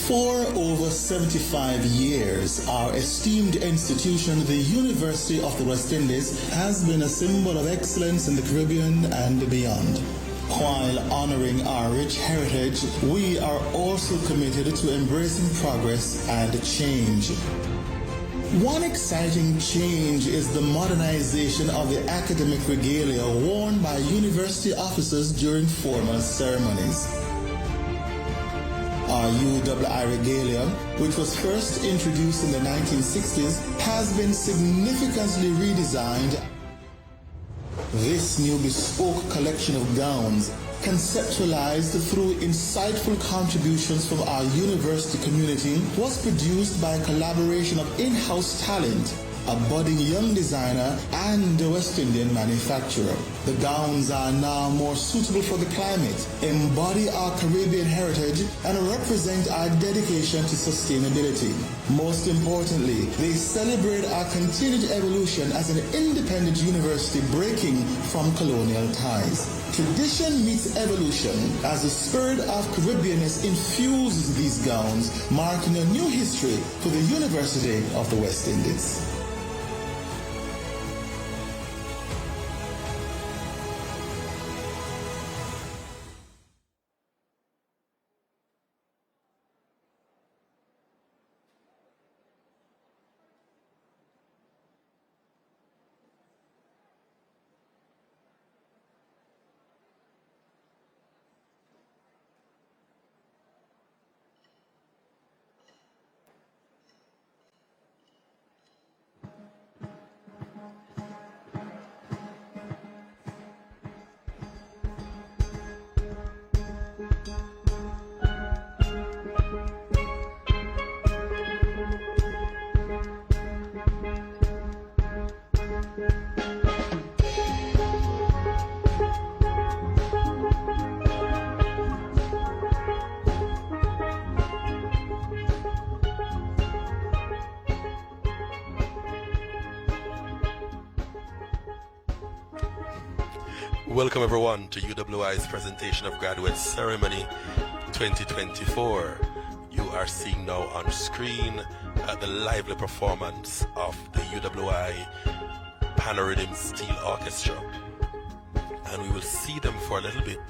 For over 75 years, our esteemed institution, the University of the West Indies, has been a symbol of excellence in the Caribbean and beyond. While honoring our rich heritage, we are also committed to embracing progress and change. One exciting change is the modernization of the academic regalia worn by university officers during formal ceremonies. Our UWI regalia, which was first introduced in the 1960s, has been significantly redesigned. This new bespoke collection of gowns, conceptualized through insightful contributions from our university community, was produced by a collaboration of in-house talent, a budding young designer, and a West Indian manufacturer. The gowns are now more suitable for the climate, embody our Caribbean heritage, and represent our dedication to sustainability. Most importantly, they celebrate our continued evolution as an independent university breaking from colonial ties. Tradition meets evolution as the spirit of Caribbeanness infuses these gowns, marking a new history for the University of the West Indies. Welcome everyone to UWI's presentation of Graduate Ceremony 2024. You are seeing now on screen the lively performance of the UWI Panorhythm Steel Orchestra. And we will see them for a little bit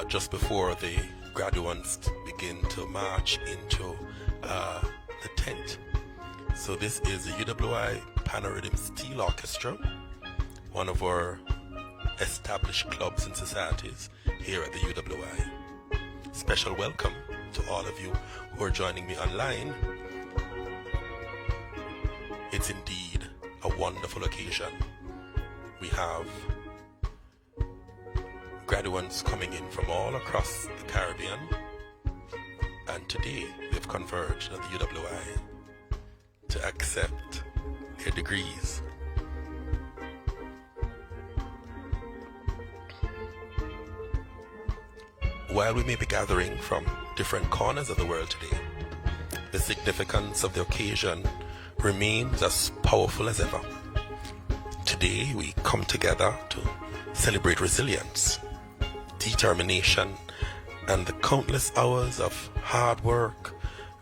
just before the graduates begin to march into the tent. So this is the UWI Panorhythm Steel Orchestra, one of our established clubs and societies here at the UWI. Special welcome to all of you who are joining me online. It's indeed a wonderful occasion. We have graduates coming in from all across the Caribbean, and today they've converged at the UWI to accept their degrees. While we may be gathering from different corners of the world today, the significance of the occasion remains as powerful as ever. Today we come together to celebrate resilience, determination, and the countless hours of hard work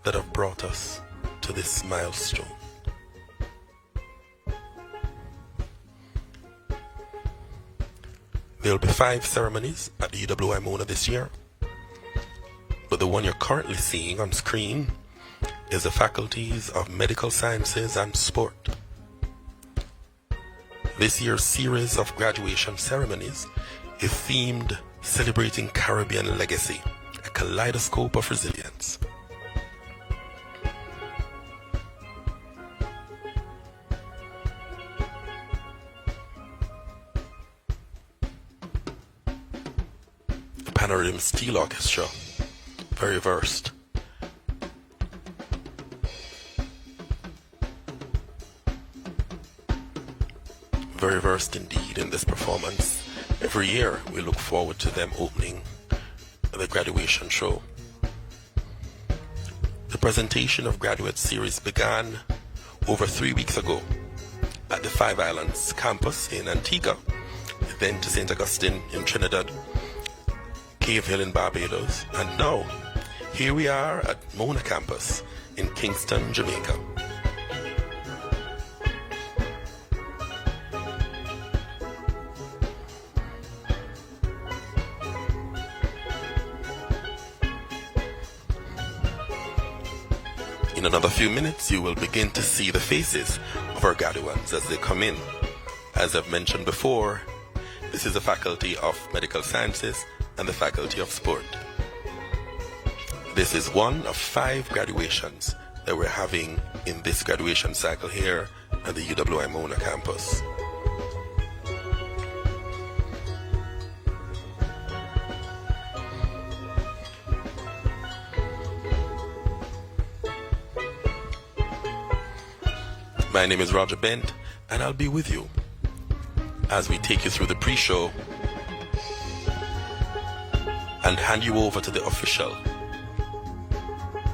that have brought us to this milestone. There will be 5 ceremonies at the UWI Mona this year, but the one you're currently seeing on screen is the Faculties of Medical Sciences and Sport. This year's series of graduation ceremonies is themed Celebrating Caribbean Legacy, a kaleidoscope of resilience. The Panorhythm Steel Orchestra, very versed. Very versed indeed in this performance. Every year we look forward to them opening the graduation show. The presentation of graduate series began over 3 weeks ago at the Five Islands campus in Antigua, then to St. Augustine in Trinidad, Cave Hill in Barbados, and now Here we are at Mona campus in Kingston, Jamaica. In another few minutes, you will begin to see the faces of our graduates as they come in. As I've mentioned before, this is the Faculty of Medical Sciences and the Faculty of Sport. This is one of 5 graduations that we're having in this graduation cycle here at the UWI Mona campus. My name is Roger Bent, and I'll be with you as we take you through the pre-show and hand you over to the official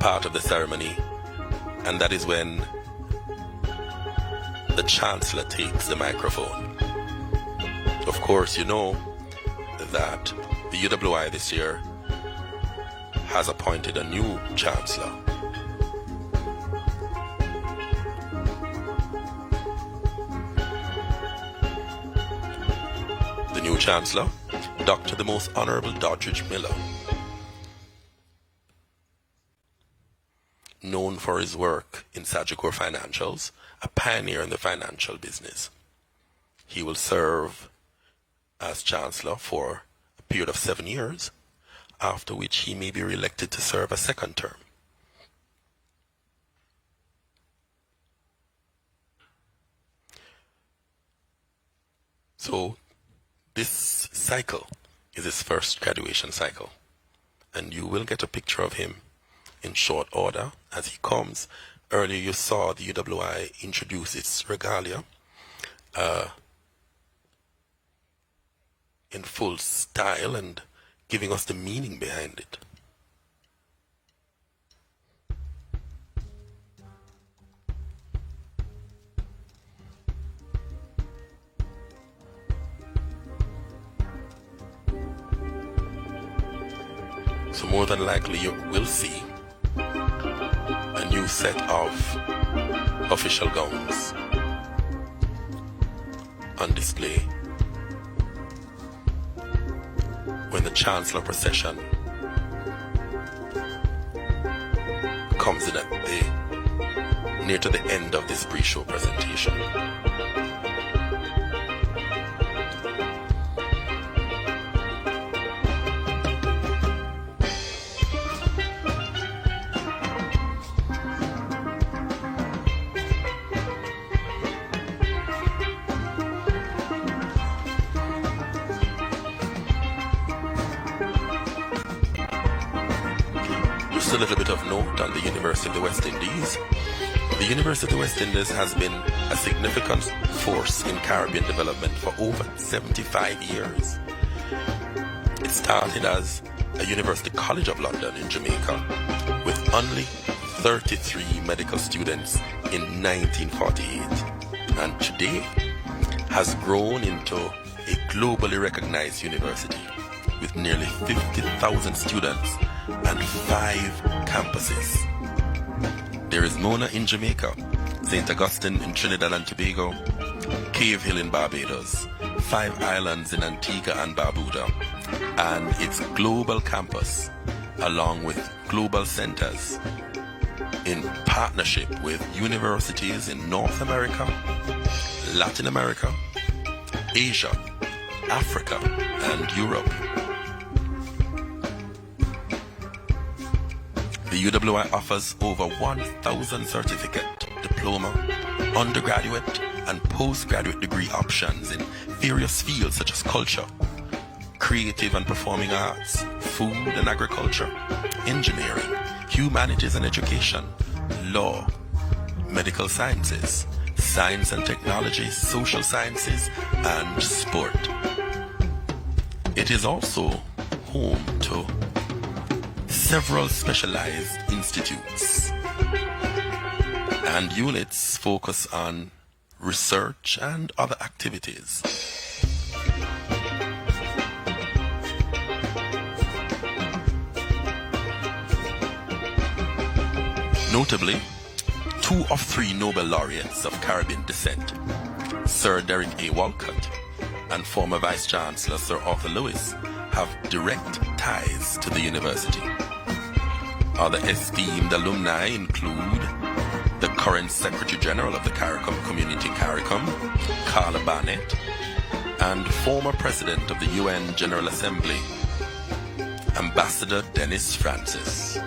part of the ceremony, and that is when the Chancellor takes the microphone. Of course, you know that the UWI this year has appointed a new Chancellor. New Chancellor, Dr. the Most Honorable Doddridge Miller, known for his work in Sagicor Financials, a pioneer in the financial business. He will serve as Chancellor for a period of 7 years, after which he may be re-elected to serve a second term. So, this cycle is his first graduation cycle, and you will get a picture of him in short order as he comes. Earlier you saw the UWI introduce its regalia in full style and giving us the meaning behind it. So more than likely you will see a new set of official gowns on display when the Chancellor procession comes in near to the end of this pre-show presentation. Just a little bit of note on the University of the West Indies. The University of the West Indies has been a significant force in Caribbean development for over 75 years. It started as a University College of London in Jamaica with only 33 medical students in 1948, and today has grown into a globally recognized university with nearly 50,000 students and 5 campuses. There is Mona in Jamaica, St. Augustine in Trinidad and Tobago, Cave Hill in Barbados, 5 Islands in Antigua and Barbuda, and its global campus, along with global centers in partnership with universities in North America, Latin America, Asia, Africa, and Europe. The UWI offers over 1,000 certificate, diploma, undergraduate, and postgraduate degree options in various fields such as culture, creative and performing arts, food and agriculture, engineering, humanities and education, law, medical sciences, science and technology, social sciences, and sport. It is also home to several specialized institutes, and units focus on research and other activities. Notably, 2 of 3 Nobel laureates of Caribbean descent, Sir Derek A. Walcott and former Vice Chancellor Sir Arthur Lewis, have direct ties to the university. Other esteemed alumni include the current Secretary General of the CARICOM Community CARICOM, Carla Barnett, and former President of the UN General Assembly, Ambassador Dennis Francis.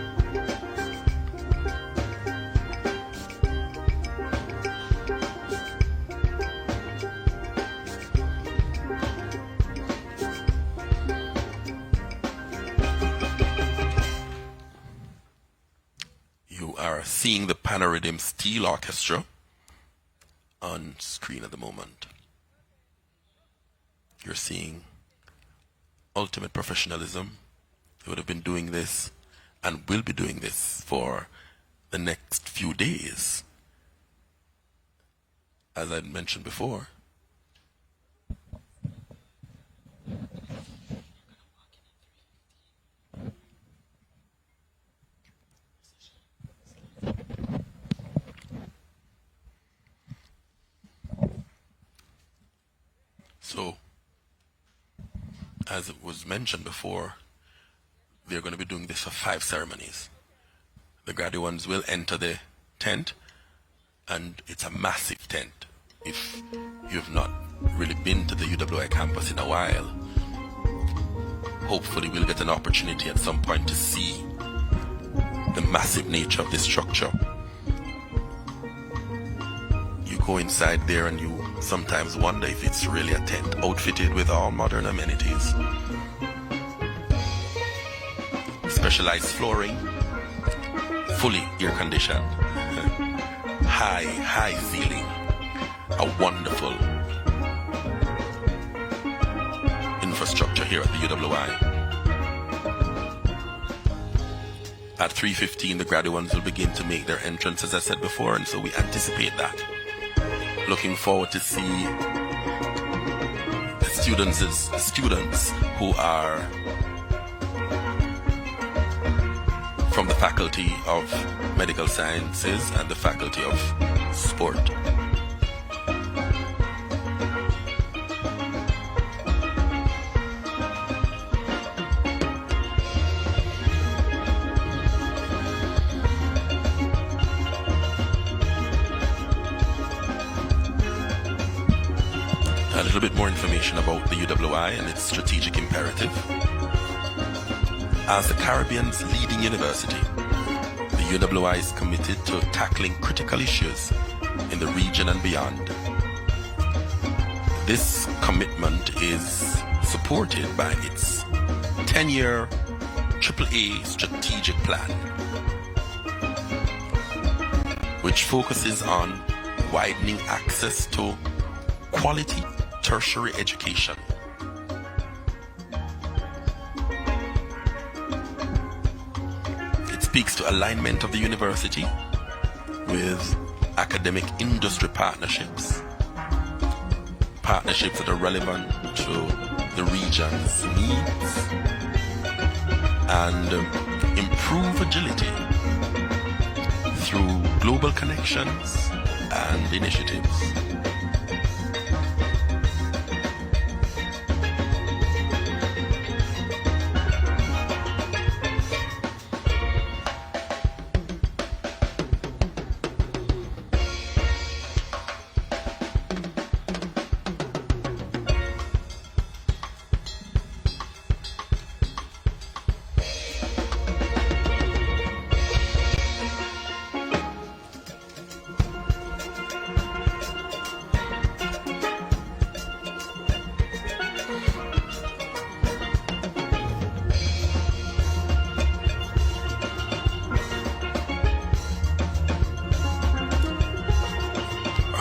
You are seeing the Panorythm Steel Orchestra on screen at the moment. You're seeing ultimate professionalism. They would have been doing this and will be doing this for the next few days. As I mentioned before, so, as it was mentioned before, they're going to be doing this for 5 ceremonies. The graduates will enter the tent, and it's a massive tent. If you've not really been to the UWI campus in a while, hopefully we'll get an opportunity at some point to see the massive nature of this structure. You go inside there and you sometimes wonder if it's really a tent outfitted with all modern amenities. Specialized flooring, fully air conditioned, high ceiling, a wonderful infrastructure here at the UWI. At 3:15, the graduates will begin to make their entrance, as I said before, and so we anticipate that. Looking forward to see the students who are from the Faculty of Medical Sciences and the Faculty of Sport. A little bit more information about the UWI and its strategic imperative. As the Caribbean's leading university, the UWI is committed to tackling critical issues in the region and beyond. This commitment is supported by its 10-year AAA strategic plan, which focuses on widening access to quality tertiary education. It speaks to alignment of the university with academic industry partnerships that are relevant to the region's needs, and improve agility through global connections and initiatives.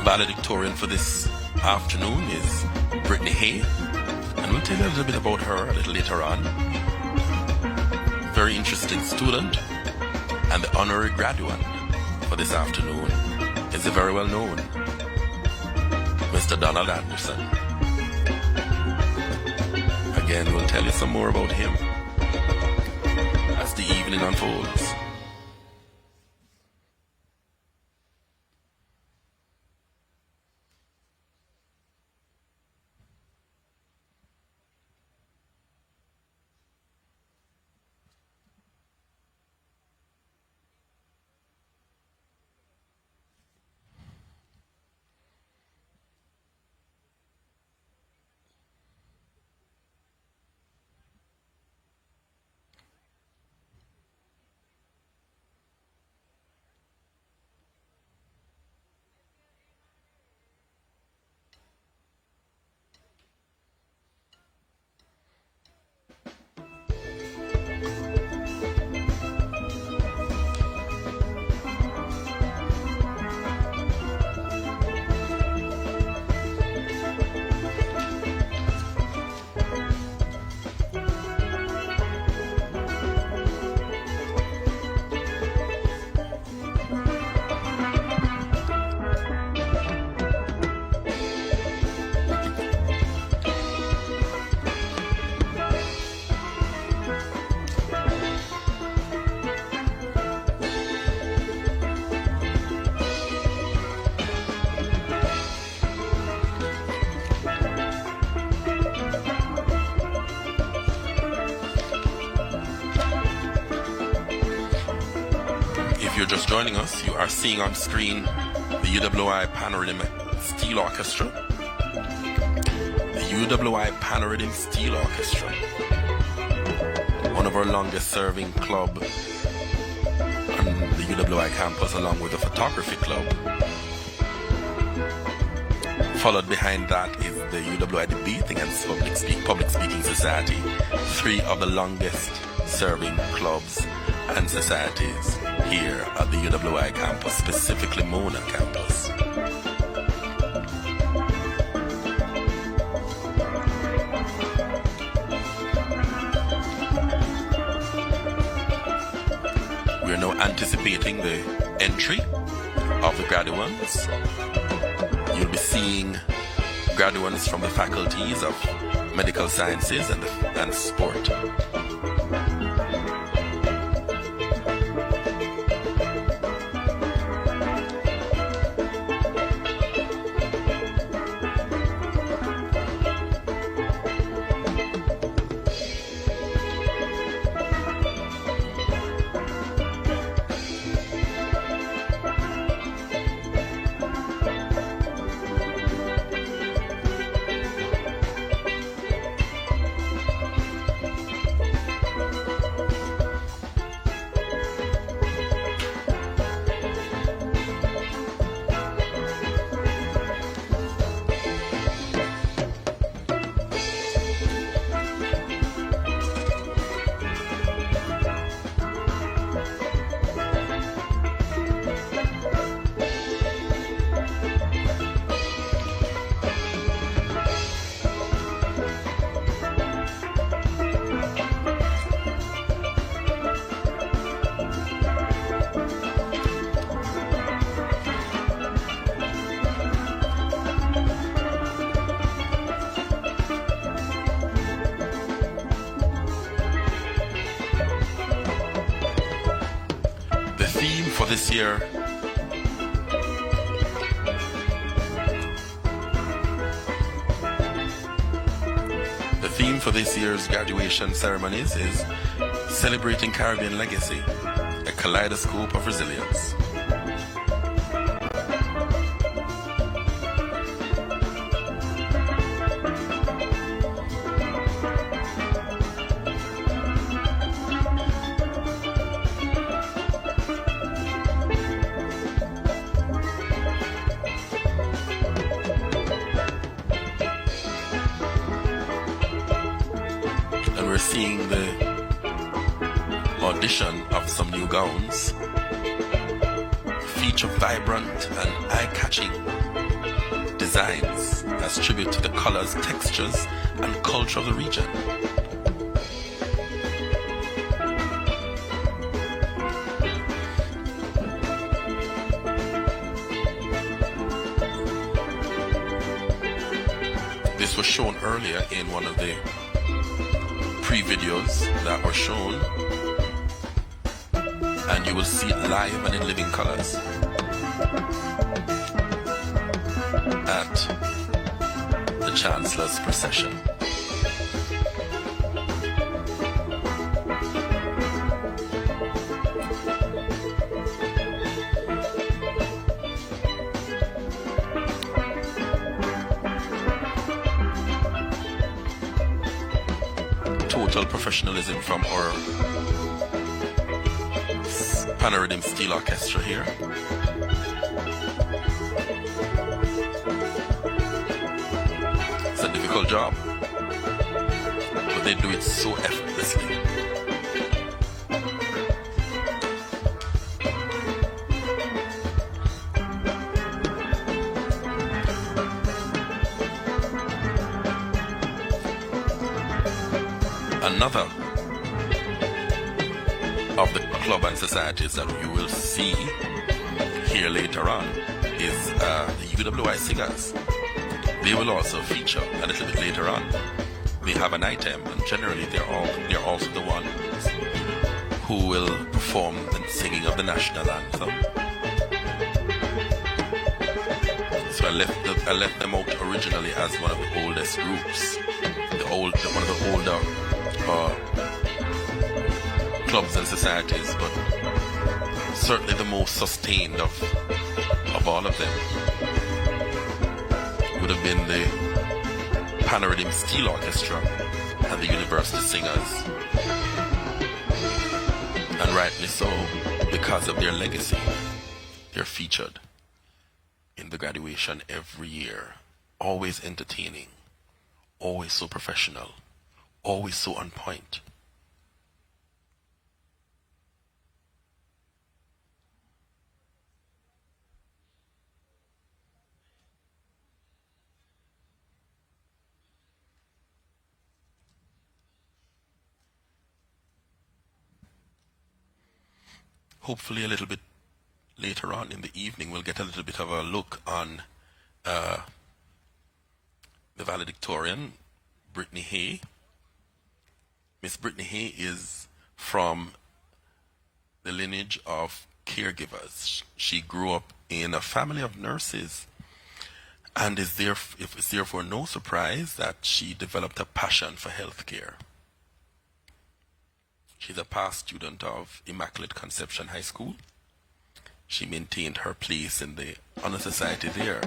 Valedictorian for this afternoon is Brittany Hay, and we'll tell you a little bit about her a little later on. Very interesting student, and the honorary graduate for this afternoon is a very well known Mr. Donald Anderson. Again, we'll tell you some more about him as the evening unfolds. you're just joining us, you are seeing on screen the UWI Panorama Steel Orchestra. The UWI Panorama Steel Orchestra, one of our longest serving club on the UWI campus, along with the Photography Club. Followed behind that is the UWI Debating and Public Speaking Society, three of the longest serving clubs and societies here at the UWI campus, specifically Mona campus. We are now anticipating the entry of the graduates. You'll be seeing graduates from the faculties of medical sciences and sport. For this year, the theme for this year's graduation ceremonies is Celebrating Caribbean Legacy, a kaleidoscope of resilience. Seeing the audition of some new gowns feature vibrant and eye-catching designs as tribute to the colors, textures, and culture of the region. This was shown earlier in one of the pre-videos that were shown, and you will see it live and in living colors at the Chancellor's procession. Total professionalism from our Panorama Steel Orchestra here. It's a difficult job, but they do it so effortlessly. Another of the club and societies that you will see here later on is the UWI Singers. They will also feature a little bit later on. They have an item, and generally they're also the ones who will perform the singing of the national anthem. So I left them out originally as one of the oldest groups, one of the older clubs and societies, but certainly the most sustained of all of them would have been the Panorhythm Steel Orchestra and the University Singers. And rightly so, because of their legacy, they're featured in the graduation every year. Always entertaining, always so professional, always so on point. Hopefully a little bit later on in the evening we'll get a little bit of a look on the valedictorian, Brittany Hay. Miss Brittany Hay is from the lineage of caregivers. She grew up in a family of nurses, and it's therefore no surprise that she developed a passion for healthcare. She's a past student of Immaculate Conception High School. She maintained her place in the honor society there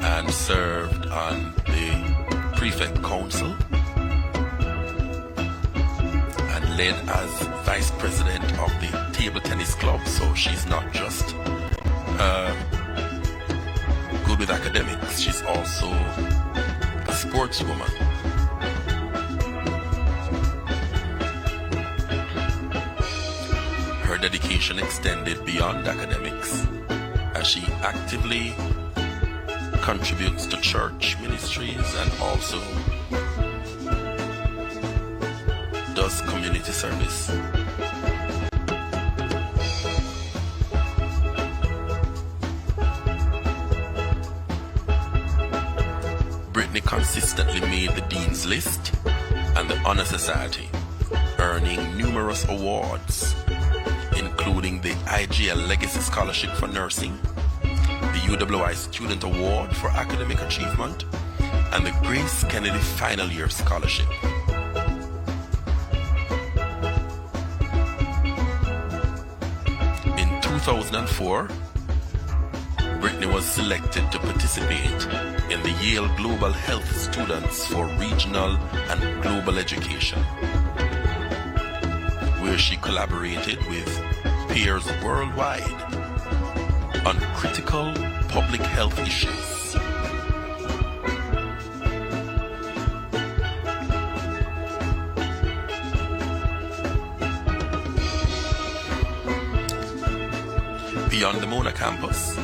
and served on the prefect council and led as vice president of the table tennis club. So she's not just good with academics, she's also a sportswoman. Her dedication extended beyond academics as she actively contributes to church ministries and also does community service. Brittany consistently made the Dean's List and the Honor Society, earning numerous awards, including the IGL Legacy Scholarship for Nursing, the UWI Student Award for Academic Achievement, and the Grace Kennedy Final Year Scholarship. In 2004, Brittany was selected to participate in the Yale Global Health Students for Regional and Global Education, where she collaborated with peers worldwide on critical public health issues. Beyond the Mona campus,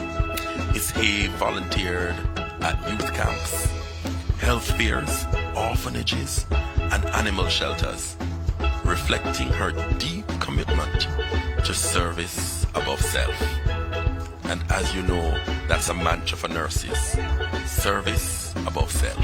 Ms. Hay volunteered at youth camps, health fairs, orphanages, and animal shelters, reflecting her deep commitment to service above self. And as you know, that's a mantra for nurses: service above self.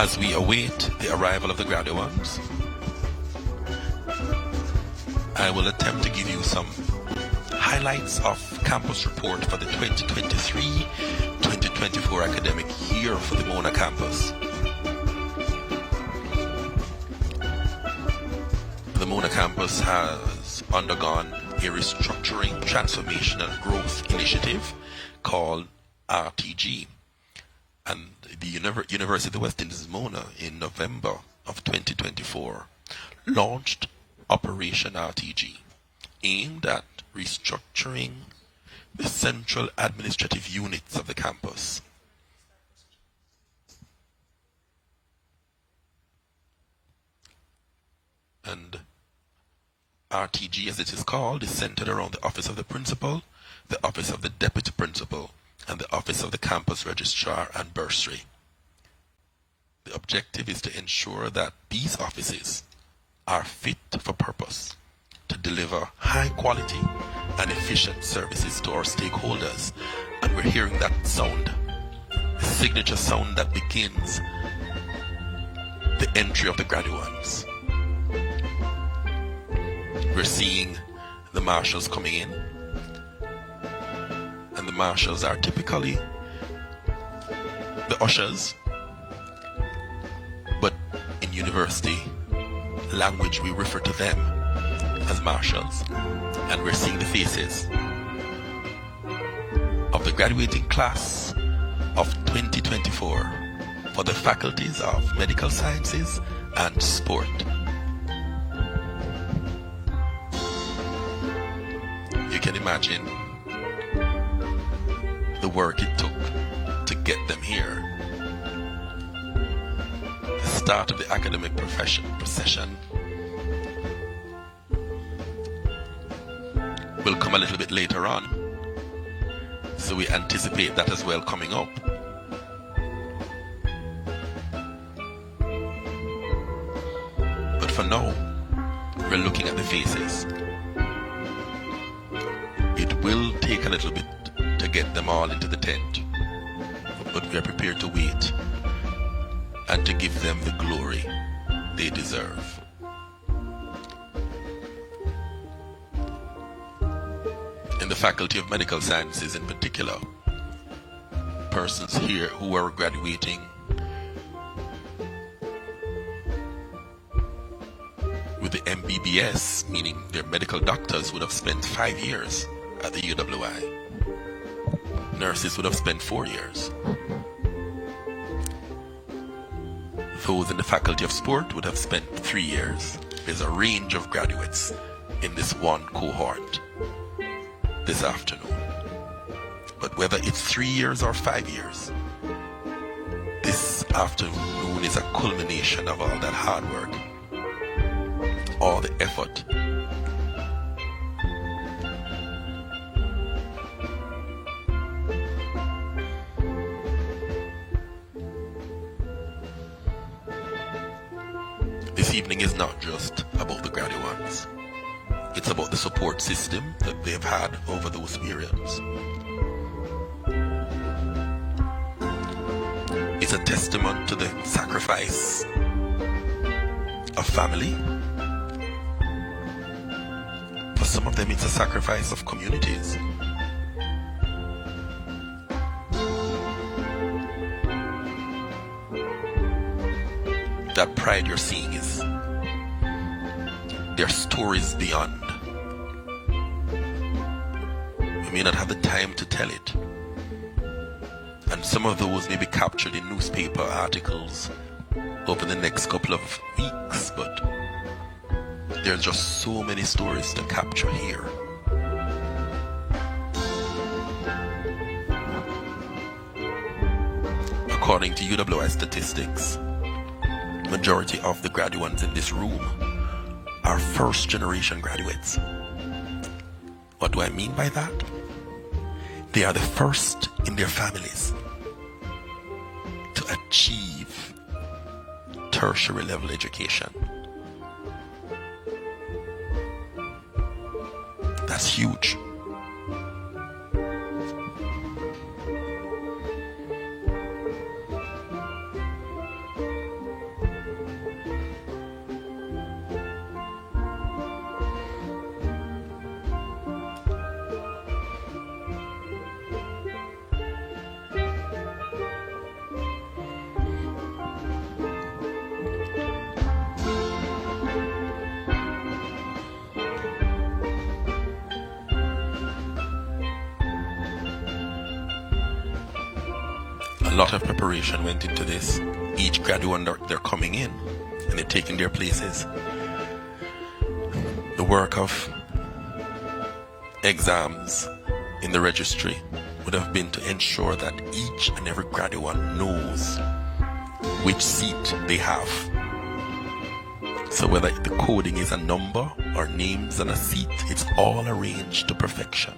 As we await the arrival of the graduates, I will attempt to give you some highlights of campus report for the 2023-2024 academic year for the Mona campus. The Mona campus has undergone a restructuring, transformation and growth initiative called RTG. And the University of the West Indies Mona in November of 2024 launched Operation RTG, aimed at restructuring the central administrative units of the campus. And RTG, as it is called, is centered around the Office of the Principal, the Office of the Deputy Principal, and the Office of the Campus Registrar and Bursary. The objective is to ensure that these offices are fit for purpose to deliver high quality and efficient services to our stakeholders. And we're hearing that sound, the signature sound that begins the entry of the graduates. We're seeing the marshals coming in, and the marshals are typically the ushers, but in university language we refer to them as marshals. And we're seeing the faces of the graduating class of 2024 for the faculties of Medical Sciences and Sport. You can imagine the work it took to get them here. The start of the academic procession will come a little bit later on, so we anticipate that as well coming up. But for now, we're looking at the faces. It will take a little bit to get them all into the tent, but we are prepared to wait and to give them the glory they deserve. In the Faculty of Medical Sciences in particular, persons here who are graduating with the MBBS, meaning their medical doctors, would have spent 5 years at the UWI. Nurses would have spent 4 years. Those in the Faculty of Sport would have spent 3 years. There's a range of graduates in this one cohort this afternoon. But whether it's 3 years or 5 years, this afternoon is a culmination of all that hard work, all the effort. This evening is not just about the graduates. It's about the support system that they've had over those periods. It's a testament to the sacrifice of family. For some of them, it's a sacrifice of communities. That pride you're seeing is their stories beyond. We may not have the time to tell it, and some of those may be captured in newspaper articles over the next couple of weeks, but there are just so many stories to capture here. According to UWI statistics, majority of the graduates in this room are first generation graduates. What do I mean by that? They are the first in their families to achieve tertiary level education. That's huge. A lot of preparation went into this. Each graduate, they're coming in and they're taking their places. The work of exams in the registry would have been to ensure that each and every graduate knows which seat they have. So whether the coding is a number or names and a seat, it's all arranged to perfection.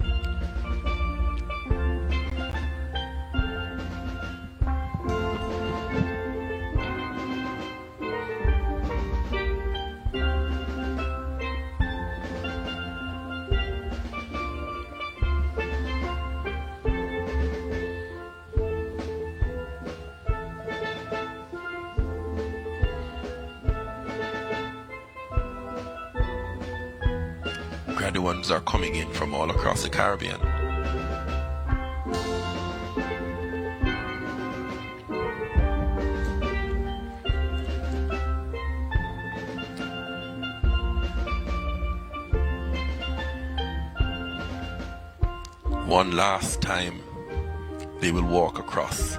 Graduates are coming in from all across the Caribbean. One last time, they will walk across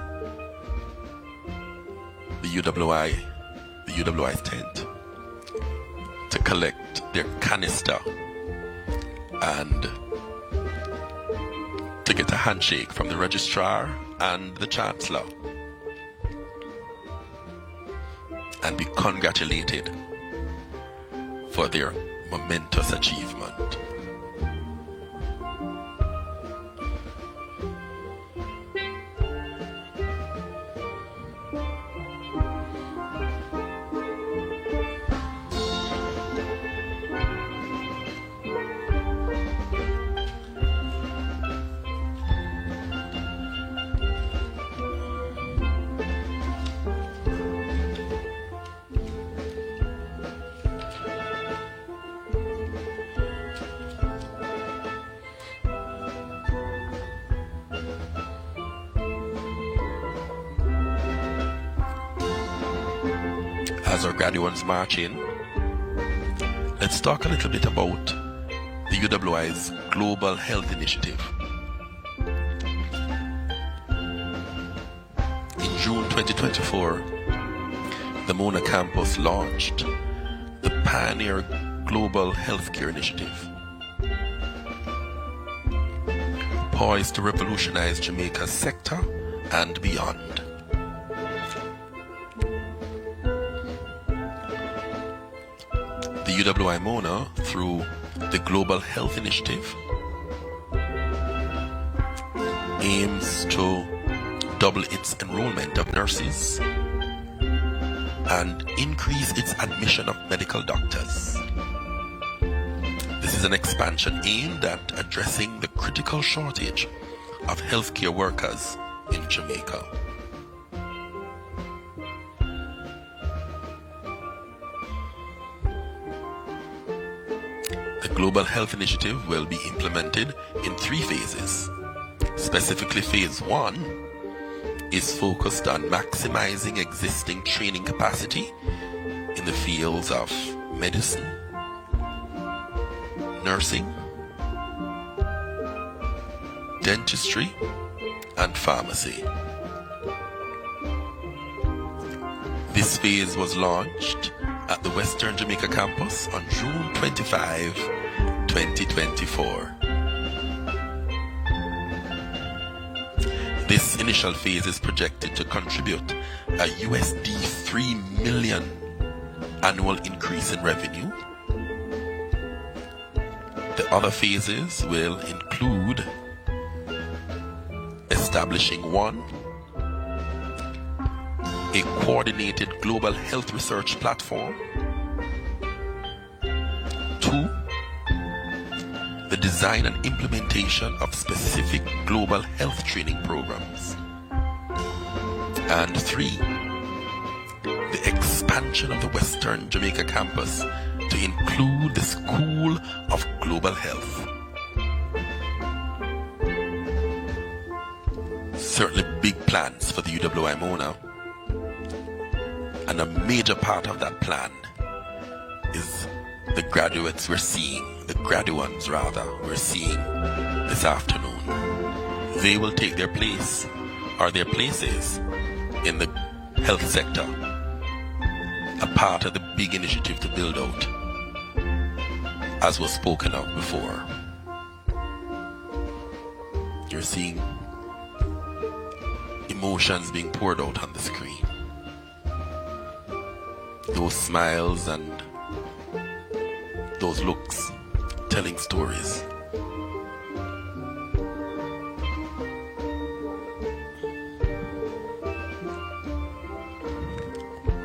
the UWI's tent to collect their canister and to get a handshake from the registrar and the chancellor and be congratulated for their momentous achievement. As our graduates march in, let's talk a little bit about the UWI's Global Health Initiative. In June 2024, the Mona campus launched the Pioneer Global Healthcare Initiative, poised to revolutionize Jamaica's sector and beyond. The UWI Mona, through the Global Health Initiative, aims to double its enrollment of nurses and increase its admission of medical doctors. This is an expansion aimed at addressing the critical shortage of healthcare workers in Jamaica. The Global Health Initiative will be implemented in 3 phases. Specifically, phase 1 is focused on maximizing existing training capacity in the fields of medicine, nursing, dentistry, and pharmacy. This phase was launched at the Western Jamaica campus on June 25, 2024. This initial phase is projected to contribute a USD 3 million annual increase in revenue. The other phases will include establishing 1, a coordinated global health research platform. 2, the design and implementation of specific global health training programs. And 3, the expansion of the Western Jamaica campus to include the School of Global Health. Certainly big plans for the UWI Mona, and a major part of that plan is the graduates we're seeing, the graduands rather, we're seeing this afternoon. They will take their place are there places in the health sector, a part of the big initiative to build out, as was spoken of before. You're seeing emotions being poured out on the screen. Those smiles and those looks telling stories.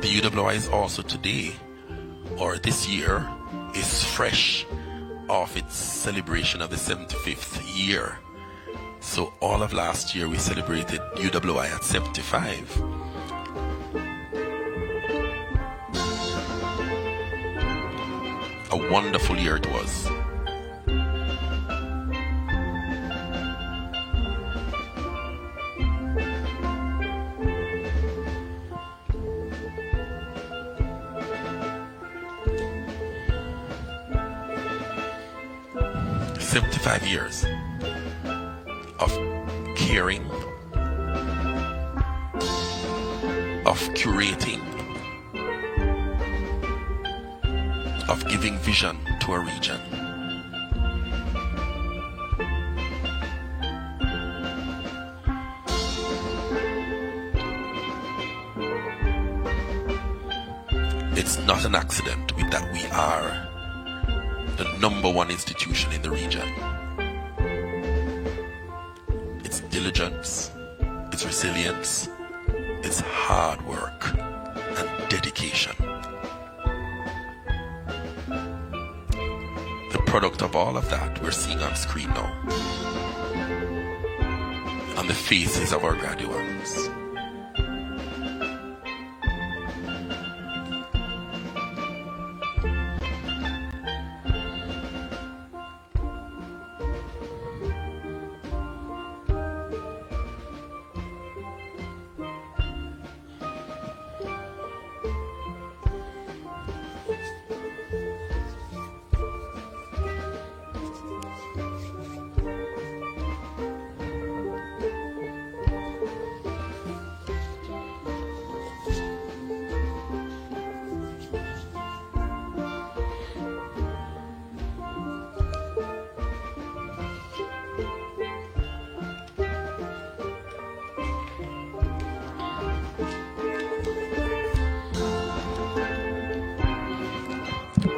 The UWI is also today, or this year, is fresh off its celebration of the 75th year. So all of last year we celebrated UWI at 75. A wonderful year it was. "75 years of caring, of curating, of giving vision to a region." It's not an accident that we are the #1 institution in the region. It's diligence, it's resilience, it's hard work and dedication. The product of all of that we're seeing on screen now, on the faces of our graduates.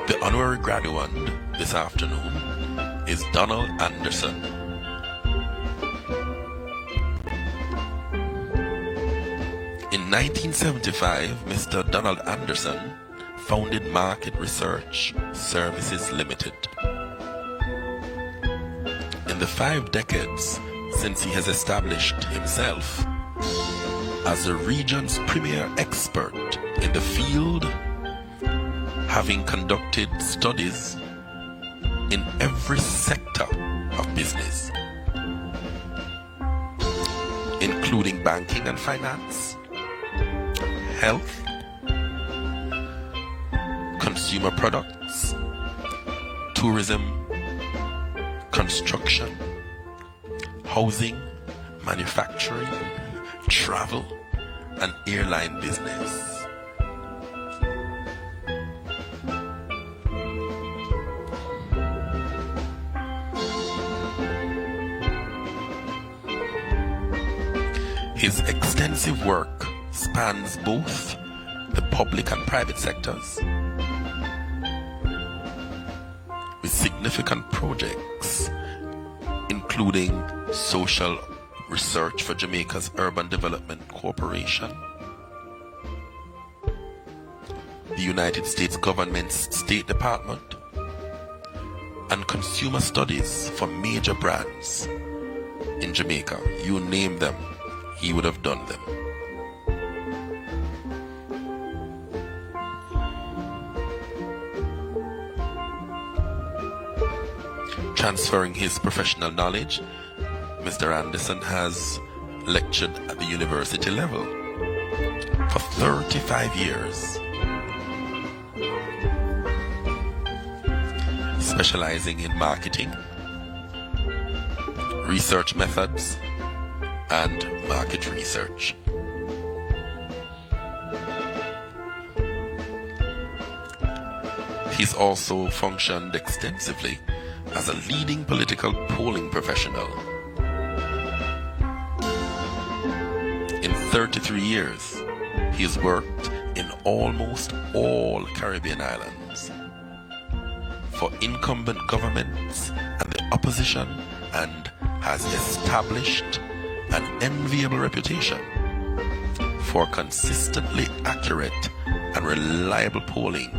The honorary graduate this afternoon is Donald Anderson. In 1975, Mr. Donald Anderson founded Market Research Services Limited. In the 5 decades since he has established himself as the region's premier expert in the field, having conducted studies in every sector of business, including banking and finance, health, consumer products, tourism, construction, housing, manufacturing, travel, and airline business. His extensive work spans both the public and private sectors, with significant projects including social research for Jamaica's Urban Development Corporation, the United States government's State Department, and consumer studies for major brands in Jamaica. You name them, he would have done them. Transferring his professional knowledge, Mr. Anderson has lectured at the university level for 35 years, specializing in marketing, research methods, and market research. He's also functioned extensively as a leading political polling professional. In 33 years, he has worked in almost all Caribbean islands for incumbent governments and the opposition, and has established an enviable reputation for consistently accurate and reliable polling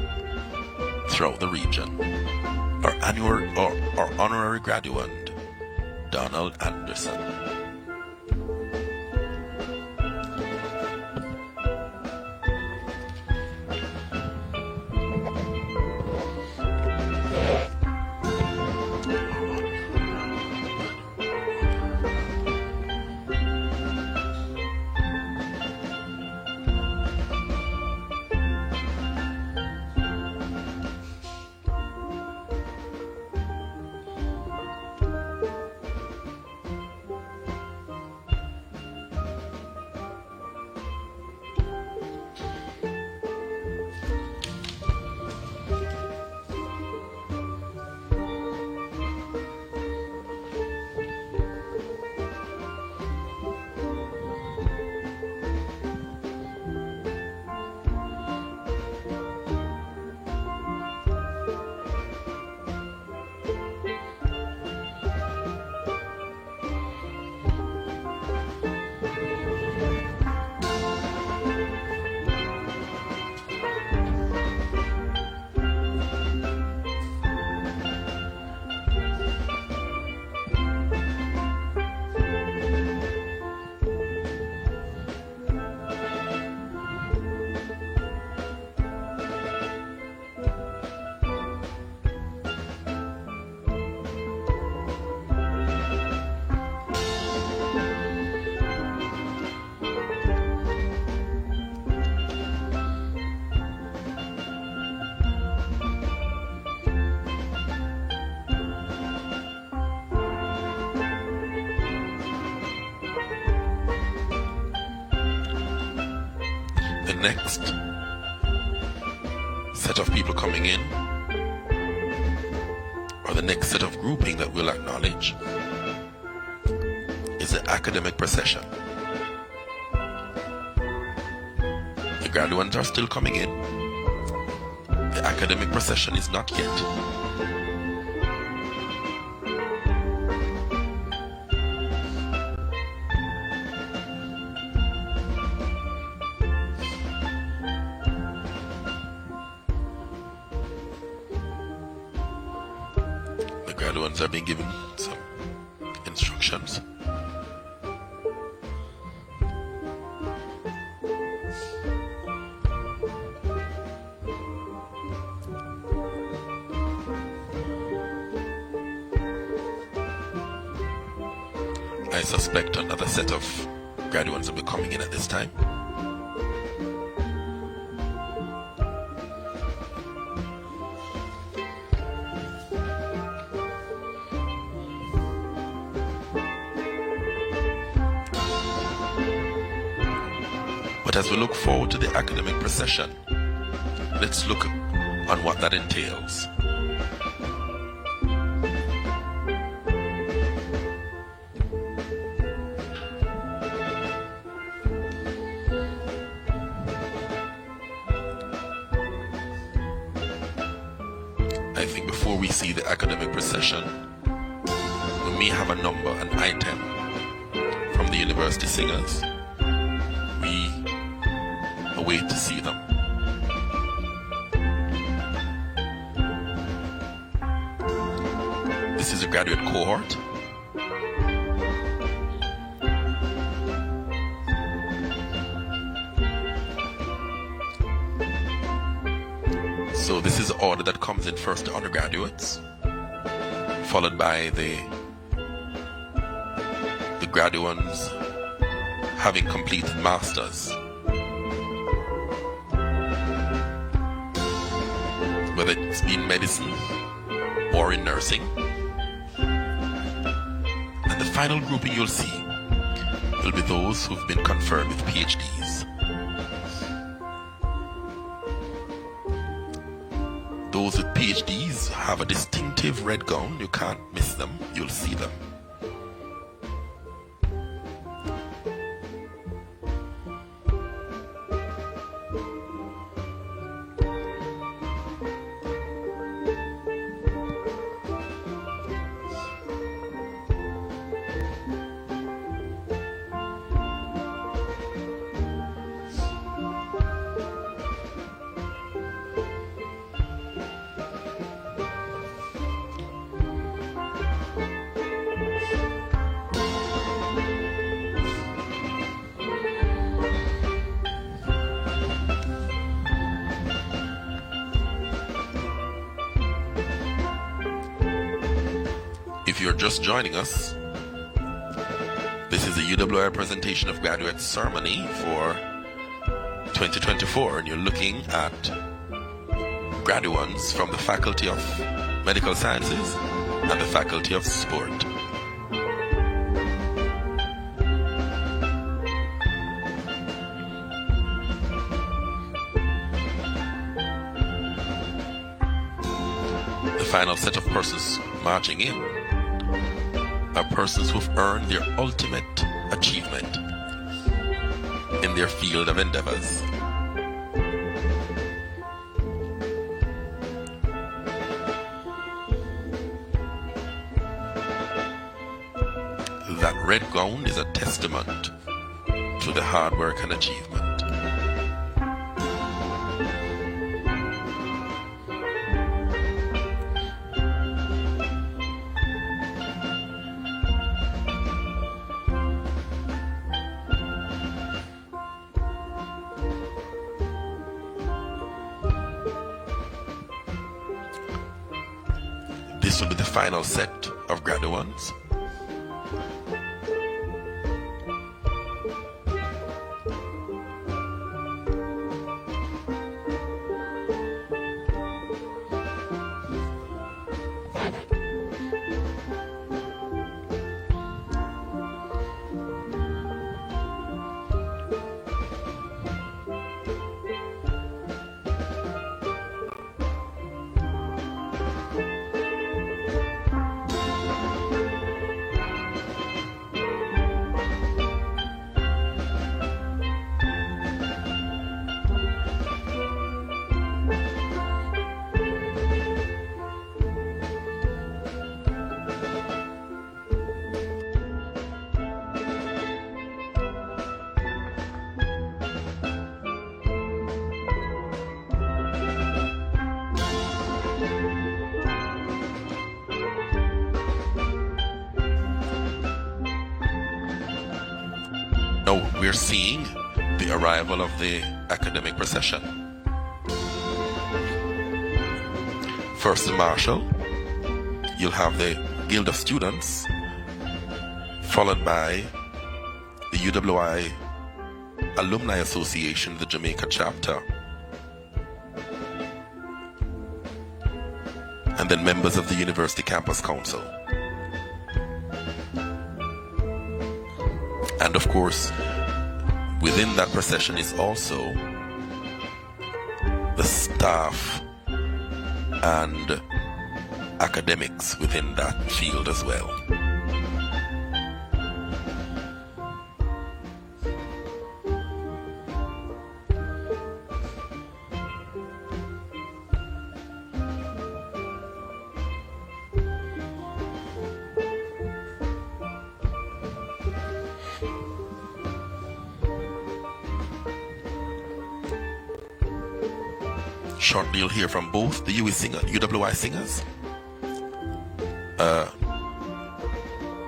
throughout the region. Our honorary graduate, Donald Anderson. The next set of people coming in, or the next set of grouping that we'll acknowledge, is the academic procession. The graduates are still coming in. The academic procession is not yet. Graduates are being given some instructions. I suspect another set of graduates will be coming in at this time. But as we look forward to the academic procession, let's look on what that entails. I think before we see the academic procession, we may have a number, an item from the university singers. We await to see them. This is a graduate cohort. So this is the order that comes in first, the undergraduates, followed by the graduates having completed masters, whether it's in medicine or in nursing. And the final grouping you'll see will be those who've been conferred with PhDs. Those with PhDs have a distinctive red gown. You can't miss them. You'll see them. If you're just joining us, this is the UWI presentation of graduate ceremony for 2024, and you're looking at graduates from the Faculty of Medical Sciences and the Faculty of Sport. The final set of persons marching in are persons who've earned their ultimate achievement in their field of endeavors. That red gown is a testament to the hard work and achievement. This will be the final set of graduates. Now we're seeing the arrival of the academic procession. First in marshal, you'll have the Guild of Students, followed by the UWI Alumni Association, the Jamaica chapter, and then members of the University Campus Council. And of course, within that procession is also the staff and academics within that field as well. Shortly you'll hear from both the UWI singers.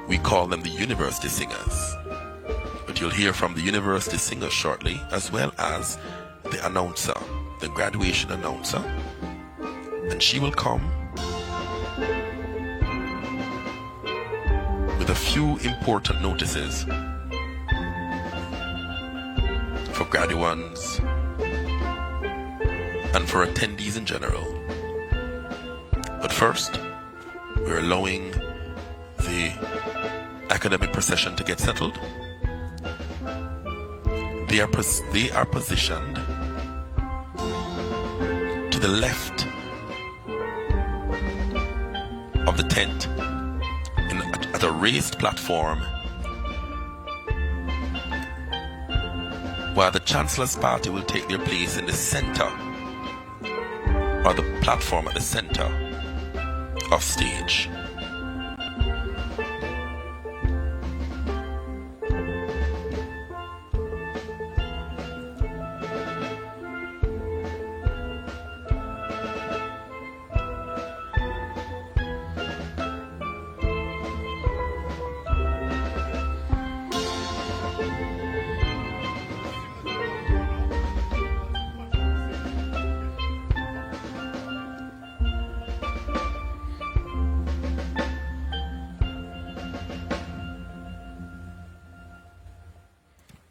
We call them the university singers. But you'll hear from the university singers shortly, as well as the announcer, the graduation announcer. And she will come with a few important notices for graduates and for attendees in general. But first, we're allowing the academic procession to get settled, They are positioned to the left of the tent at a raised platform, while the Chancellor's party will take their place in the center, or the platform at the center of stage.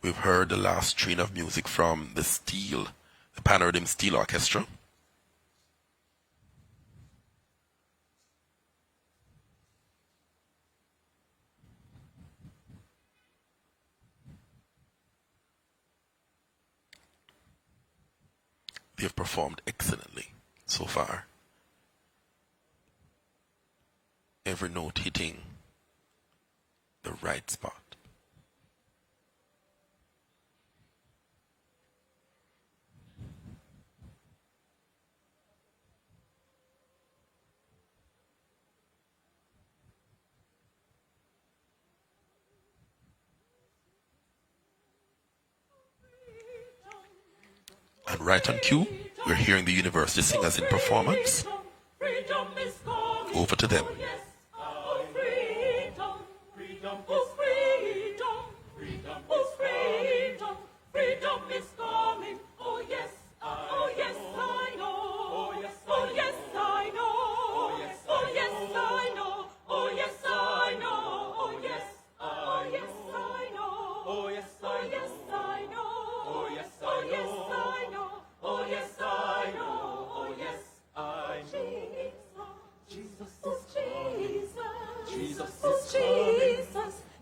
We've heard the last strain of music from the Panorhythm Steel Orchestra. They have performed excellently so far. Every note hitting the right spot. And right on cue, we're hearing the university singers in performance. Over to them.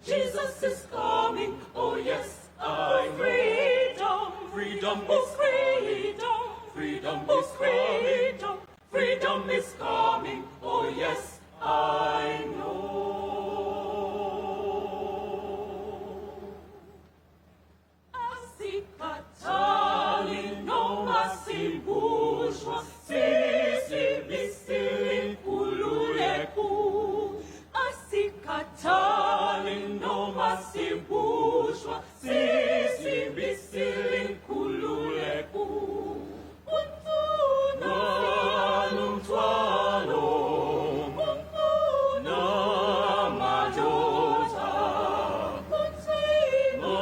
Jesus is coming, oh yes, I know. Freedom is freedom, freedom is freedom, freedom is coming, oh yes, I know. Asikatali no masimbushwa, sisi bisilin kululeku. Asikatali no masimbushwa, sisi bisilin kululeku. Untuna numtwalo, untuna majota. Untuna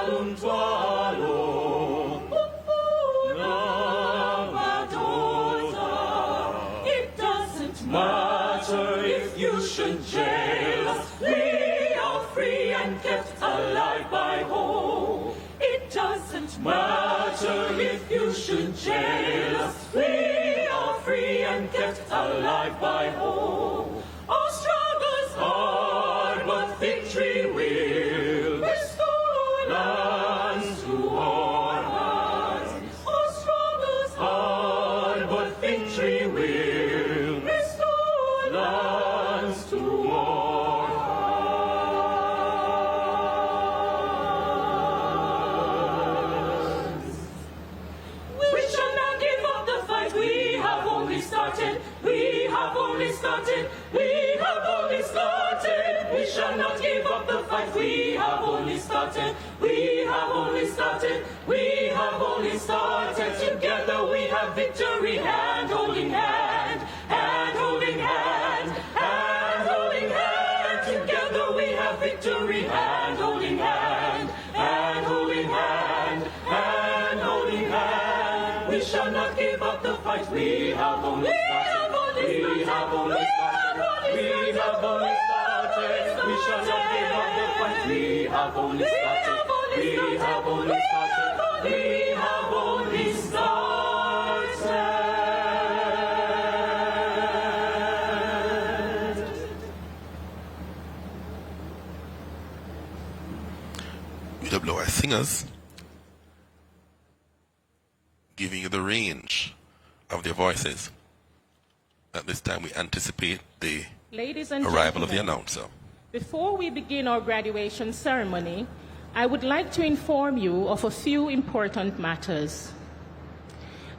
numtwalo, untuna majota. It doesn't matter if you should jail us, we are free and kept alive by hope. It doesn't matter if you should jail us, we are free and kept alive by hope. Our struggle's hard, but victory will restore lands to our hands. Our struggle's hard, but victory will restore lands to our hands. We shall not give up the fight. We have only started. We have only started. We have only started. We shall not give up the fight. We have only started. We have only started. We have only started. Together we have victory. Hand holding hand. Hand holding hand. Hand holding hand. Together we have victory. Hand holding hand. Hand holding hand. Hand holding hand. We shall not give up the fight. We have only started. We have only started. We have only started. We shall not give up the fight. We have only started. We have only started. We have only started. UWI singers the range of their voices. At this time, we anticipate the arrival of the announcer. Before we begin our graduation ceremony, I would like to inform you of a few important matters.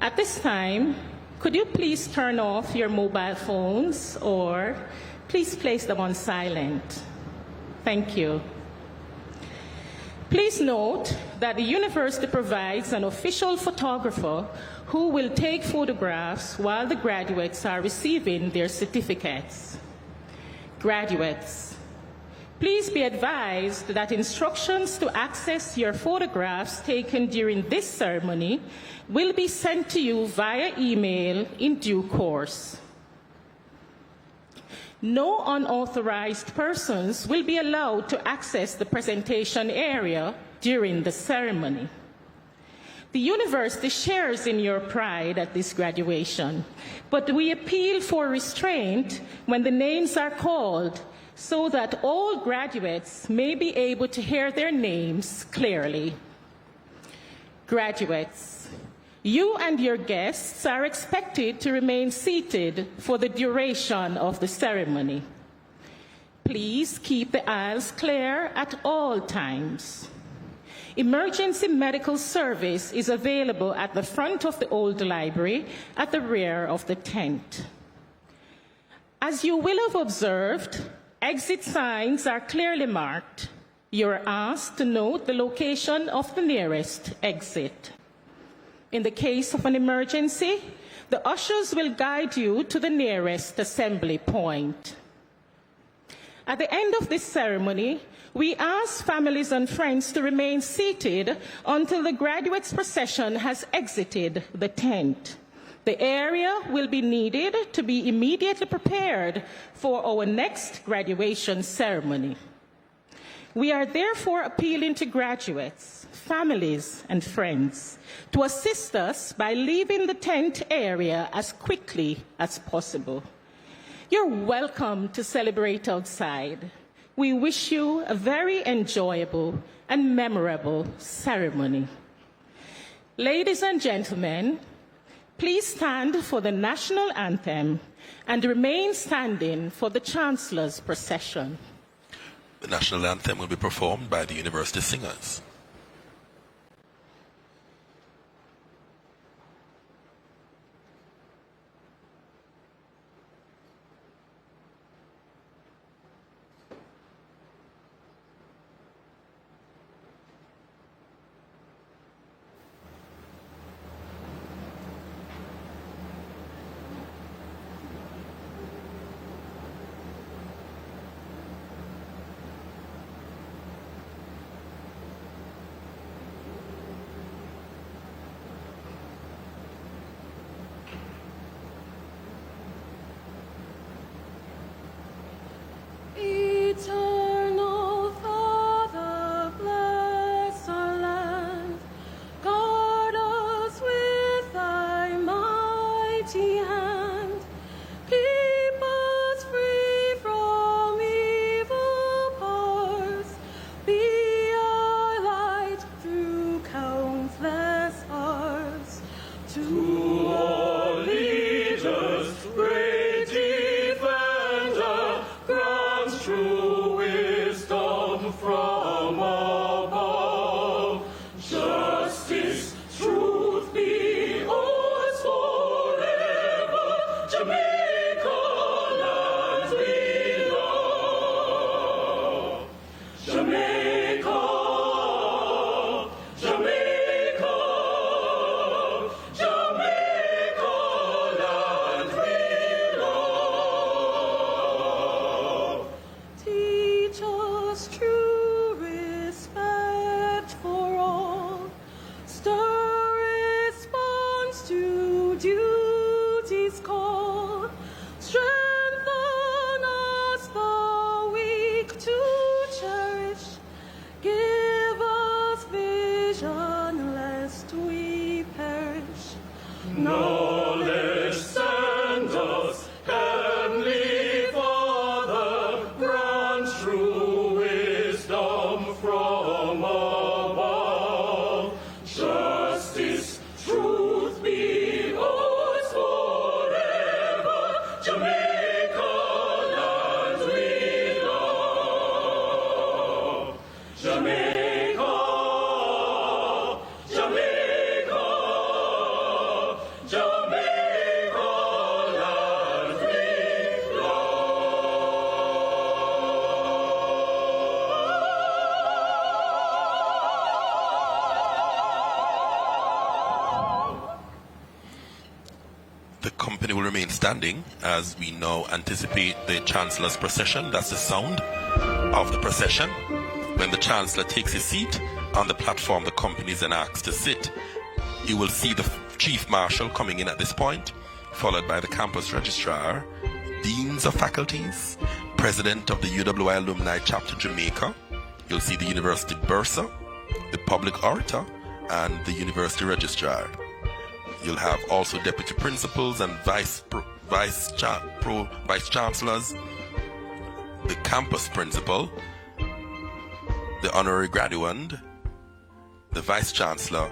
At this time, could you please turn off your mobile phones or please place them on silent? Thank you. Please note that the university provides an official photographer who will take photographs while the graduates are receiving their certificates. Graduates, please be advised that instructions to access your photographs taken during this ceremony will be sent to you via email in due course. No unauthorized persons will be allowed to access the presentation area during the ceremony. The university shares in your pride at this graduation, but we appeal for restraint when the names are called so that all graduates may be able to hear their names clearly. Graduates, you and your guests are expected to remain seated for the duration of the ceremony. Please keep the aisles clear at all times. Emergency medical service is available at the front of the old library at the rear of the tent. As you will have observed, exit signs are clearly marked. You are asked to note the location of the nearest exit. In the case of an emergency, the ushers will guide you to the nearest assembly point. At the end of this ceremony, we ask families and friends to remain seated until the graduates' procession has exited the tent. The area will be needed to be immediately prepared for our next graduation ceremony. We are therefore appealing to graduates, families, and friends to assist us by leaving the tent area as quickly as possible. You're welcome to celebrate outside. We wish you a very enjoyable and memorable ceremony. Ladies and gentlemen, please stand for the national anthem and remain standing for the Chancellor's procession. The national anthem will be performed by the university singers. Eternal Father, bless our land. Guard us with thy mighty hand. Keep us free from evil powers. Be our light through countless hours. To all leaders, great defender, grant true wisdom from above. Justice, truth be ours forever. Jamaica, land we love. Jamaica, Jamaica, Jamaica, land we love. Teach us true will remain standing as we now anticipate the Chancellor's procession. That's the sound of the procession. When the Chancellor takes his seat on the platform, the company is then asked to sit. You will see the Chief Marshal coming in at this point, followed by the Campus Registrar, Deans of Faculties, President of the UWI Alumni Chapter Jamaica. You'll see the University Bursar, the Public Orator, and the University Registrar. You'll have also Deputy Principals and Vice Chancellors, the Campus Principal, the Honorary Graduand, the Vice Chancellor,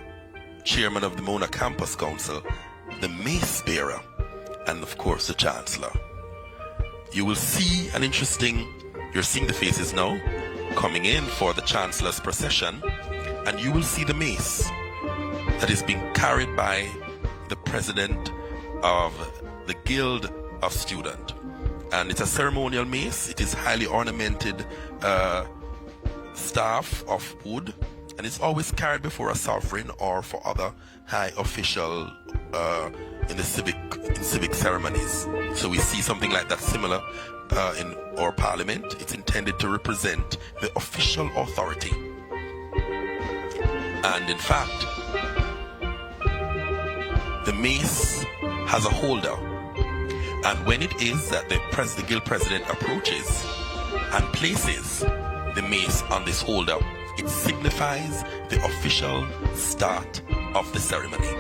Chairman of the Mona Campus Council, the Mace Bearer, and of course the Chancellor. You will see an interesting, you're seeing the faces now, coming in for the Chancellor's procession, and you will see the mace that is being carried by the President of the Guild of Students. And it's a ceremonial mace. It is highly ornamented staff of wood, and it's always carried before a sovereign or for other high official in civic ceremonies. So we see something like that similar in our parliament. It's intended to represent the official authority. And in fact, the mace has a holder. And when it is that the Guild President approaches and places the mace on this holder, it signifies the official start of the ceremony.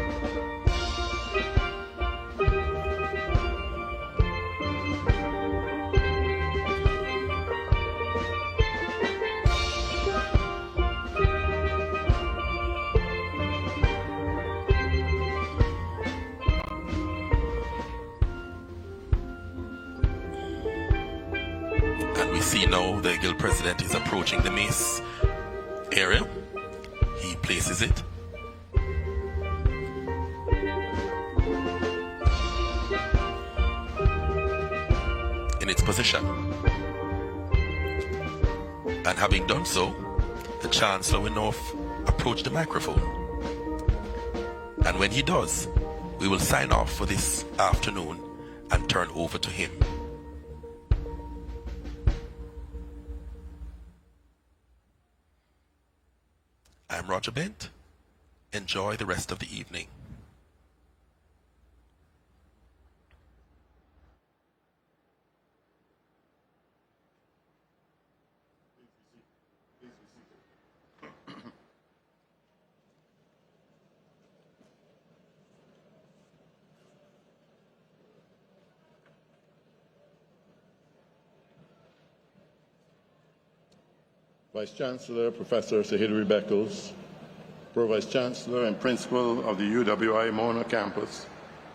See now the Guild President is approaching the mace area. He places it. In its position. And having done so, the Chancellor will now approach the microphone. And when he does, we will sign off for this afternoon and turn over to him. I'm Roger Bent. Enjoy the rest of the evening. Vice-Chancellor, Professor Sir Hilary Beckles, Pro-Vice-Chancellor and Principal of the UWI Mona Campus,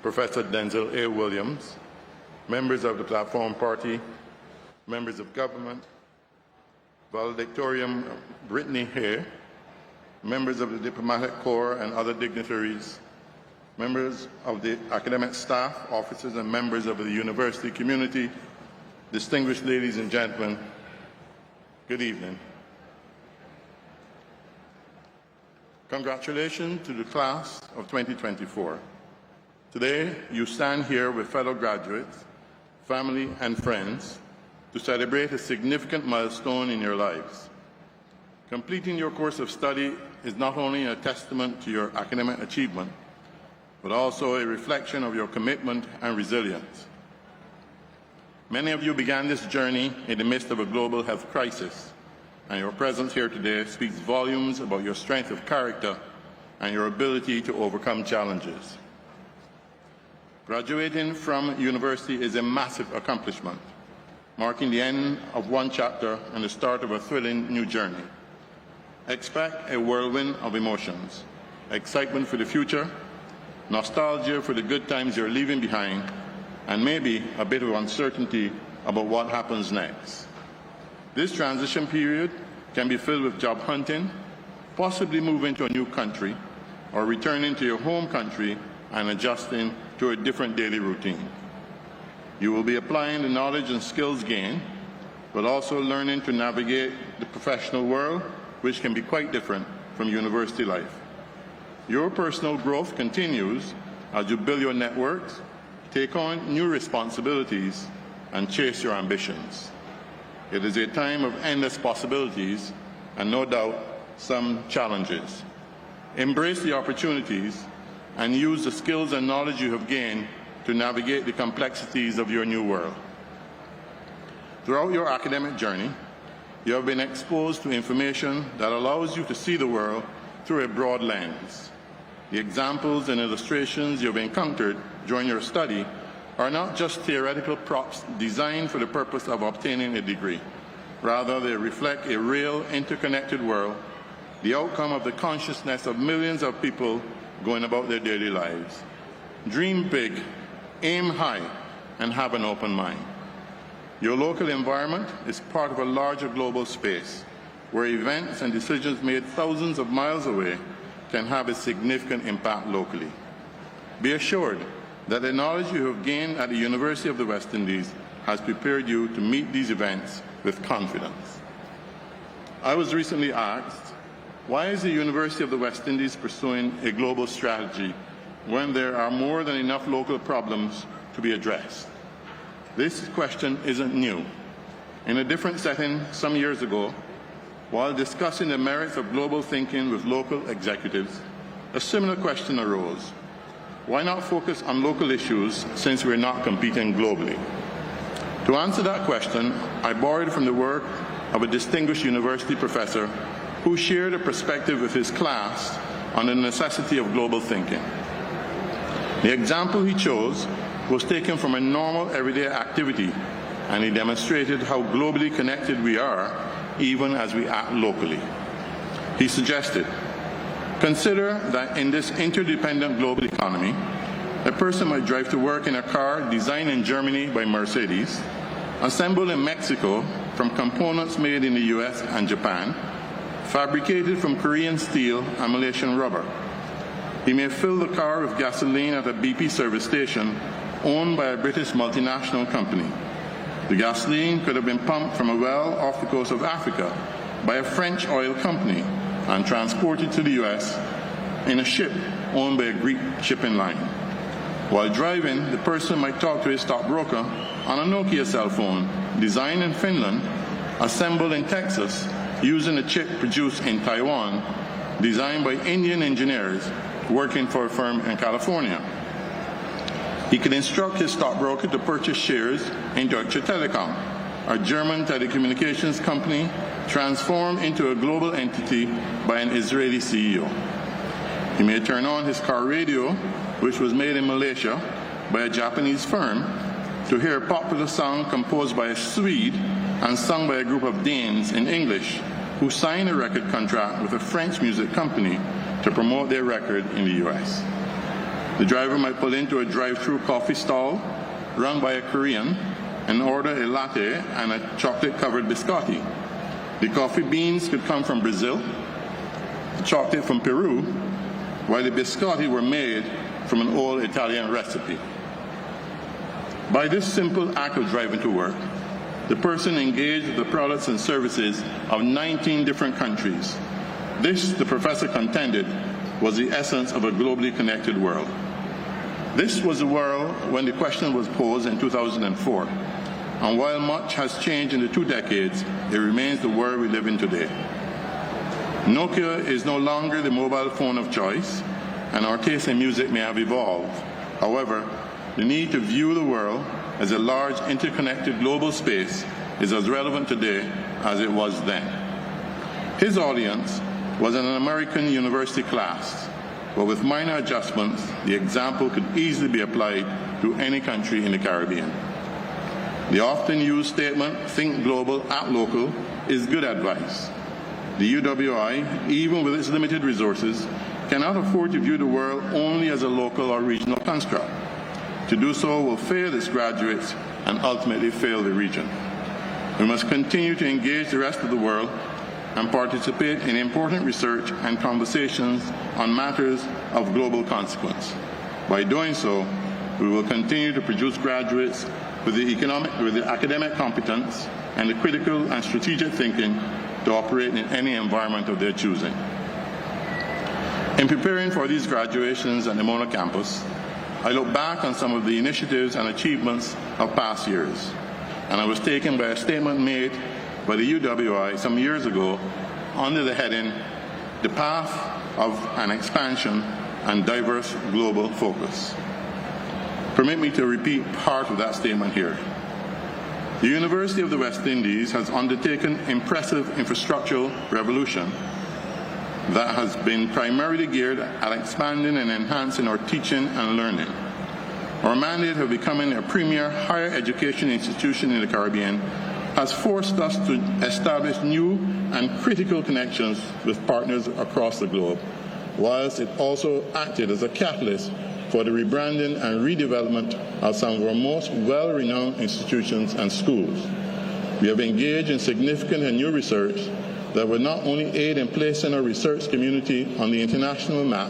Professor Denzel A. Williams, members of the Platform Party, members of government, Valedictorian Brittany Hay, members of the Diplomatic Corps and other dignitaries, members of the academic staff, officers and members of the university community, distinguished ladies and gentlemen, good evening. Congratulations to the class of 2024. Today, you stand here with fellow graduates, family, and friends to celebrate a significant milestone in your lives. Completing your course of study is not only a testament to your academic achievement, but also a reflection of your commitment and resilience. Many of you began this journey in the midst of a global health crisis, and your presence here today speaks volumes about your strength of character and your ability to overcome challenges. Graduating from university is a massive accomplishment, marking the end of one chapter and the start of a thrilling new journey. Expect a whirlwind of emotions, excitement for the future, nostalgia for the good times you're leaving behind, and maybe a bit of uncertainty about what happens next. This transition period can be filled with job hunting, possibly moving to a new country, or returning to your home country and adjusting to a different daily routine. You will be applying the knowledge and skills gained, but also learning to navigate the professional world, which can be quite different from university life. Your personal growth continues as you build your networks, take on new responsibilities, and chase your ambitions. It is a time of endless possibilities and no doubt some challenges. Embrace the opportunities and use the skills and knowledge you have gained to navigate the complexities of your new world. Throughout your academic journey, you have been exposed to information that allows you to see the world through a broad lens. The examples and illustrations you have encountered during your study are not just theoretical props designed for the purpose of obtaining a degree. Rather, they reflect a real interconnected world, the outcome of the consciousness of millions of people going about their daily lives. Dream big, aim high, and have an open mind. Your local environment is part of a larger global space where events and decisions made thousands of miles away can have a significant impact locally. Be assured that the knowledge you have gained at the University of the West Indies has prepared you to meet these events with confidence. I was recently asked, why is the University of the West Indies pursuing a global strategy when there are more than enough local problems to be addressed? This question isn't new. In a different setting some years ago, while discussing the merits of global thinking with local executives, a similar question arose. Why not focus on local issues since we're not competing globally? To answer that question, I borrowed from the work of a distinguished university professor who shared a perspective with his class on the necessity of global thinking. The example he chose was taken from a normal everyday activity, and he demonstrated how globally connected we are even as we act locally. He suggested, consider that in this interdependent global economy, a person might drive to work in a car designed in Germany by Mercedes, assembled in Mexico from components made in the US and Japan, fabricated from Korean steel and Malaysian rubber. He may fill the car with gasoline at a BP service station owned by a British multinational company. The gasoline could have been pumped from a well off the coast of Africa by a French oil company and transported to the US in a ship owned by a Greek shipping line. While driving, the person might talk to his stockbroker on a Nokia cell phone designed in Finland, assembled in Texas using a chip produced in Taiwan, designed by Indian engineers working for a firm in California. He could instruct his stockbroker to purchase shares in Deutsche Telekom, a German telecommunications company transformed into a global entity by an Israeli CEO. He may turn on his car radio, which was made in Malaysia by a Japanese firm, to hear a popular song composed by a Swede and sung by a group of Danes in English who signed a record contract with a French music company to promote their record in the US. The driver might pull into a drive-through coffee stall run by a Korean and order a latte and a chocolate-covered biscotti. The coffee beans could come from Brazil, the chocolate from Peru, while the biscotti were made from an old Italian recipe. By this simple act of driving to work, the person engaged with the products and services of 19 different countries. This, the professor contended, was the essence of a globally connected world. This was the world when the question was posed in 2004, and while much has changed in the 2 decades, it remains the world we live in today. Nokia is no longer the mobile phone of choice, and our taste in music may have evolved. However, the need to view the world as a large interconnected global space is as relevant today as it was then. His audience was an American university class, but with minor adjustments, the example could easily be applied to any country in the Caribbean. The often used statement, think global, act local, is good advice. The UWI, even with its limited resources, cannot afford to view the world only as a local or regional construct. To do so will fail its graduates and ultimately fail the region. We must continue to engage the rest of the world and participate in important research and conversations on matters of global consequence. By doing so, we will continue to produce graduates with the academic competence and the critical and strategic thinking to operate in any environment of their choosing. In preparing for these graduations at the Mona campus, I look back on some of the initiatives and achievements of past years, and I was taken by a statement made by the UWI some years ago under the heading, "The Path of an Expansion and Diverse Global Focus." Permit me to repeat part of that statement here. The University of the West Indies has undertaken impressive infrastructural revolution that has been primarily geared at expanding and enhancing our teaching and learning. Our mandate of becoming a premier higher education institution in the Caribbean has forced us to establish new and critical connections with partners across the globe, whilst it also acted as a catalyst for the rebranding and redevelopment of some of our most well-renowned institutions and schools. We have engaged in significant and new research that will not only aid in placing our research community on the international map,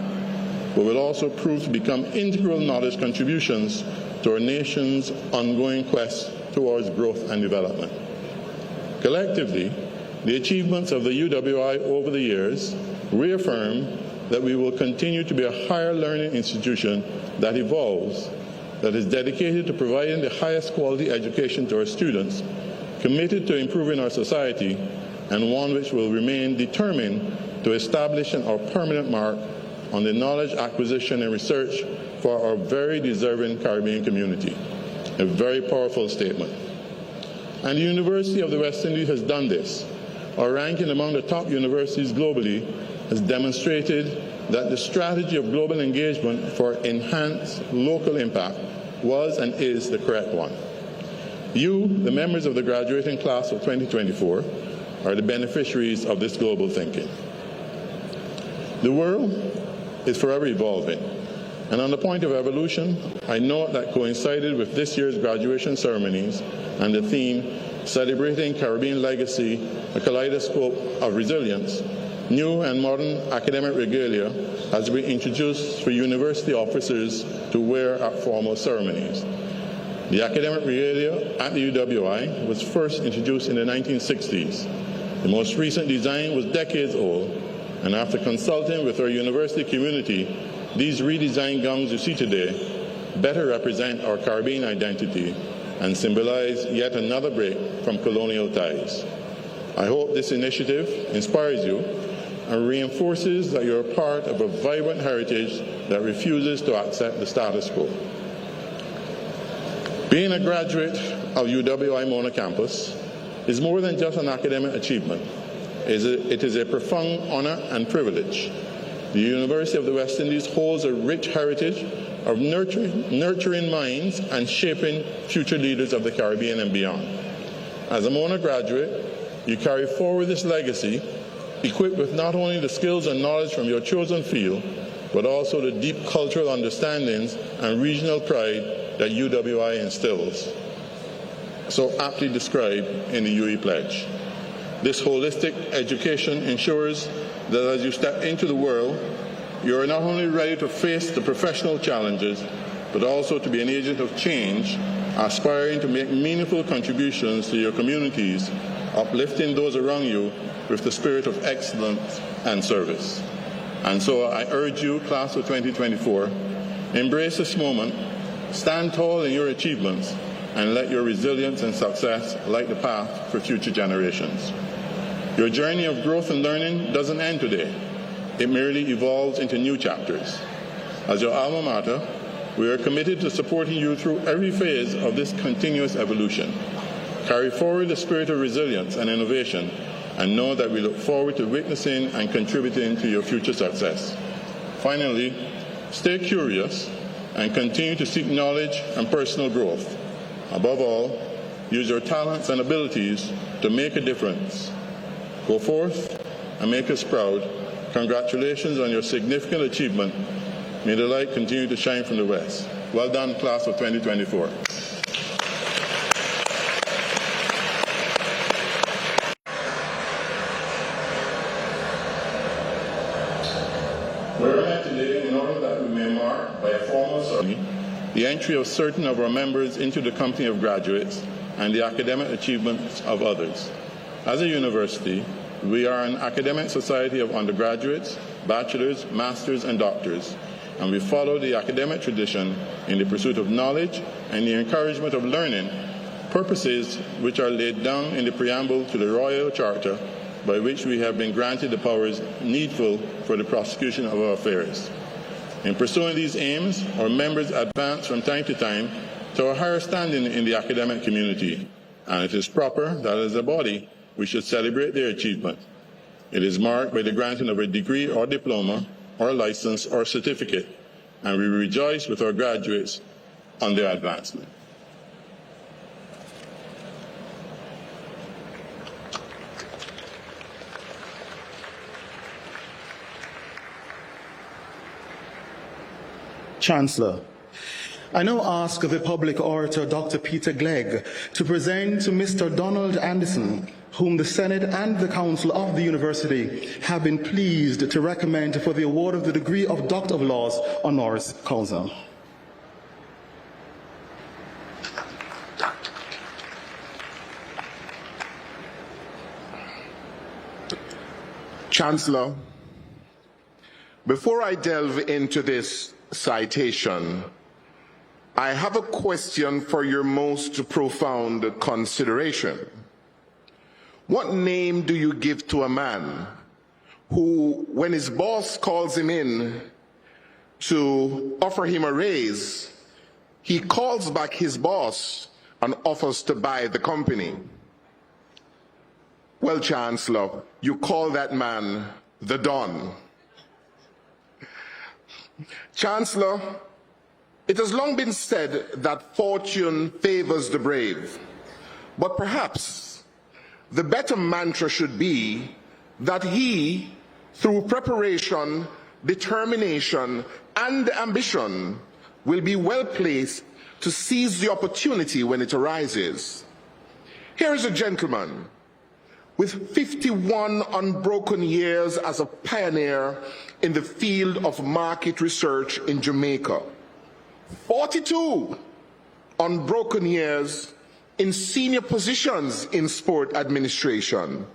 but will also prove to become integral knowledge contributions to our nation's ongoing quest towards growth and development. Collectively, the achievements of the UWI over the years reaffirm that we will continue to be a higher learning institution that evolves, that is dedicated to providing the highest quality education to our students, committed to improving our society, and one which will remain determined to establish our permanent mark on the knowledge acquisition and research for our very deserving Caribbean community. A very powerful statement. And the University of the West Indies has done this. Our ranking among the top universities globally has demonstrated that the strategy of global engagement for enhanced local impact was and is the correct one. You, the members of the graduating class of 2024, are the beneficiaries of this global thinking. The world is forever evolving, and on the point of evolution, I note that coincided with this year's graduation ceremonies and the theme, Celebrating Caribbean Legacy, a Kaleidoscope of Resilience, new and modern academic regalia has been introduced for university officers to wear at formal ceremonies. The academic regalia at the UWI was first introduced in the 1960s. The most recent design was decades old, and after consulting with our university community, these redesigned gowns you see today better represent our Caribbean identity and symbolize yet another break from colonial ties. I hope this initiative inspires you and reinforces that you're part of a vibrant heritage that refuses to accept the status quo. Being a graduate of UWI Mona campus is more than just an academic achievement. It is a profound honor and privilege. The University of the West Indies holds a rich heritage of nurturing minds and shaping future leaders of the Caribbean and beyond. As a Mona graduate, you carry forward this legacy, equipped with not only the skills and knowledge from your chosen field, but also the deep cultural understandings and regional pride that UWI instills, so aptly described in the UE Pledge. This holistic education ensures that as you step into the world, you are not only ready to face the professional challenges, but also to be an agent of change, aspiring to make meaningful contributions to your communities, uplifting those around you with the spirit of excellence and service. And so I urge you, class of 2024, embrace this moment, stand tall in your achievements, and let your resilience and success light the path for future generations. Your journey of growth and learning doesn't end today. It merely evolves into new chapters. As your alma mater, we are committed to supporting you through every phase of this continuous evolution. Carry forward the spirit of resilience and innovation, and know that we look forward to witnessing and contributing to your future success. Finally, stay curious and continue to seek knowledge and personal growth. Above all, use your talents and abilities to make a difference. Go forth and make us proud. Congratulations on your significant achievement. May the light continue to shine from the west. Well done, class of 2024. We're here today in order that we may mark by a formal ceremony the entry of certain of our members into the company of graduates and the academic achievements of others. As a university, we are an academic society of undergraduates, bachelors, masters, and doctors, and we follow the academic tradition in the pursuit of knowledge and the encouragement of learning, purposes which are laid down in the preamble to the Royal Charter, by which we have been granted the powers needful for the prosecution of our affairs. In pursuing these aims, our members advance from time to time to a higher standing in the academic community, and it is proper that as a body we should celebrate their achievement. It is marked by the granting of a degree or diploma or license or certificate, and we rejoice with our graduates on their advancement. Chancellor, I now ask the public orator, Dr. Peter Glegg, to present to Mr. Donald Anderson, whom the Senate and the Council of the University have been pleased to recommend for the award of the degree of Doctor of Laws honoris causa. Chancellor, before I delve into this citation, I have a question for your most profound consideration. What name do you give to a man who, when his boss calls him in to offer him a raise, he calls back his boss and offers to buy the company? Well, Chancellor, you call that man the Don. Chancellor, it has long been said that fortune favors the brave, but perhaps the better mantra should be that he, through preparation, determination, and ambition, will be well placed to seize the opportunity when it arises. Here is a gentleman with 51 unbroken years as a pioneer in the field of market research in Jamaica, 42 unbroken years in senior positions in sport administration,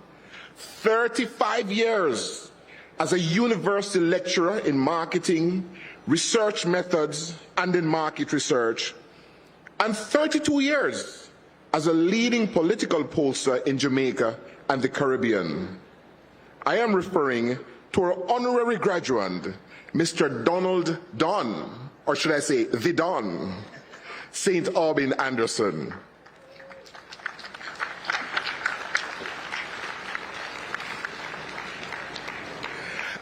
35 years as a university lecturer in marketing, research methods, and in market research, and 32 years as a leading political pollster in Jamaica and the Caribbean. I am referring to our honorary graduate, Mr. Donald Don, or should I say the Don, St. Aubin Anderson.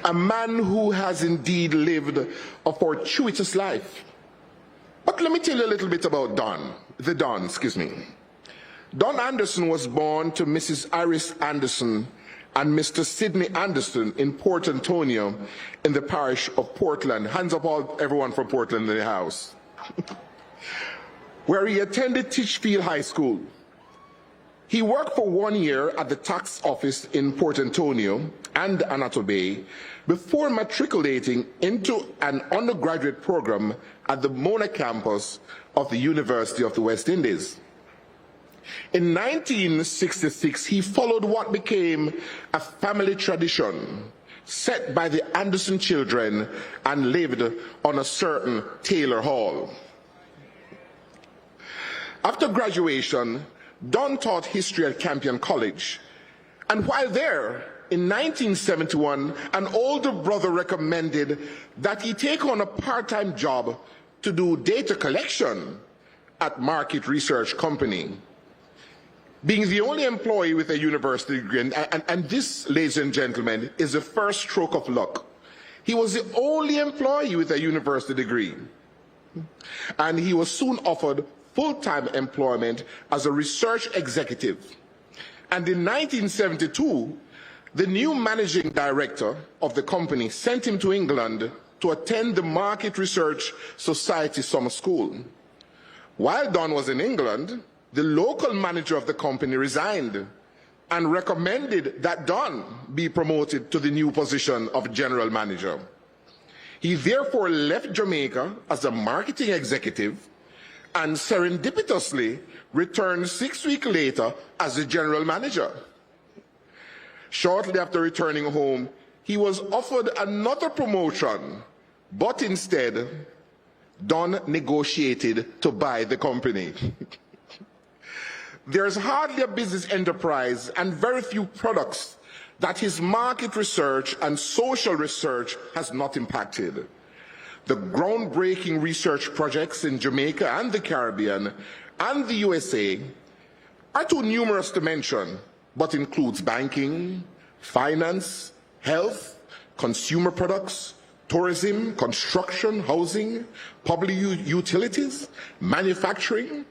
A man who has indeed lived a fortuitous life. But let me tell you a little bit about Don, the Don, excuse me. Don Anderson was born to Mrs. Iris Anderson and Mr. Sidney Anderson in Port Antonio in the parish of Portland. Hands up everyone from Portland in the house. Where he attended Titchfield High School. He worked for 1 year at the tax office in Port Antonio and Anato Bay before matriculating into an undergraduate program at the Mona campus of the University of the West Indies. In 1966, he followed what became a family tradition set by the Anderson children and lived on a certain Taylor Hall. After graduation, Don taught history at Campion College, and while there, in 1971, an older brother recommended that he take on a part-time job to do data collection at Market Research Company. Being the only employee with a university degree, and this, ladies and gentlemen, is the first stroke of luck. He was the only employee with a university degree. And he was soon offered full-time employment as a research executive. And in 1972, the new managing director of the company sent him to England to attend the Market Research Society Summer School. While Don was in England, the local manager of the company resigned and recommended that Don be promoted to the new position of general manager. He therefore left Jamaica as a marketing executive and serendipitously returned 6 weeks later as the general manager. Shortly after returning home, he was offered another promotion but instead, Don negotiated to buy the company. There's hardly a business enterprise and very few products that his market research and social research has not impacted. The groundbreaking research projects in Jamaica and the Caribbean and the USA are too numerous to mention, but includes banking, finance, health, consumer products, tourism, construction, housing, public utilities, manufacturing,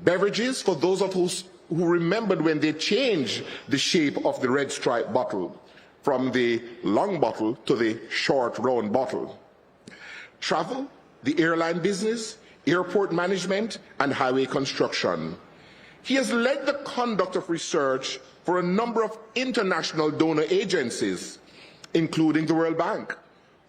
beverages for those of us who remembered when they changed the shape of the red stripe bottle from the long bottle to the short round bottle. Travel, the airline business, airport management, and highway construction. He has led the conduct of research for a number of international donor agencies, including the World Bank,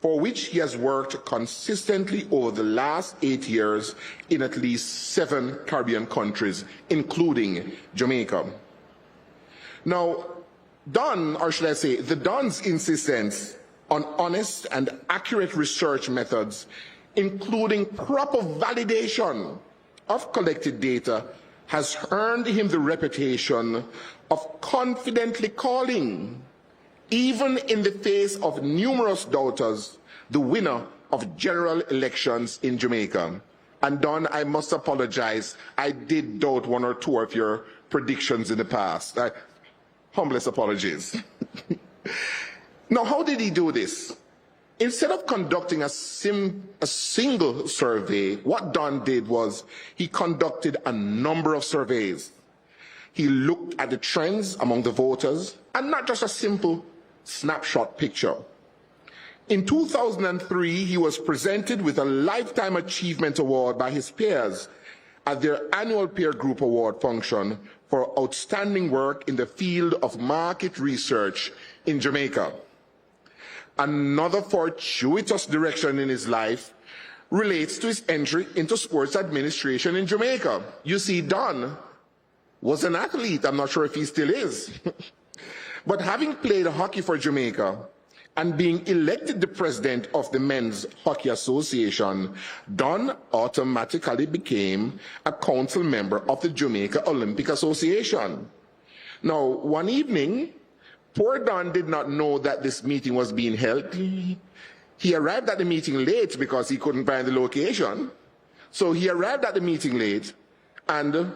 for which he has worked consistently over the last 8 years in at least 7 Caribbean countries, including Jamaica. Now, Don, or should I say, the Don's insistence on honest and accurate research methods, including proper validation of collected data, has earned him the reputation of confidently calling, even in the face of numerous doubters, the winner of general elections in Jamaica. And Don, I must apologize. I did doubt 1 or 2 of your predictions in the past. Humblest apologies. Now, how did he do this? Instead of conducting a single survey, what Don did was he conducted a number of surveys. He looked at the trends among the voters, and not just a simple snapshot picture. In 2003, he was presented with a Lifetime Achievement Award by his peers at their annual peer group award function for outstanding work in the field of market research in Jamaica. Another fortuitous direction in his life relates to his entry into sports administration in Jamaica. You see, Don was an athlete. I'm not sure if he still is. But having played hockey for Jamaica and being elected the president of the Men's Hockey Association, Don automatically became a council member of the Jamaica Olympic Association. Now, one evening, poor Don did not know that this meeting was being held. He arrived at the meeting late because he couldn't find the location. So he arrived at the meeting late, and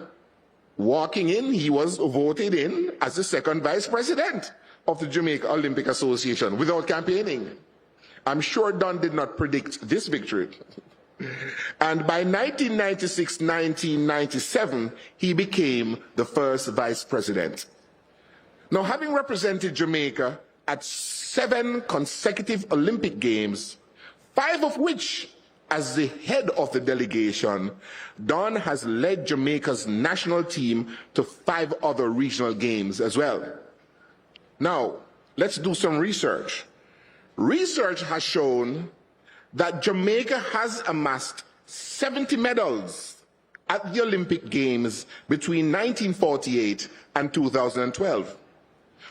walking in, he was voted in as the second vice president of the Jamaica Olympic Association without campaigning. I'm sure Don did not predict this victory. And by 1996-1997, he became the first vice president. Now, having represented Jamaica at 7 consecutive Olympic Games, 5 of which as the head of the delegation, Don has led Jamaica's national team to 5 other regional games as well. Now, let's do some research. Research has shown that Jamaica has amassed 70 medals at the Olympic Games between 1948 and 2012.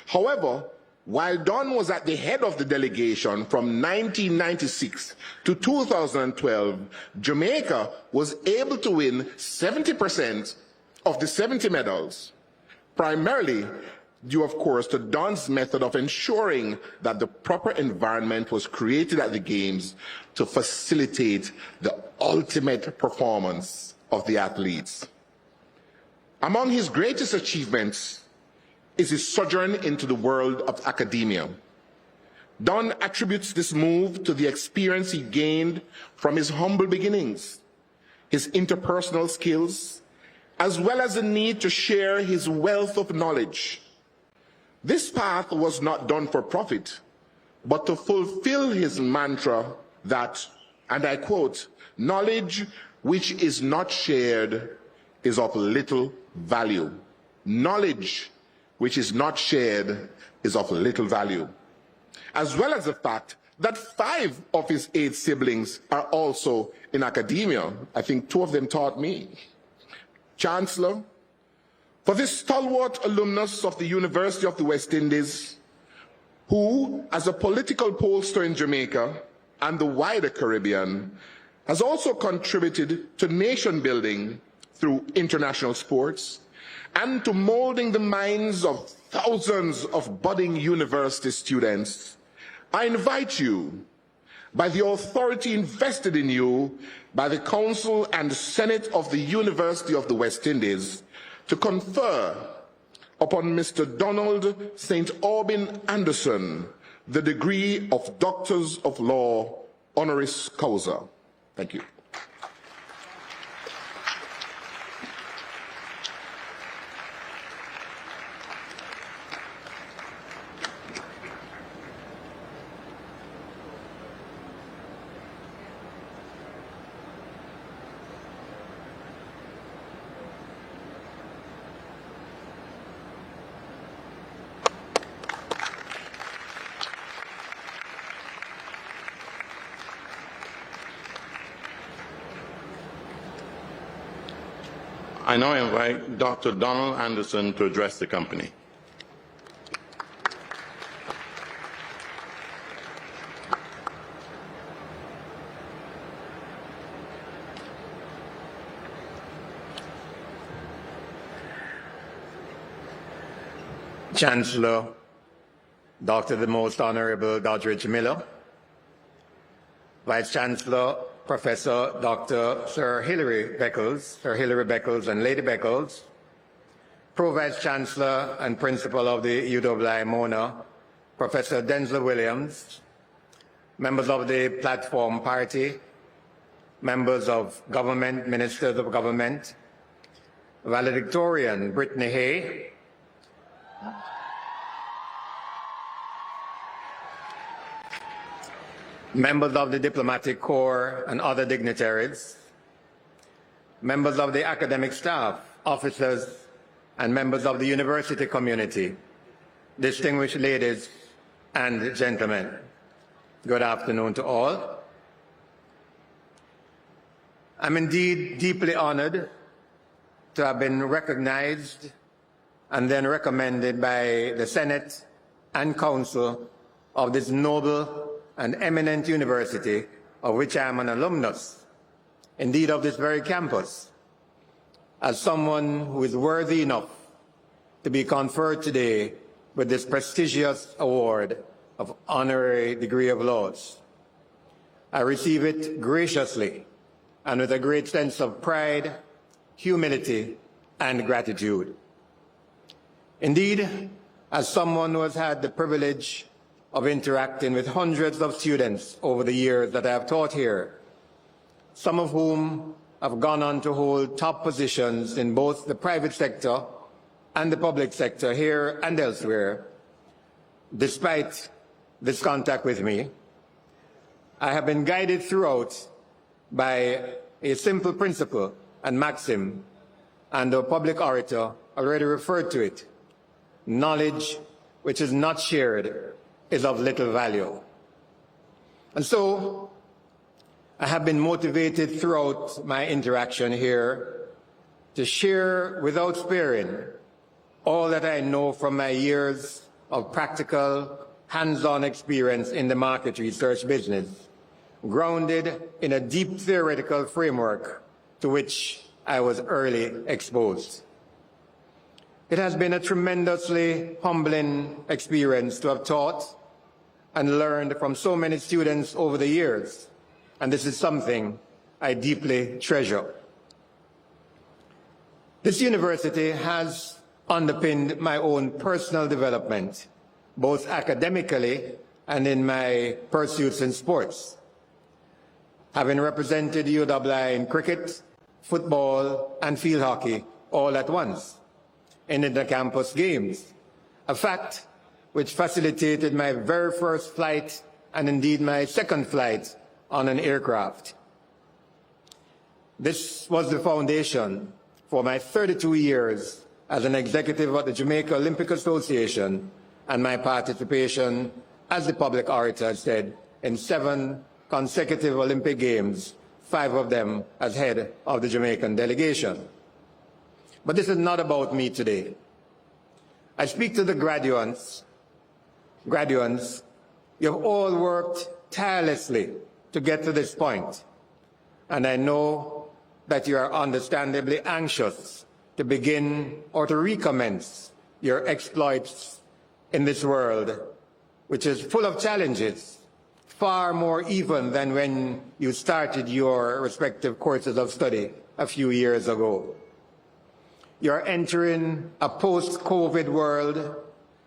However, while Don was at the head of the delegation from 1996 to 2012, Jamaica was able to win 70% of the 70 medals, primarily due, of course, to Don's method of ensuring that the proper environment was created at the Games to facilitate the ultimate performance of the athletes. Among his greatest achievements is his sojourn into the world of academia. Don attributes this move to the experience he gained from his humble beginnings, his interpersonal skills, as well as the need to share his wealth of knowledge. This path was not done for profit, but to fulfill his mantra that, and I quote, "Knowledge which is not shared is of little value." Knowledge which is not shared is of little value. As well as the fact that 5 of his 8 siblings are also in academia. I think 2 of them taught me. Chancellor, for this stalwart alumnus of the University of the West Indies, who, as a political pollster in Jamaica, and the wider Caribbean has also contributed to nation building through international sports and to molding the minds of thousands of budding university students, I invite you, by the authority invested in you by the Council and Senate of the University of the West Indies, to confer upon Mr. Donald St. Aubin Anderson the degree of Doctors of Law honoris causa. Thank you. I now invite Dr. Donald Anderson to address the company. Chancellor, Dr. the Most Honorable Doddridge Miller, Vice Chancellor, Professor Dr. Sir Hilary Beckles and Lady Beckles, Pro-Vice Chancellor and Principal of the UWI Mona, Professor Denzel Williams, members of the Platform Party, members of government, ministers of government, valedictorian Brittany Hay, members of the diplomatic corps and other dignitaries, members of the academic staff, officers, and members of the university community, distinguished ladies and gentlemen, good afternoon to all. I'm indeed deeply honored to have been recognized and then recommended by the Senate and Council of this noble and eminent university, of which I am an alumnus, indeed of this very campus, as someone who is worthy enough to be conferred today with this prestigious award of honorary degree of laws. I receive it graciously and with a great sense of pride, humility, and gratitude. Indeed, as someone who has had the privilege of interacting with hundreds of students over the years that I have taught here, some of whom have gone on to hold top positions in both the private sector and the public sector here and elsewhere. Despite this contact with me, I have been guided throughout by a simple principle and maxim, and the public orator already referred to it: knowledge which is not shared is of little value. And so I have been motivated throughout my interaction here to share without sparing all that I know from my years of practical, hands-on experience in the market research business, grounded in a deep theoretical framework to which I was early exposed. It has been a tremendously humbling experience to have taught and learned from so many students over the years, and this is something I deeply treasure. This university has underpinned my own personal development, both academically and in my pursuits in sports. Having represented UWI in cricket, football, and field hockey all at once in inter-campus games, a fact which facilitated my very first flight and indeed my second flight on an aircraft. This was the foundation for my 32 years as an executive of the Jamaica Olympic Association and my participation, as the public orator said, in 7 consecutive Olympic Games, 5 of them as head of the Jamaican delegation. But this is not about me today. I speak to the graduates. You've all worked tirelessly to get to this point, and I know that you are understandably anxious to begin or to recommence your exploits in this world, which is full of challenges, far more even than when you started your respective courses of study a few years ago. You're entering a post-COVID world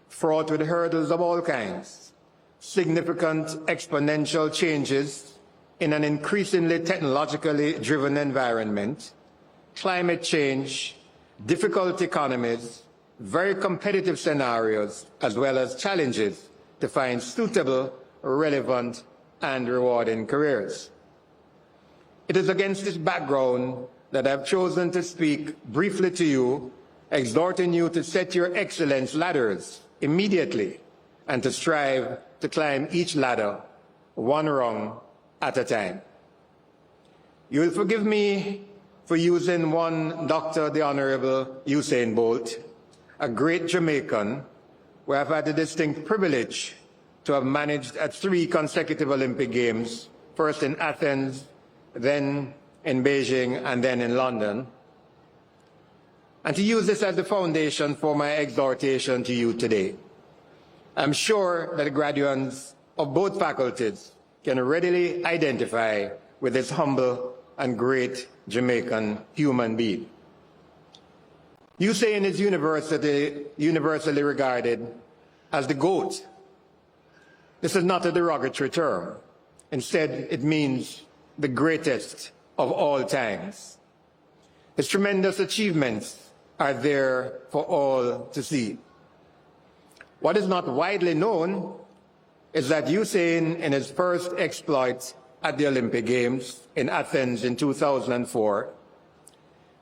fraught with hurdles of all kinds, significant exponential changes in an increasingly technologically driven environment, climate change, difficult economies, very competitive scenarios, as well as challenges to find suitable, relevant, and rewarding careers. It is against this background that I've chosen to speak briefly to you, exhorting you to set your excellence ladders immediately and to strive to climb each ladder one rung at a time. You will forgive me for using one Dr. the Honorable Usain Bolt, a great Jamaican who I've had the distinct privilege to have managed at 3 consecutive Olympic Games, first in Athens, then in Beijing, and then in London, and to use this as the foundation for my exhortation to you today. I'm sure that the graduates of both faculties can readily identify with this humble and great Jamaican human being. Usain is universally regarded as the GOAT. This is not a derogatory term. Instead, it means the greatest of all times. His tremendous achievements are there for all to see. What is not widely known is that Usain, in his first exploit at the Olympic Games in Athens in 2004,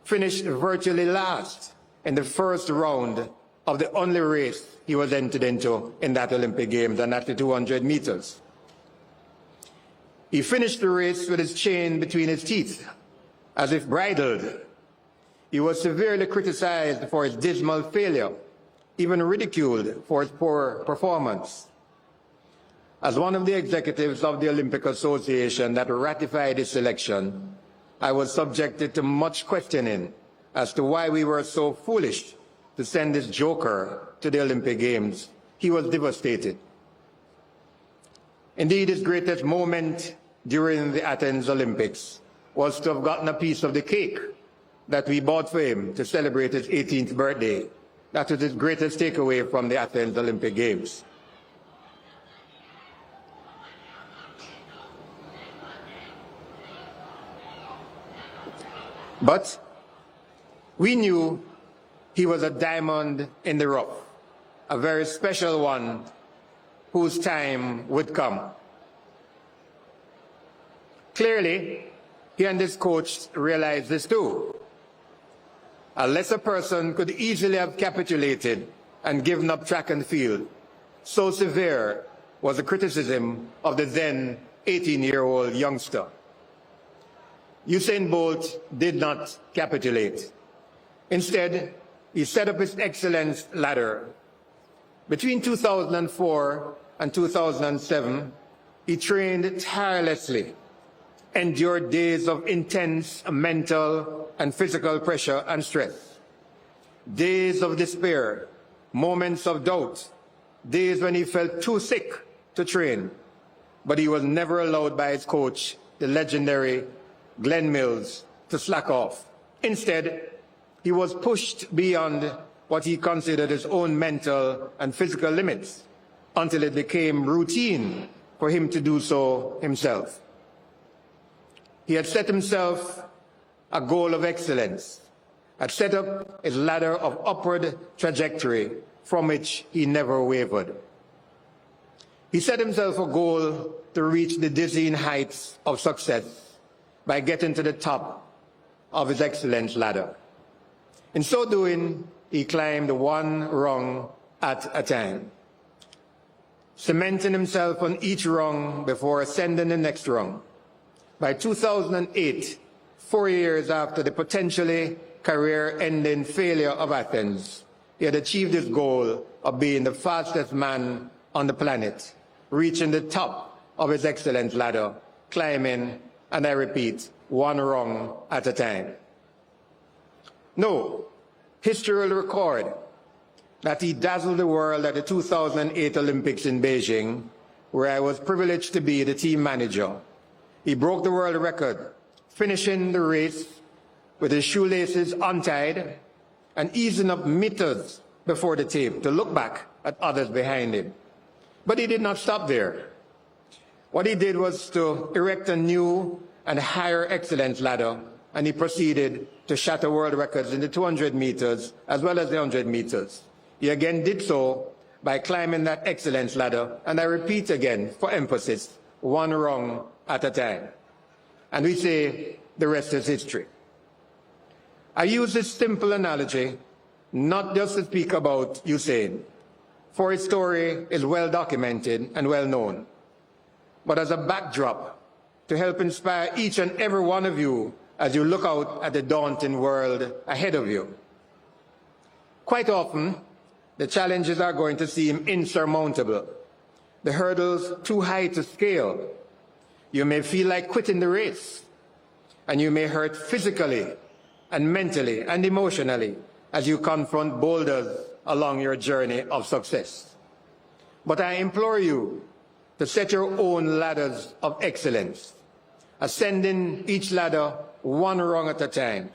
finished virtually last in the first round of the only race he was entered into in that Olympic Games, and that's the 200 meters. He finished the race with his chain between his teeth, as if bridled. He was severely criticized for his dismal failure, even ridiculed for his poor performance. As one of the executives of the Olympic Association that ratified his selection, I was subjected to much questioning as to why we were so foolish to send this joker to the Olympic Games. He was devastated. Indeed, his greatest moment during the Athens Olympics was to have gotten a piece of the cake that we bought for him to celebrate his 18th birthday. That was his greatest takeaway from the Athens Olympic Games. But we knew he was a diamond in the rough, a very special one whose time would come. Clearly, he and his coach realized this too. A lesser person could easily have capitulated and given up track and field. So severe was the criticism of the then 18-year-old youngster. Usain Bolt did not capitulate. Instead, he set up his excellence ladder. Between 2004 and 2007, he trained tirelessly, endured days of intense mental and physical pressure and stress, days of despair, moments of doubt, days when he felt too sick to train, but he was never allowed by his coach, the legendary Glenn Mills, to slack off. Instead, he was pushed beyond what he considered his own mental and physical limits until it became routine for him to do so himself. He had set himself a goal of excellence, had set up his ladder of upward trajectory from which he never wavered. He set himself a goal to reach the dizzying heights of success by getting to the top of his excellence ladder. In so doing, he climbed one rung at a time, cementing himself on each rung before ascending the next rung. By 2008, 4 years after the potentially career-ending failure of Athens, he had achieved his goal of being the fastest man on the planet, reaching the top of His Excellence ladder, climbing, and I repeat, one rung at a time. No, history will record that he dazzled the world at the 2008 Olympics in Beijing, where I was privileged to be the team manager. He broke the world record, finishing the race with his shoelaces untied and easing up meters before the tape to look back at others behind him. But he did not stop there. What he did was to erect a new and higher excellence ladder, and he proceeded to shatter world records in the 200 meters as well as the 100 meters. He again did so by climbing that excellence ladder, and I repeat again, for emphasis, one rung at a time. And we say the rest is history. I use this simple analogy not just to speak about Usain, for his story is well documented and well known, but as a backdrop to help inspire each and every one of you as you look out at the daunting world ahead of you. Quite often, the challenges are going to seem insurmountable, the hurdles too high to scale. You may feel like quitting the race, and you may hurt physically and mentally and emotionally as you confront boulders along your journey of success. But I implore you to set your own ladders of excellence, ascending each ladder one rung at a time,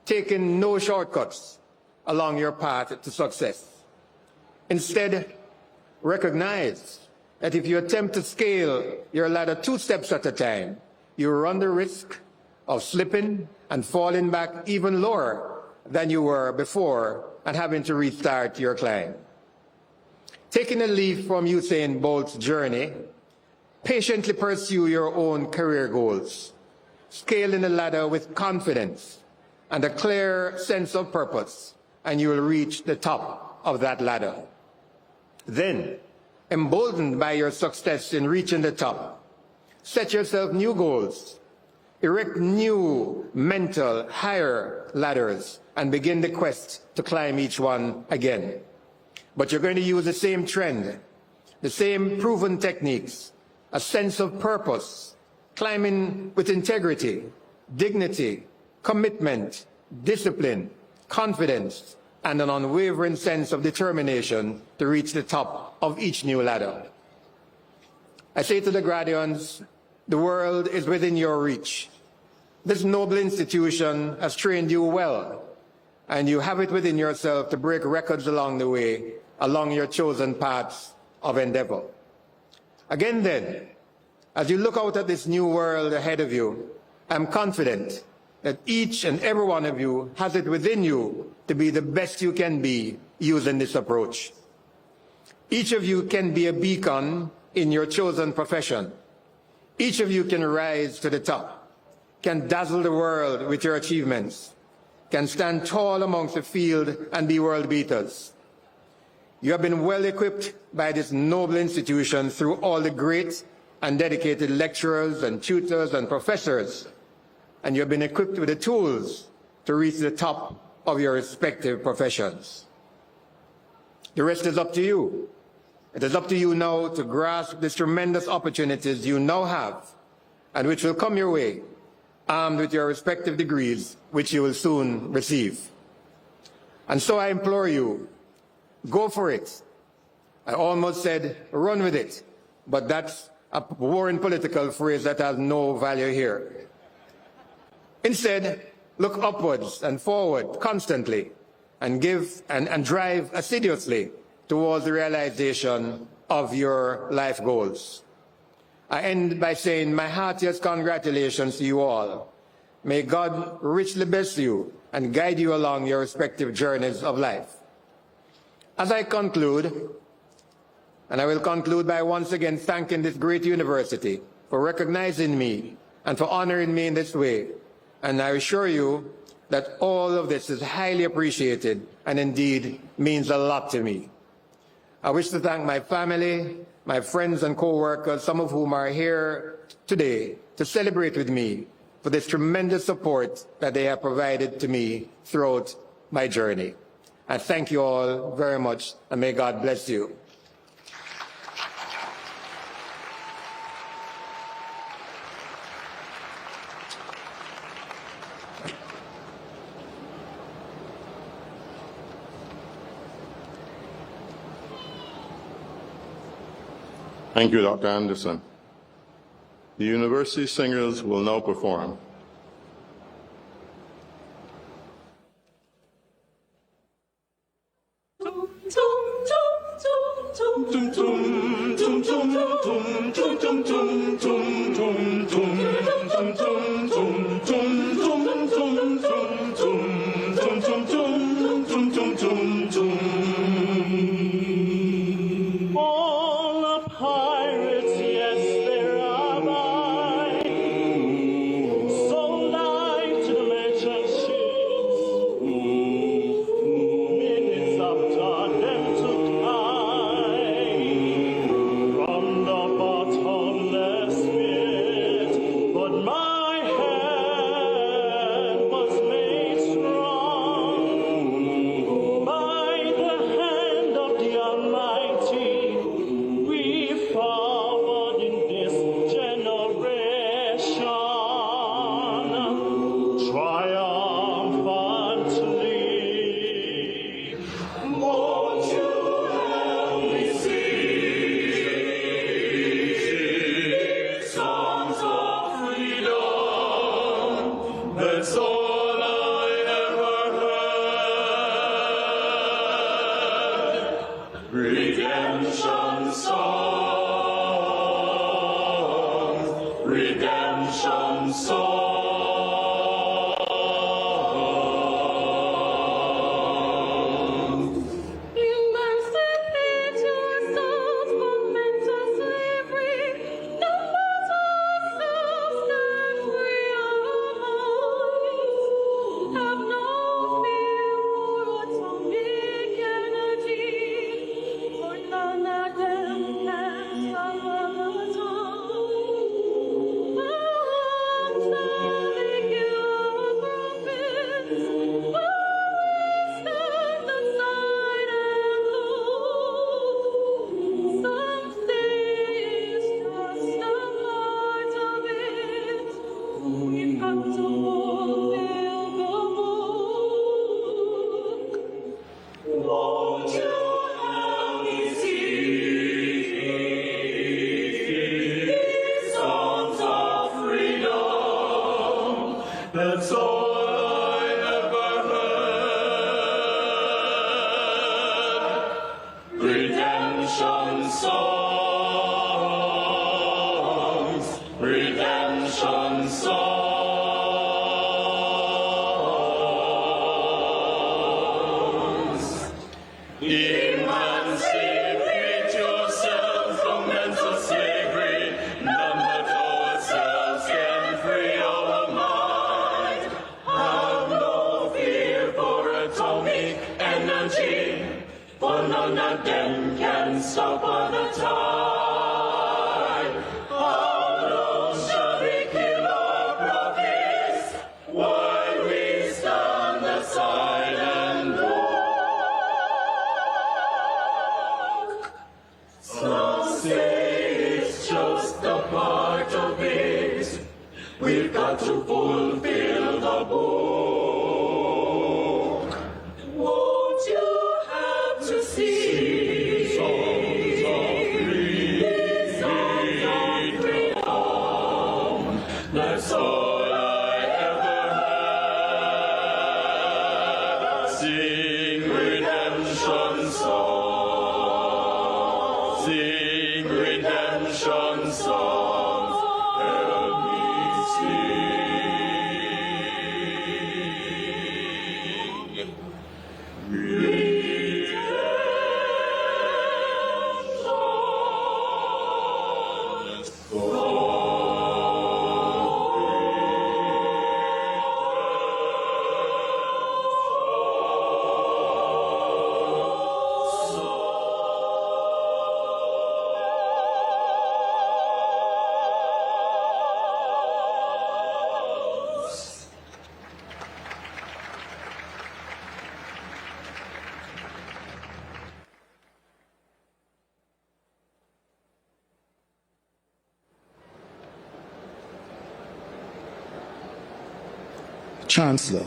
taking no shortcuts along your path to success. Instead, recognize that if you attempt to scale your ladder 2 steps at a time, you run the risk of slipping and falling back even lower than you were before and having to restart your climb. Taking a leaf from Usain Bolt's journey, patiently pursue your own career goals, scaling the ladder with confidence and a clear sense of purpose, and you will reach the top of that ladder. Then, emboldened by your success in reaching the top, set yourself new goals, erect new mental higher ladders, and begin the quest to climb each one again. But you're going to use the same trend, the same proven techniques, a sense of purpose, climbing with integrity, dignity, commitment, discipline, confidence, and an unwavering sense of determination to reach the top of each new ladder. I say to the graduates, the world is within your reach. This noble institution has trained you well, and you have it within yourself to break records along the way, along your chosen paths of endeavor. Again then, as you look out at this new world ahead of you, I'm confident that each and every one of you has it within you to be the best you can be using this approach. Each of you can be a beacon in your chosen profession. Each of you can rise to the top, can dazzle the world with your achievements, can stand tall amongst the field and be world beaters. You have been well equipped by this noble institution through all the great and dedicated lecturers and tutors and professors, and you have been equipped with the tools to reach the top of your respective professions. The rest is up to you. It is up to you now to grasp these tremendous opportunities you now have and which will come your way, armed with your respective degrees, which you will soon receive. And so I implore you, go for it. I almost said run with it, but that's a boring political phrase that has no value here. Instead, look upwards and forward constantly and drive assiduously towards the realization of your life goals. I end by saying my heartiest congratulations to you all. May God richly bless you and guide you along your respective journeys of life. As I conclude, and I will conclude by once again thanking this great university for recognizing me and for honoring me in this way. And I assure you that all of this is highly appreciated and indeed means a lot to me. I wish to thank my family, my friends and co-workers, some of whom are here today to celebrate with me for this tremendous support that they have provided to me throughout my journey. I thank you all very much, and may God bless you. Thank you, Dr. Anderson. The University Singers will now perform. All the pirates, yes, they're alive. Sold out to the merchant ships. Minutes after them took I from the bottomless pit. But my hand was made strong by the hand of the Almighty. We forward in this generation triumphantly. Won't you help me sing songs of freedom? That's all I ever heard. Redemption songs, redemption songs. Emancipate yourselves from mental slavery. Numbers ourselves stand free our minds. Have no fear for atomic energy, for none of them can stop our tongue. Standing your prophets, stand aside and look. Some say it's just a part of it. We've got to fulfill the book. Won't you help me sing songs of freedom? That's all I ever heard. Redemption songs, redemption songs. Emancipate yourselves from mental slavery. None but ourselves can free our mind. Have no fear for atomic energy, for none of them can stop the tide. How long shall we kill our prophets while we stand aside and look? Some say it's just a part of it. We've got to fulfill the book. Won't you help to sing songs of freedom? That's all I ever had. Sing redemption songs. Sing redemption songs. Help me sing. Chancellor,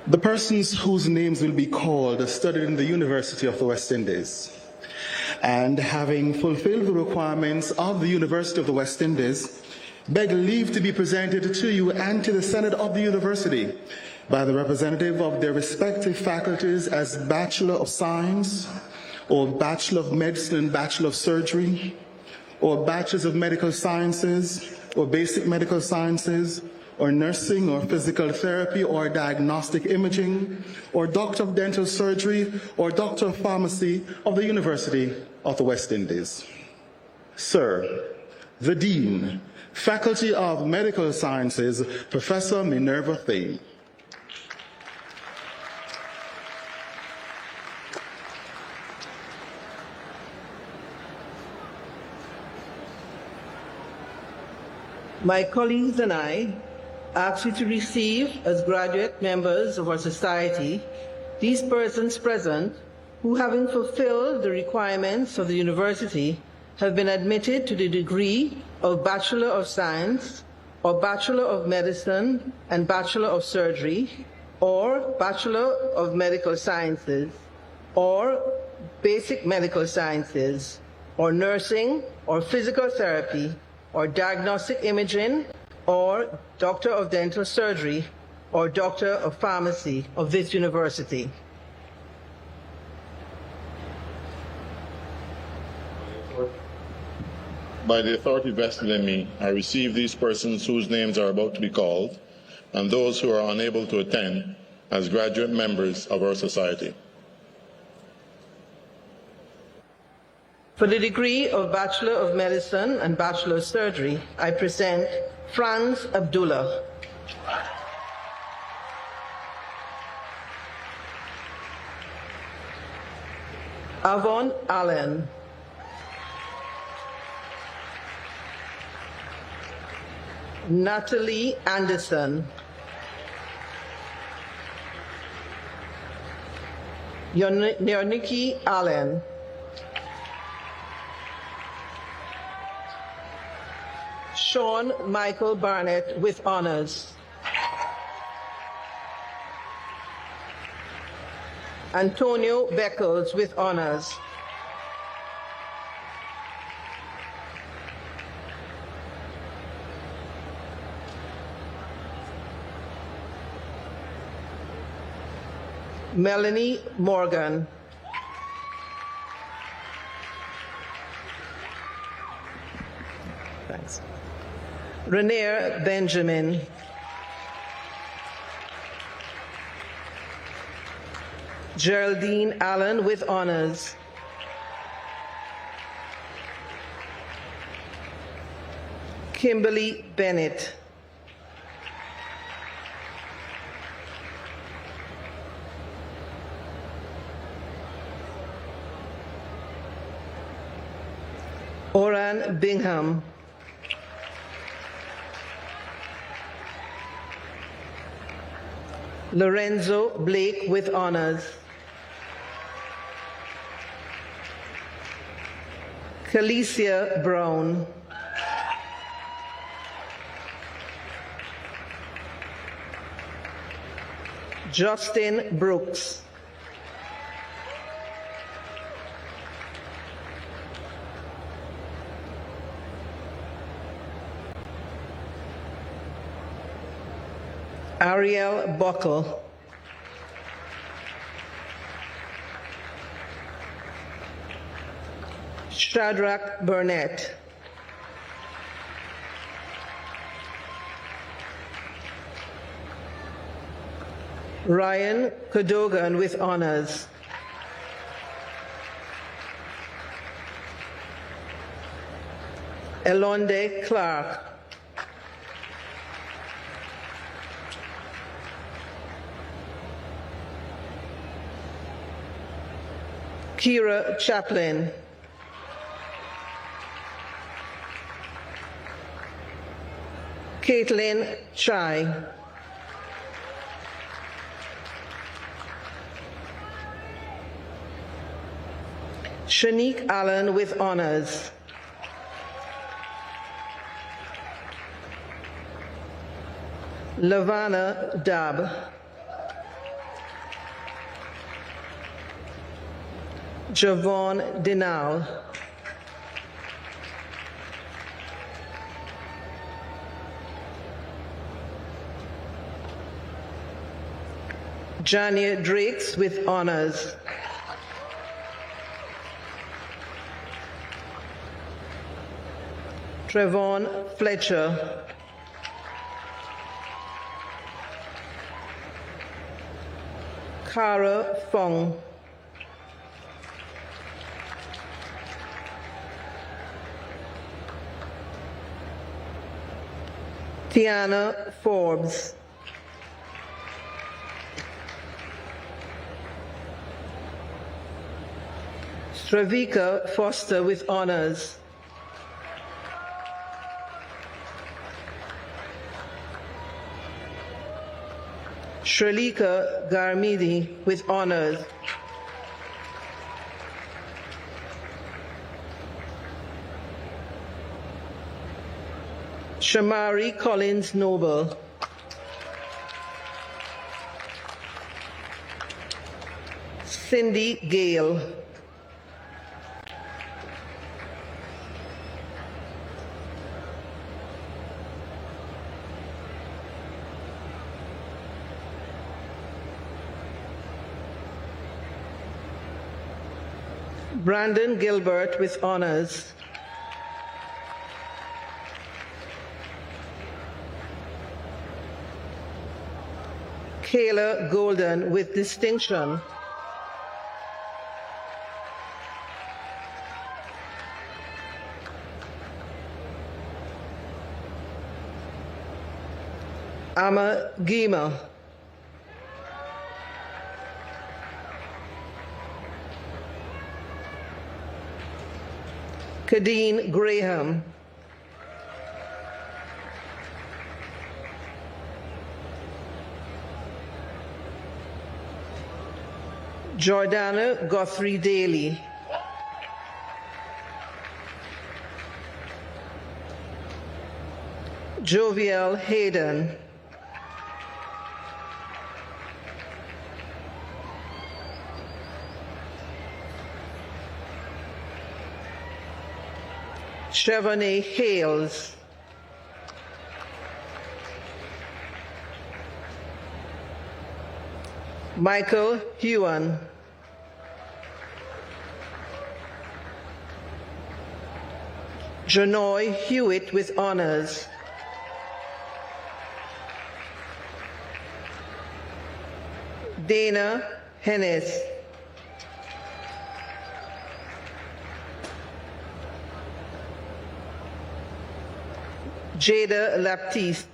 the persons whose names will be called studied in the University of the West Indies and having fulfilled the requirements of the University of the West Indies, beg leave to be presented to you and to the Senate of the University by the representative of their respective faculties as Bachelor of Science, or Bachelor of Medicine and Bachelor of Surgery, or Bachelors of Medical Sciences, or Basic Medical Sciences, or Nursing, or Physical Therapy, or Diagnostic Imaging, or Doctor of Dental Surgery, or Doctor of Pharmacy of the University of the West Indies. Sir, the Dean, Faculty of Medical Sciences, Professor Minerva Thame. My colleagues and I ask you to receive as graduate members of our society these persons present who, having fulfilled the requirements of the university, have been admitted to the degree of Bachelor of Science, or Bachelor of Medicine and Bachelor of Surgery, or Bachelor of Medical Sciences, or Basic Medical Sciences, or Nursing, or Physical Therapy, or Diagnostic Imaging, or Doctor of Dental Surgery, or Doctor of Pharmacy of this university. By the authority vested in me, I receive these persons whose names are about to be called, and those who are unable to attend as graduate members of our society. For the degree of Bachelor of Medicine and Bachelor of Surgery, I present Franz Abdullah. Avon Allen. Natalie Anderson. Neoniki Allen. Sean Michael Barnett with honors. Antonio Beckles with honors. Melanie Morgan. Thanks. Renier Benjamin. Geraldine Allen with honors. Kimberly Bennett. Oran Bingham. Lorenzo Blake with honors. Calicia Brown. Justin Brooks. Ariel Buckle. Shadrach Burnett. Ryan Cadogan with honors. Elonde Clark. Kira Chaplin. Caitlin Chai. Shanique Allen with honors. Lavana Dabb. Javon Dinal. Jania Drakes with honors. Trevon Fletcher. Cara Fong. Tiana Forbes. Stravika Foster with honors. Shrelika Garmidi with honors. Shamari Collins Noble. Cindy Gale. Brandon Gilbert with honors. Kayla Golden with distinction. Ama Gima. Kadeen Graham. Jordana Guthrie Daly. Jovial Hayden. Chevrolet Hales. Michael Hewan. Janoy Hewitt with honors. Dana Hennis. Jada Laptiste.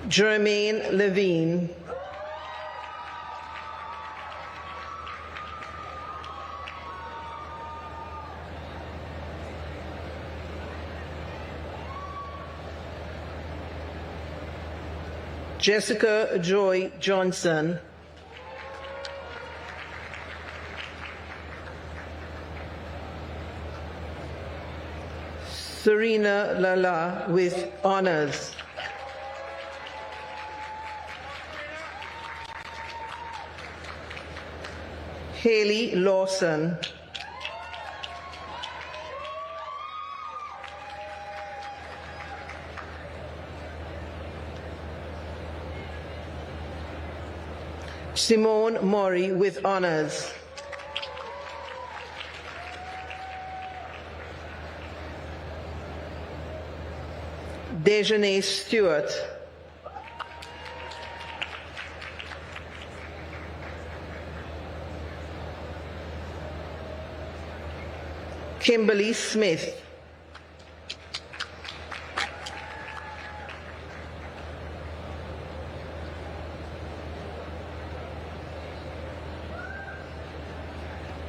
Jermaine Levine. Jessica Joy Johnson. Serena Lala with honors. Haley Lawson. Simone Maury with honors. Dejanay Stewart. Kimberly Smith.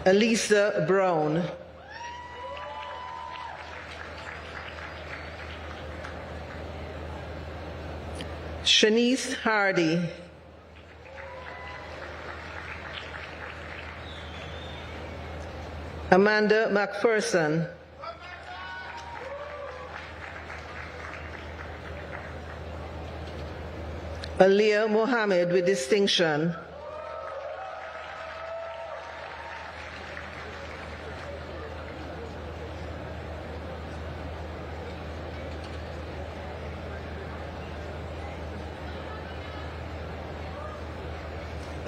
Elisa Brown. Shanice Hardy. Amanda McPherson. Aliyah Mohammed with distinction.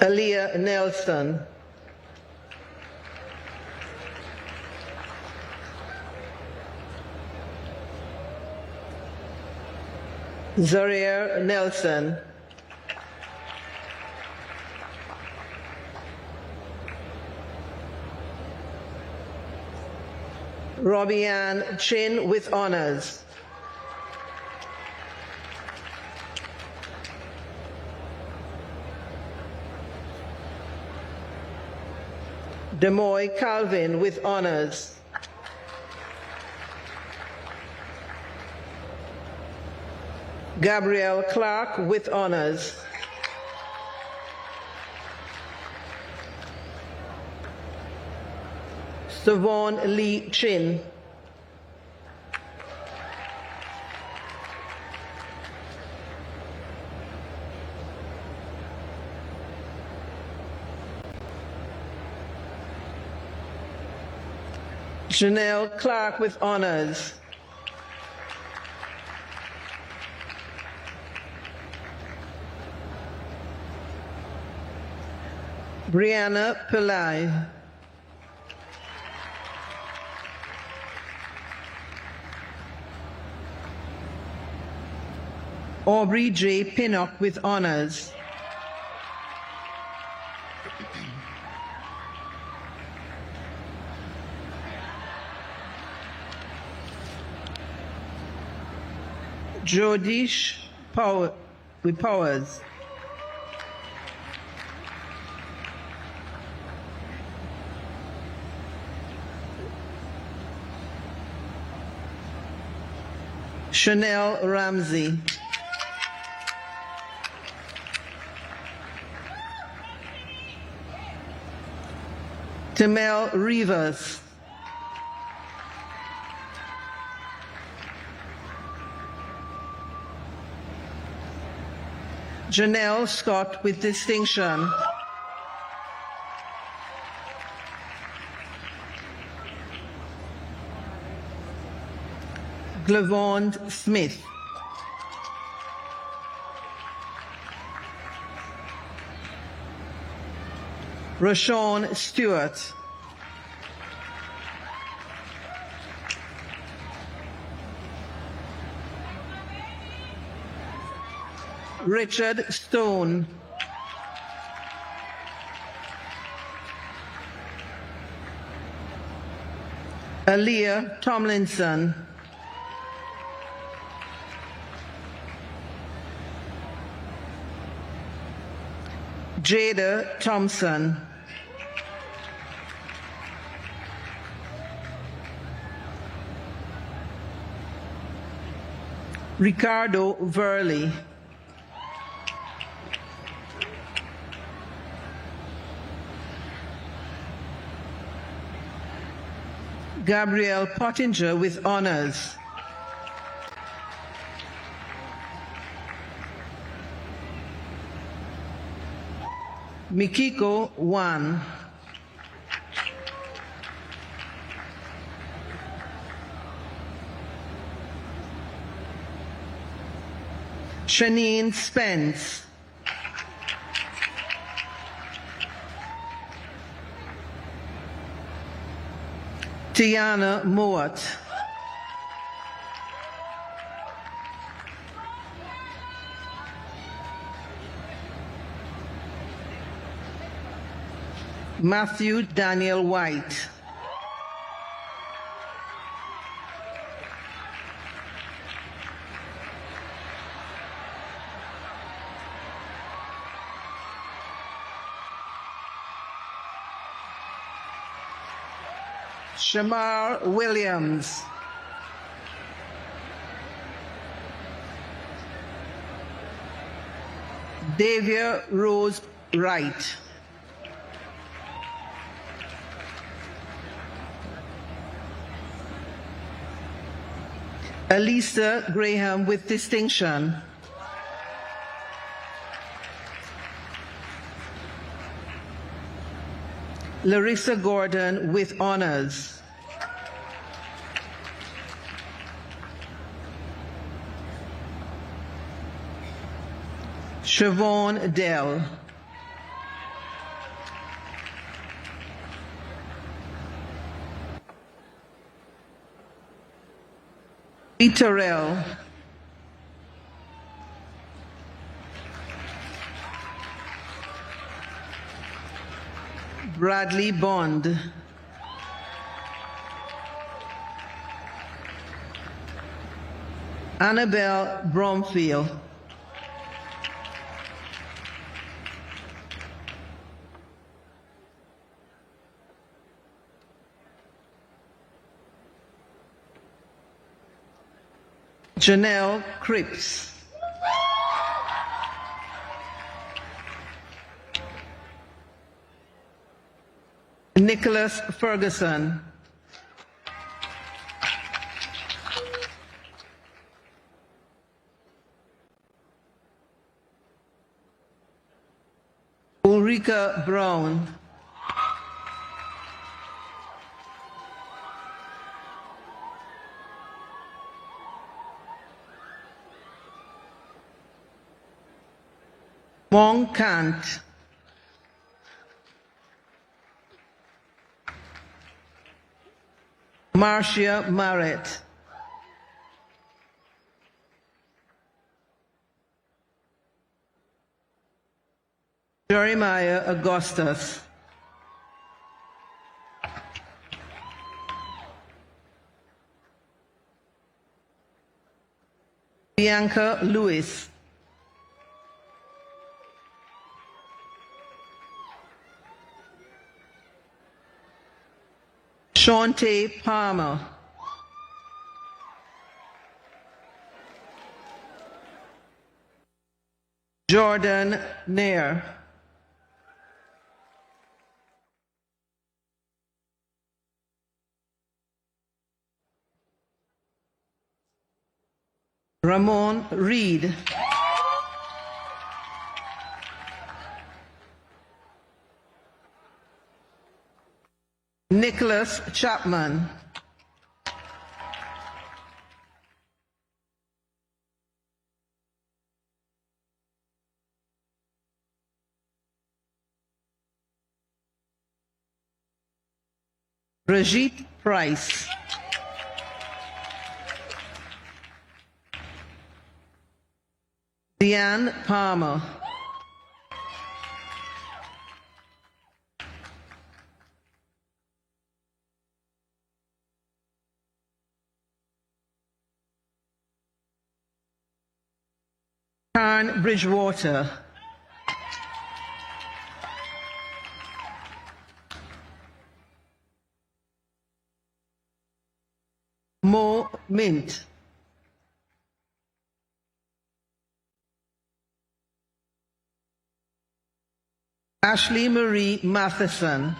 Aliyah Nelson. Zaria Nelson. Robbie-Ann Chin with honors. Demoy Calvin with honors. Gabrielle Clark with honors. Savon Lee Chin. Janelle Clark with honors. Brianna Pillai. Aubrey J. Pinnock with honors. Jodish Power with Powers. Chanel Ramsey. Tamel Rivas. Janelle Scott with distinction. Glavond Smith. Rashawn Stewart. Richard Stone. Aaliyah Tomlinson. Jada Thompson. Ricardo Verley. Gabrielle Pottinger with honors. Mikiko Wan. Shanine Spence. Tiana Mowat. Matthew Daniel White. Shamar Williams. Davia Rose Wright. Elisa Graham with distinction. Larissa Gordon with honors. Siobhan Dell. Terrell. Bradley Bond. Annabelle Bromfield. Janelle Cripps. Nicholas Ferguson. Ulrika Brown. Mong Kant. Marcia Marrett. Jeremiah Augustus. Bianca Lewis. Shante Palmer. Jordan Nair. Ramon Reed. Nicholas Chapman. Brigitte Price. Deanne Palmer. Karen Bridgewater. Mo Mint. Ashley Marie Matheson.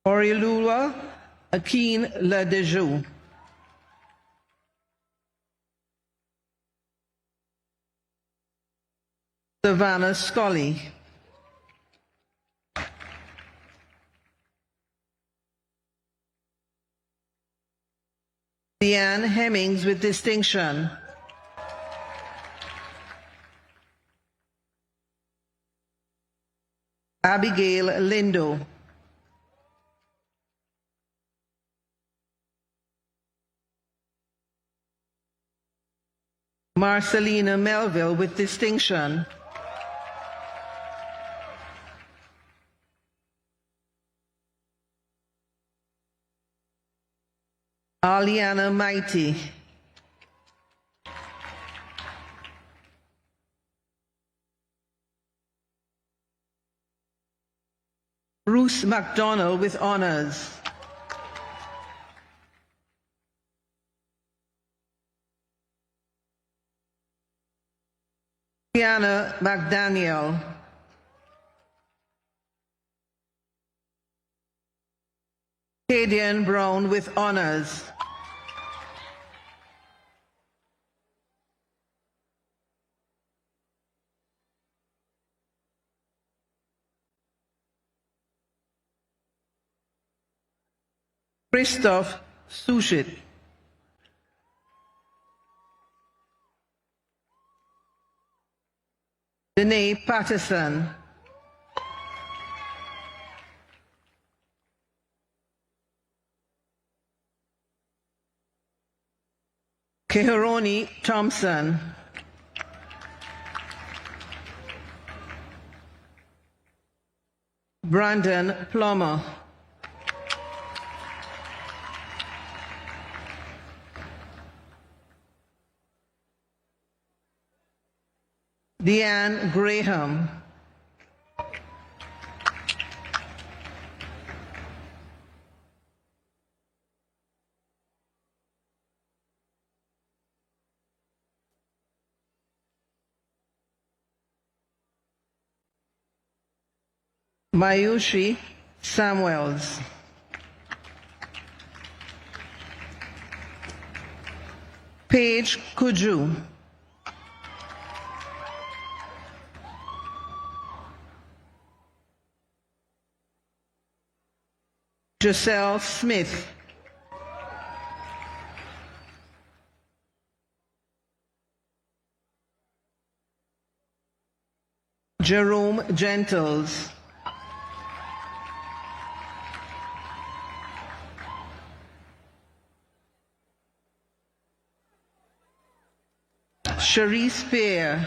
Oriolua Akin Ladejoux. Savannah Scully. Deanne Hemmings with distinction. Abigail Lindo. Marcelina Melville with distinction. Aliana Mighty. Bruce McDonald with honors. Tiana McDaniel. Cadian Brown with honors. Christoph Sushit. Danae Patterson. Keharoni Thompson. Brandon Plummer. Deanne Graham. Mayushi Samuels. Paige Kuju. Giselle Smith. Jerome Gentles. Cherise Spear.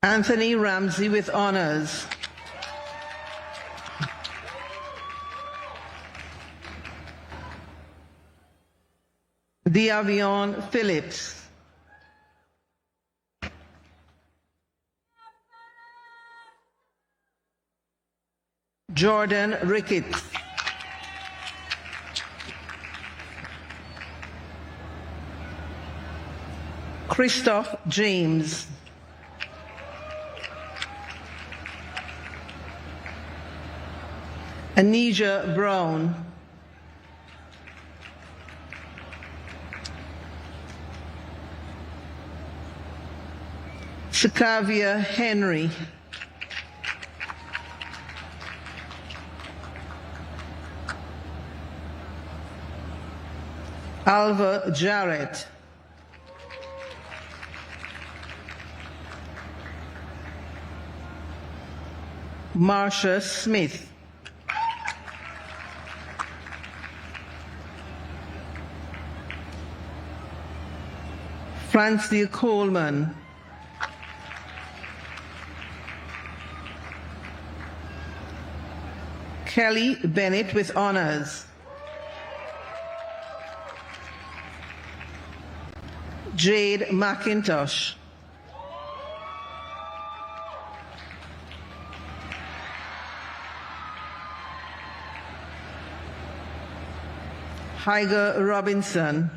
Anthony Ramsey with honors. Diavion Phillips. Jordan Ricketts. Christoph James. Anija Brown. Sakavia Henry. Alva Jarrett. Marsha Smith. Francia Coleman. Kelly Bennett with honors. Jade McIntosh. Heiger Robinson.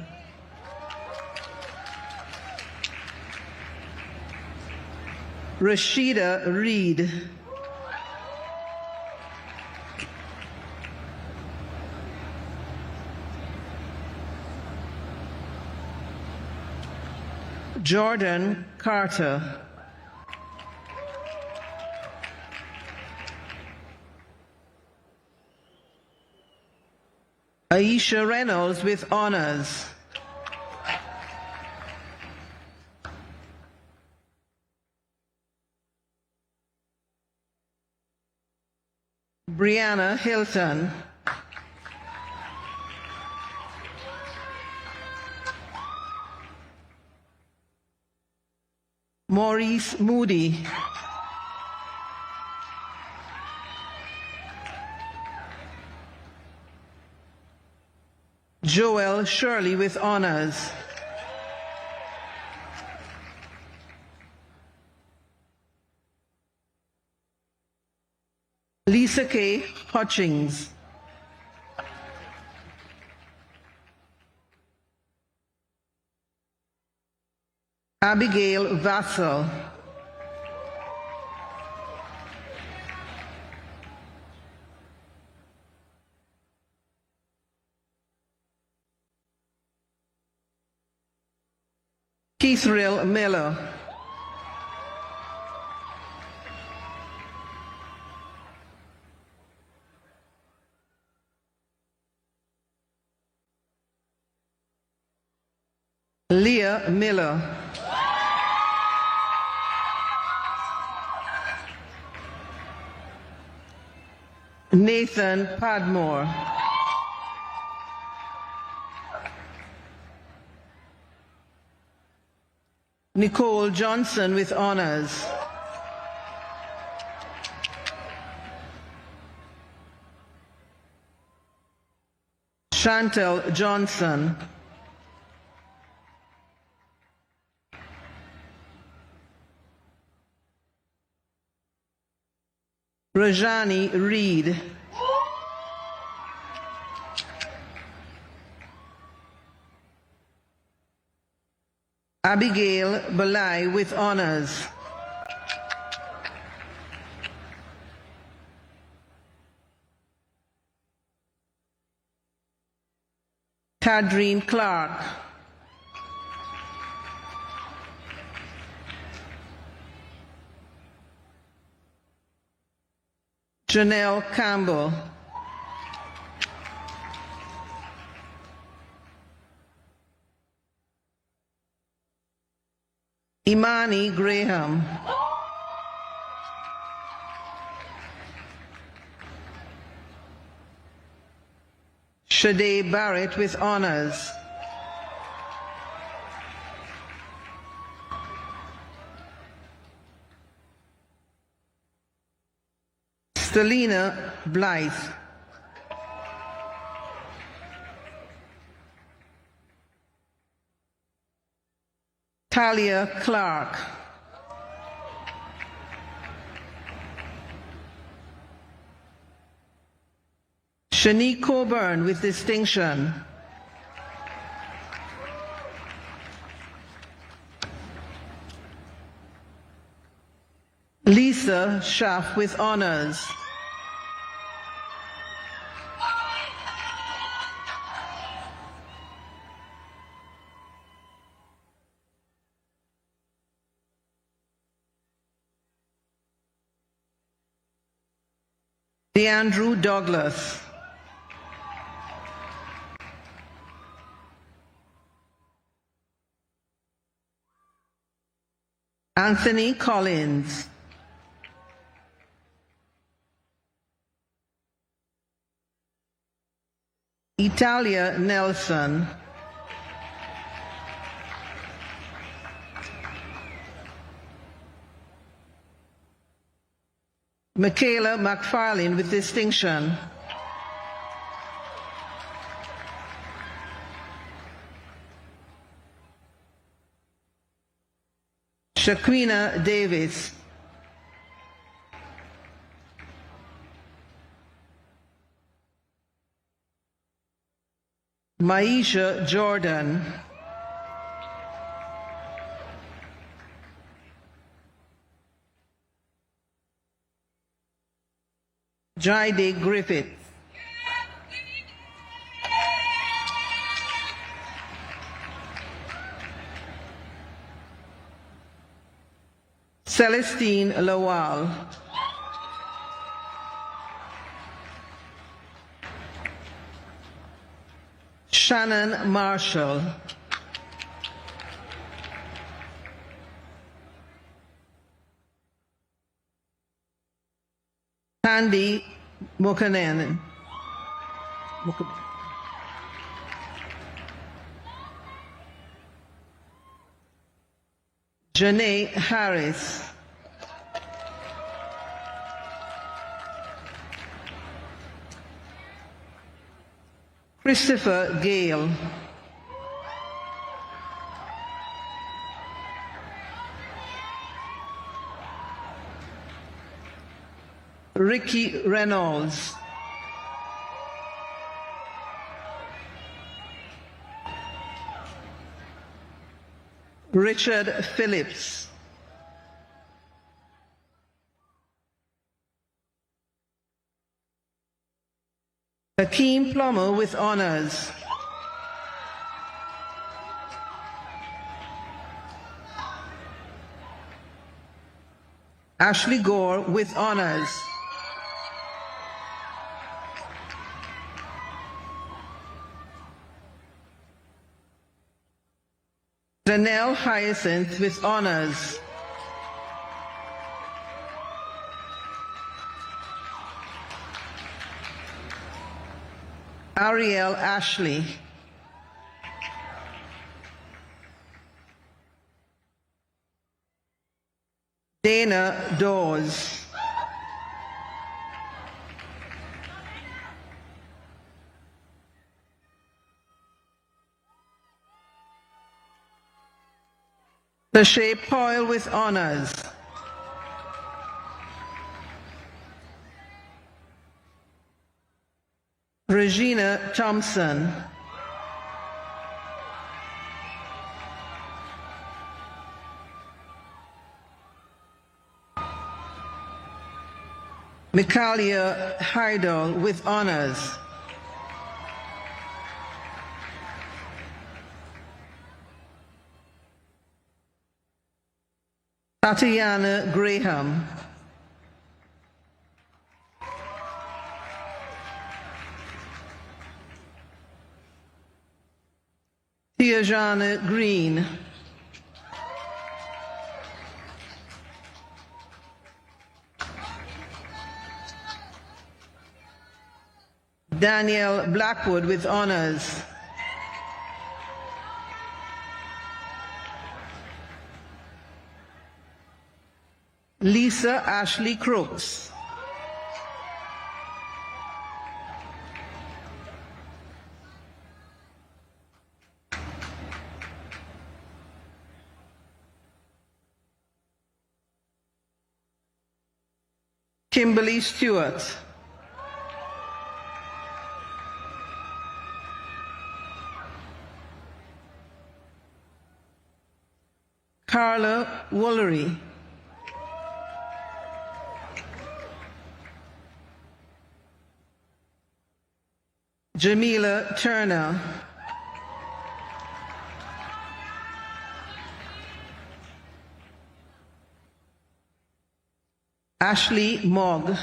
Rashida Reed. Jordan Carter. Aisha Reynolds with honors. Brianna Hilton. Maurice Moody. Joel Shirley with honors. Lisa K. Hutchings. Abigail Vassell. Keithrill Miller. Leah Miller. Nathan Padmore. Nicole Johnson with honors. Chantel Johnson. Rajani Reed. Abigail Balai with honors. Kadreen Clark. Janelle Campbell. Imani Graham. Shade Barrett with honors. Stelina Blythe. Talia Clark. Shanique Coburn with distinction. Lisa Schaff with honors. DeAndrew Douglas. Anthony Collins. Italia Nelson. Michaela McFarlane with distinction. Shaquina Davis. Maisha Jordan. Jaide Griffith. Celestine Lawal. Shannon Marshall. Andy Mukanen. Janae Harris. Christopher Gale. Ricky Reynolds. Richard Phillips. Hakeem Plummer with honors. Ashley Gore with honors. Janelle Hyacinth with honors. Ariel Ashley. Dana Dawes. Lachey Poyle with honors. Regina Thompson. Mikalia Heidel with honors. Tatiana Graham. Tiajana Green. Danielle Blackwood with honors. Lisa Ashley Crooks. Kimberly Stewart. Carla Woolery. Jamila Turner. Ashley Mogg.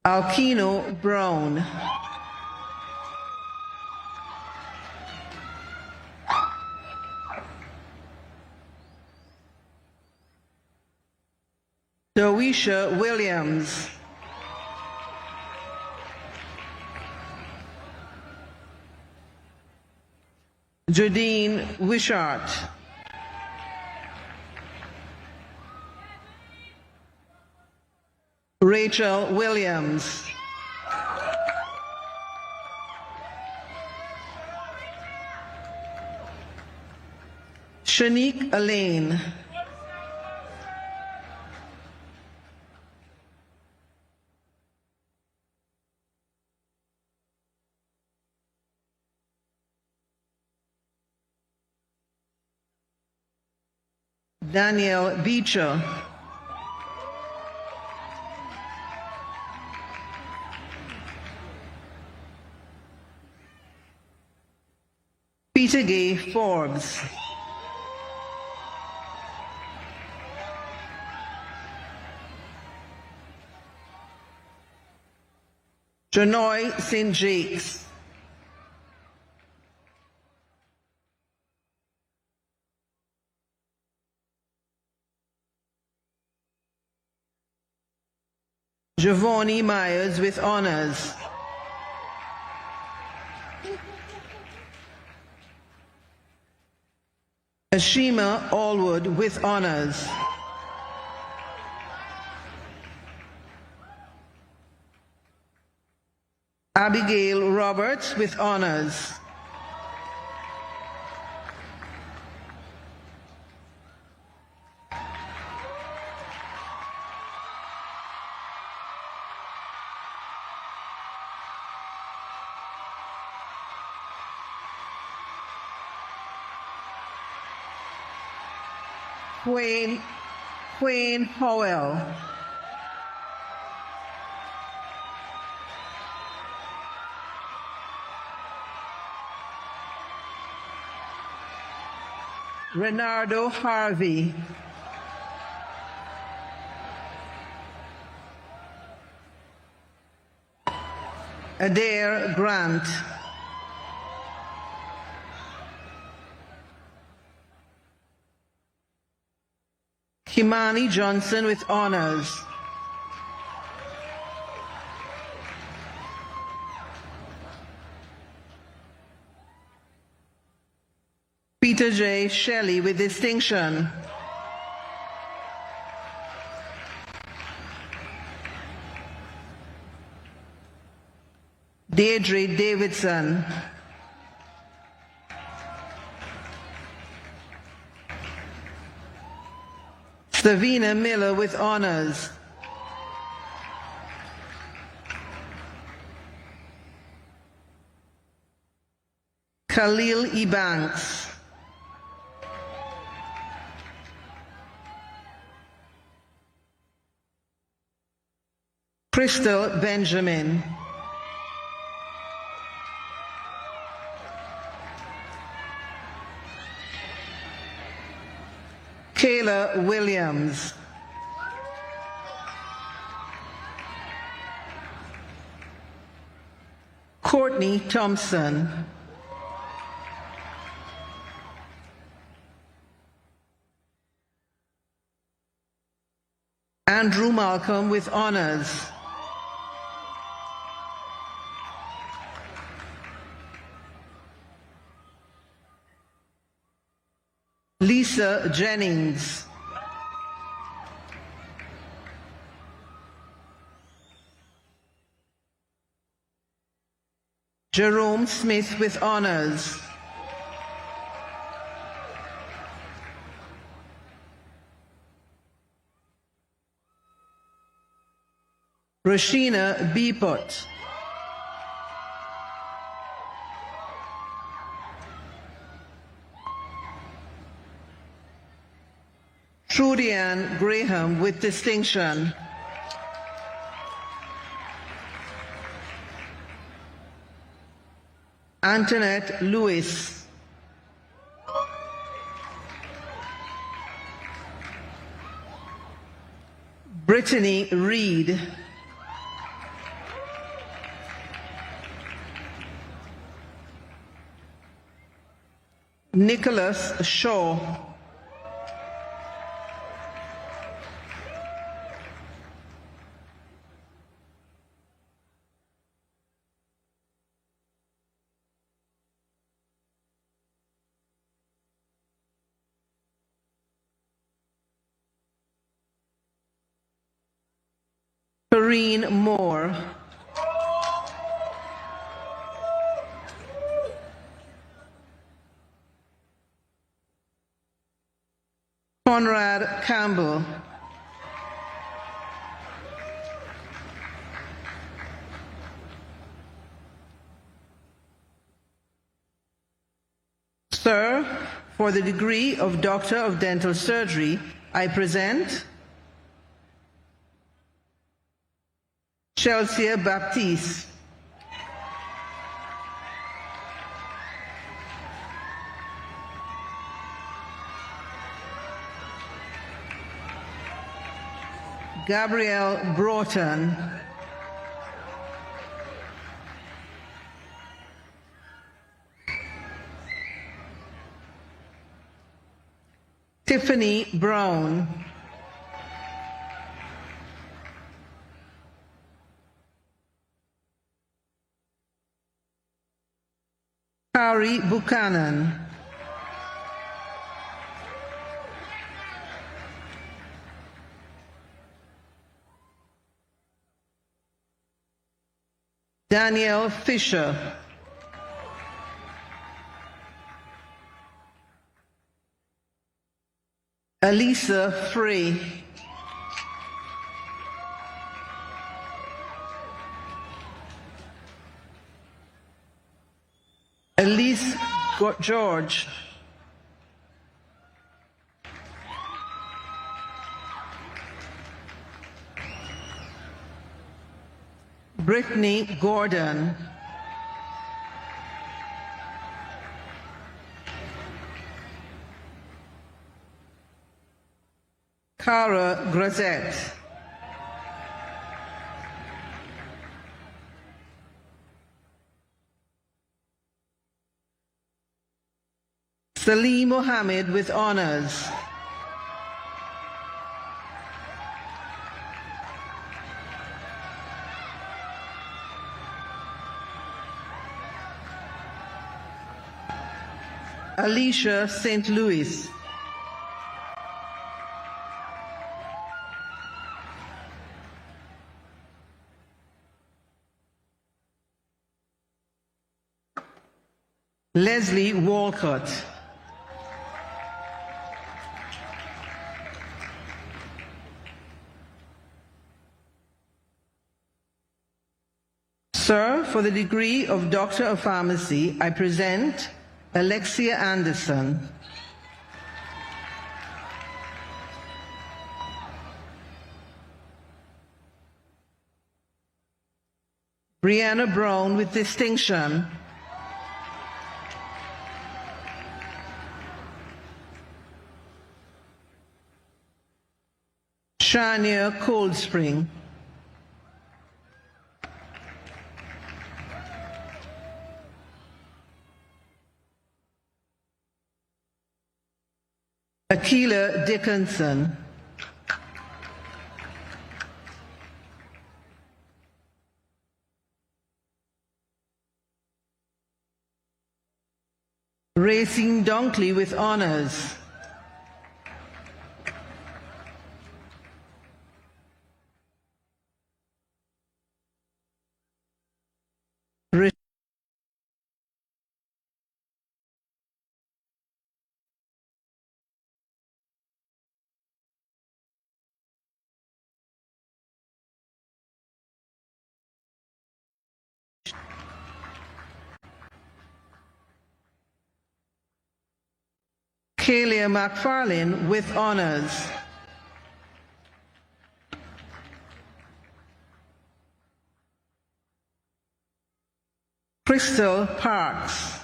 Alkino Brown. Doisha Williams. Jadine Wishart. Rachel Williams. Shanique Elaine. Danielle Beecher. Peter Gay Forbes. Janoy St. Jakes. Giovanni Myers with honors. Ashima Allwood with honors. Abigail Roberts with honors. Queen Howell. Renardo Harvey. Adair Grant. Kimani Johnson with honors. Peter J. Shelley with distinction. Deirdre Davidson. Savina Miller with honors. Khalil Ebanks. Crystal Benjamin. Kayla Williams. Courtney Thompson. Andrew Malcolm with honors. Lisa Jennings. Jerome Smith with honors. Rashina Beepot. Trudianne Graham with distinction. Antoinette Lewis. Brittany Reed. Nicholas Shaw. Corrine Moore. Conrad Campbell. Sir, for the degree of Doctor of Dental Surgery, I present Chelsea Baptiste. Gabrielle Broughton. Tiffany Brown. Harry Buchanan. Danielle Fisher. Elisa Frey. Elise George. Brittany Gordon. Cara Grazette. Salim Mohammed with honors. Alicia St. Louis. Leslie Walcott. Sir, for the degree of Doctor of Pharmacy, I present Alexia Anderson. Brianna Brown with distinction. Shania Cold Spring. Akila Dickinson. Racing Dunkley with honors. Kalia McFarlane with honors. Crystal Parks.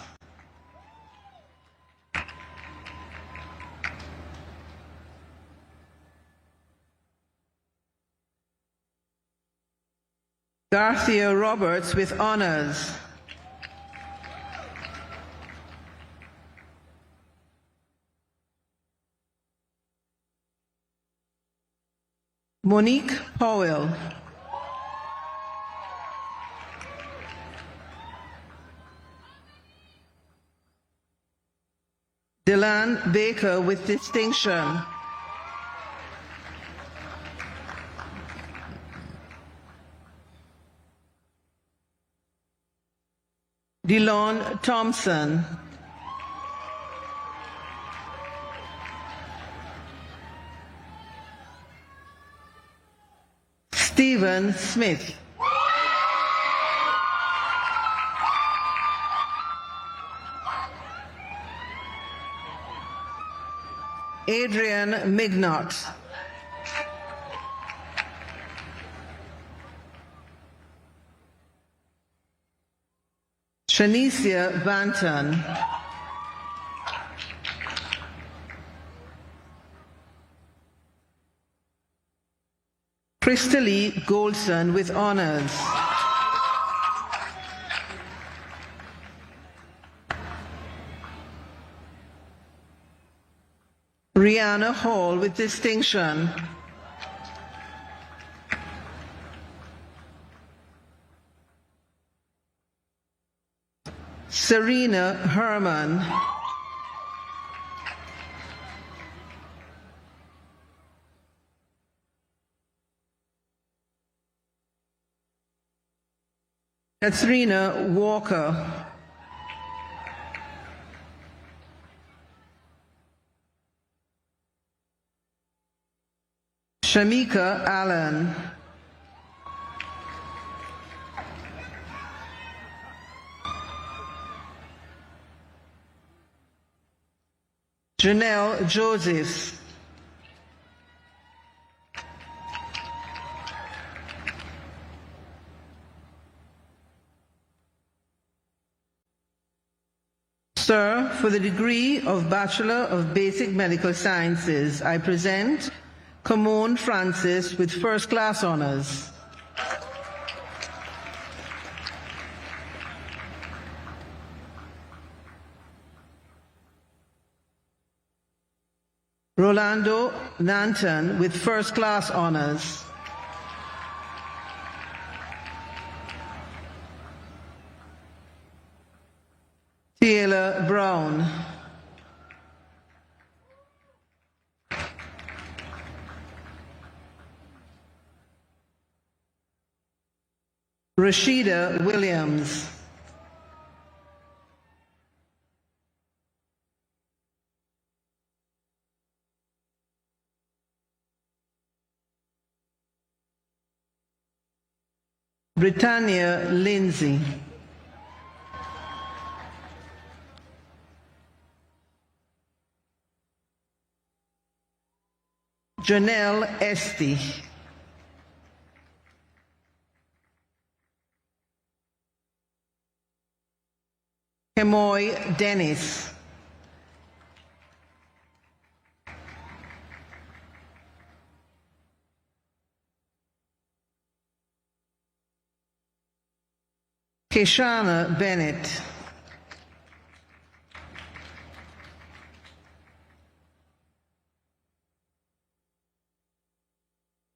Garcia Roberts with honors. Monique Powell. Dylan Baker with distinction. DeLon Thompson. Stephen Smith. Adrian Mignot. Shanicia Banton. Crystal Goldson with honors. Rihanna Hall with distinction. Serena Herman. Katrina Walker. Shamika Allen. Janelle Joseph. Sir, for the degree of Bachelor of Basic Medical Sciences, I present Camone Francis with first class honors. Rolando Nanton with first class honors. Taylor Brown. Rashida Williams. Britannia Lindsay. Janelle Esty. Kemoy Dennis. Keshana Bennett.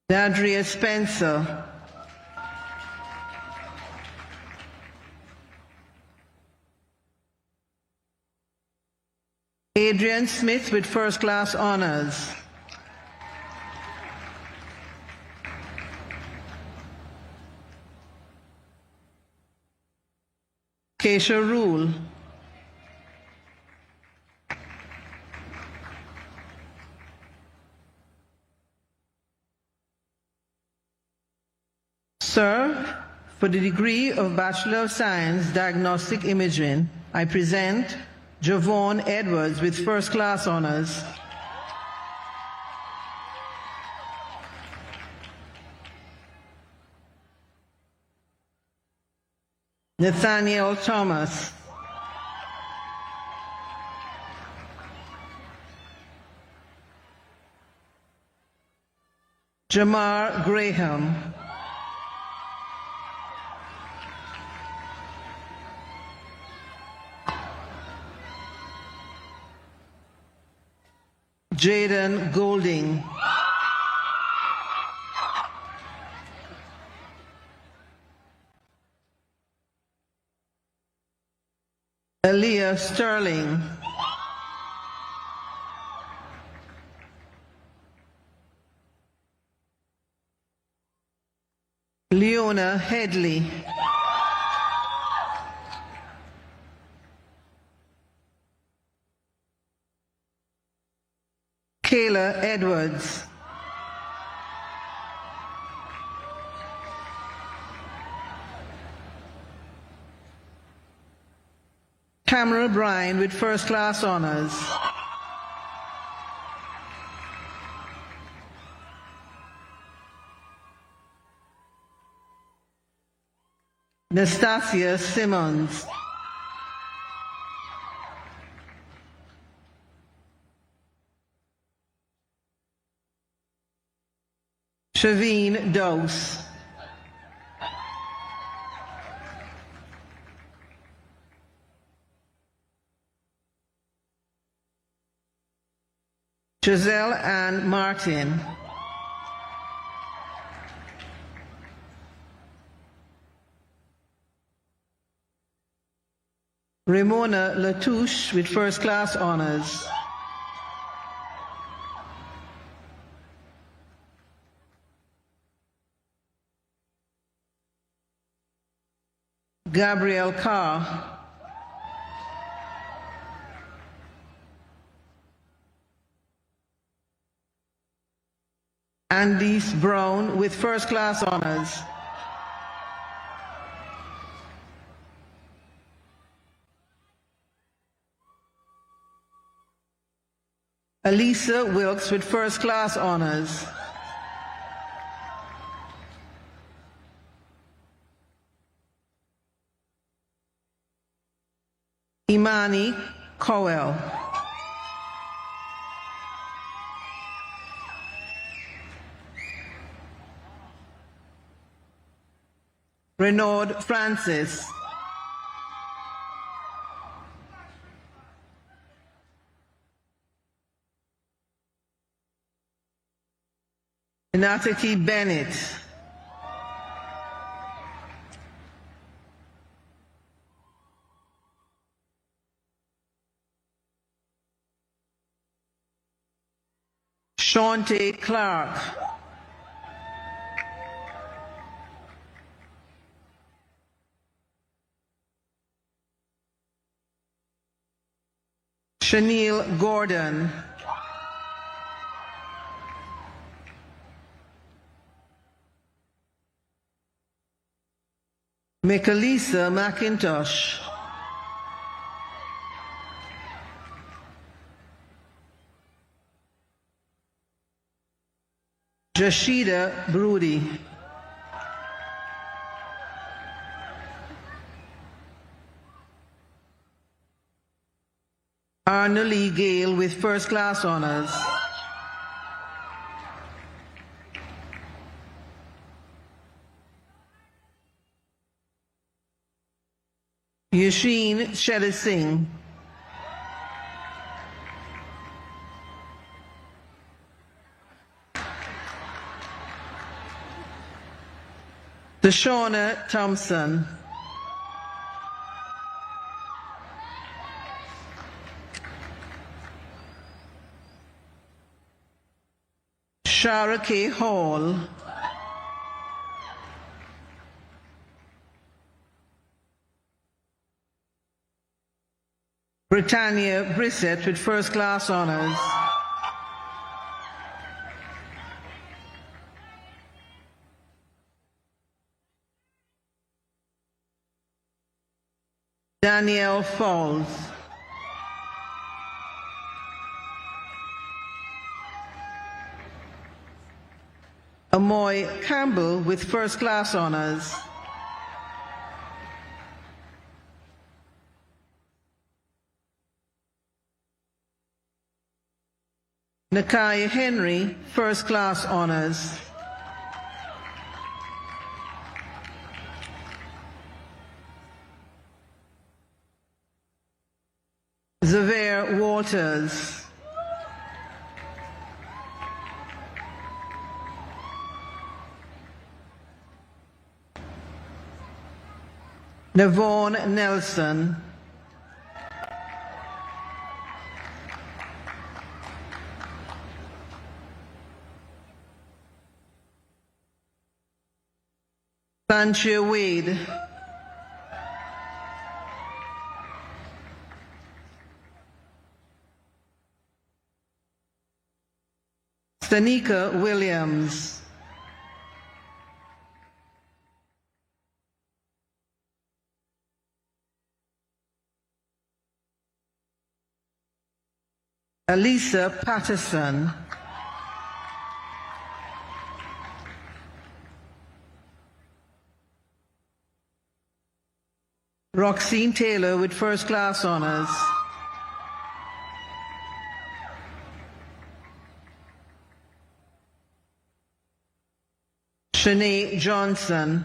Dadria Spencer. Adrian Smith with first class honors. Keisha Rule. Sir, for the degree of Bachelor of Science, Diagnostic Imaging, I present Javon Edwards with first class honors. Nathaniel Thomas. Jamar Graham. Jaden Golding. Aaliyah Sterling. Leona Headley. Kayla Edwards. Tamara Bryan with first class honors. Nastasia Simmons. Shaveen Dose. Giselle Ann Martin. Ramona Latouche with first class honors. Gabrielle Carr. Andis Brown with first class honors. Elisa Wilkes with first class honors. Imani Cowell. Renaud Francis. Nataki Bennett. Shawnte Clark. Chanel Gordon. Michelisa McIntosh. Jashida Broody. Arnalee Gale with first class honors. Yasheen Shelly Singh. Deshauna Thompson. Shara K. Hall. Britannia Brissett with first class honors. Danielle Falls. Amoy Campbell with first class honors. Nakia Henry, first class honors. Xavier Waters. Navon Nelson. Sanchia Wade. Stanika Williams. Elisa Patterson. Roxine Taylor with first class honors. Shanae Johnson.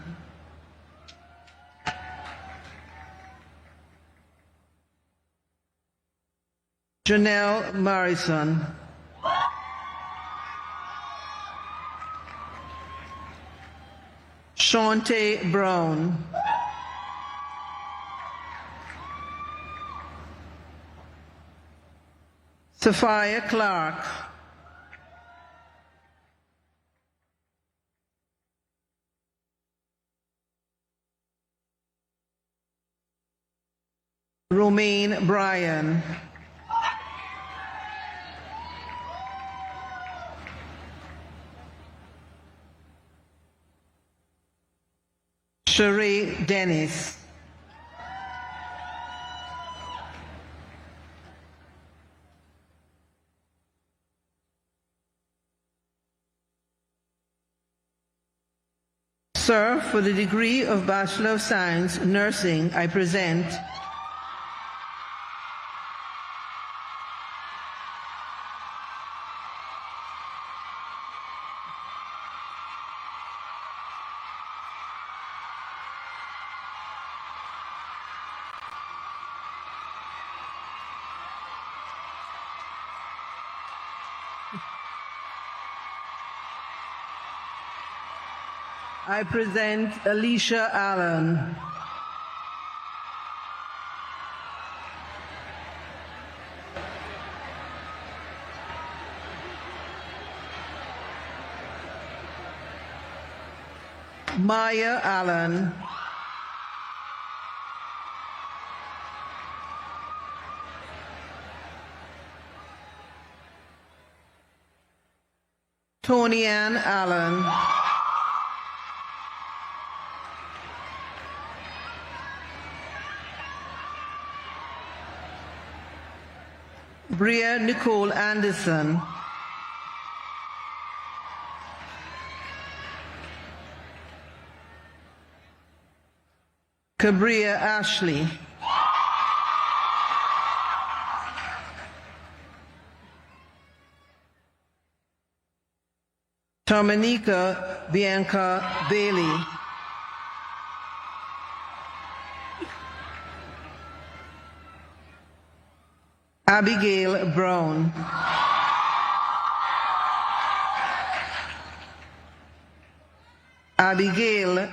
Janelle Morrison. Shawnte Brown. Sophia Clark. Romaine Bryan. Sheree Dennis. Sir, for the degree of Bachelor of Science, Nursing, I present I present Alicia Allen. Maya Allen. Tony Ann Allen. Bria Nicole Anderson. Cabria Ashley. Dominica Bianca Bailey. Abigail Brown. Abigail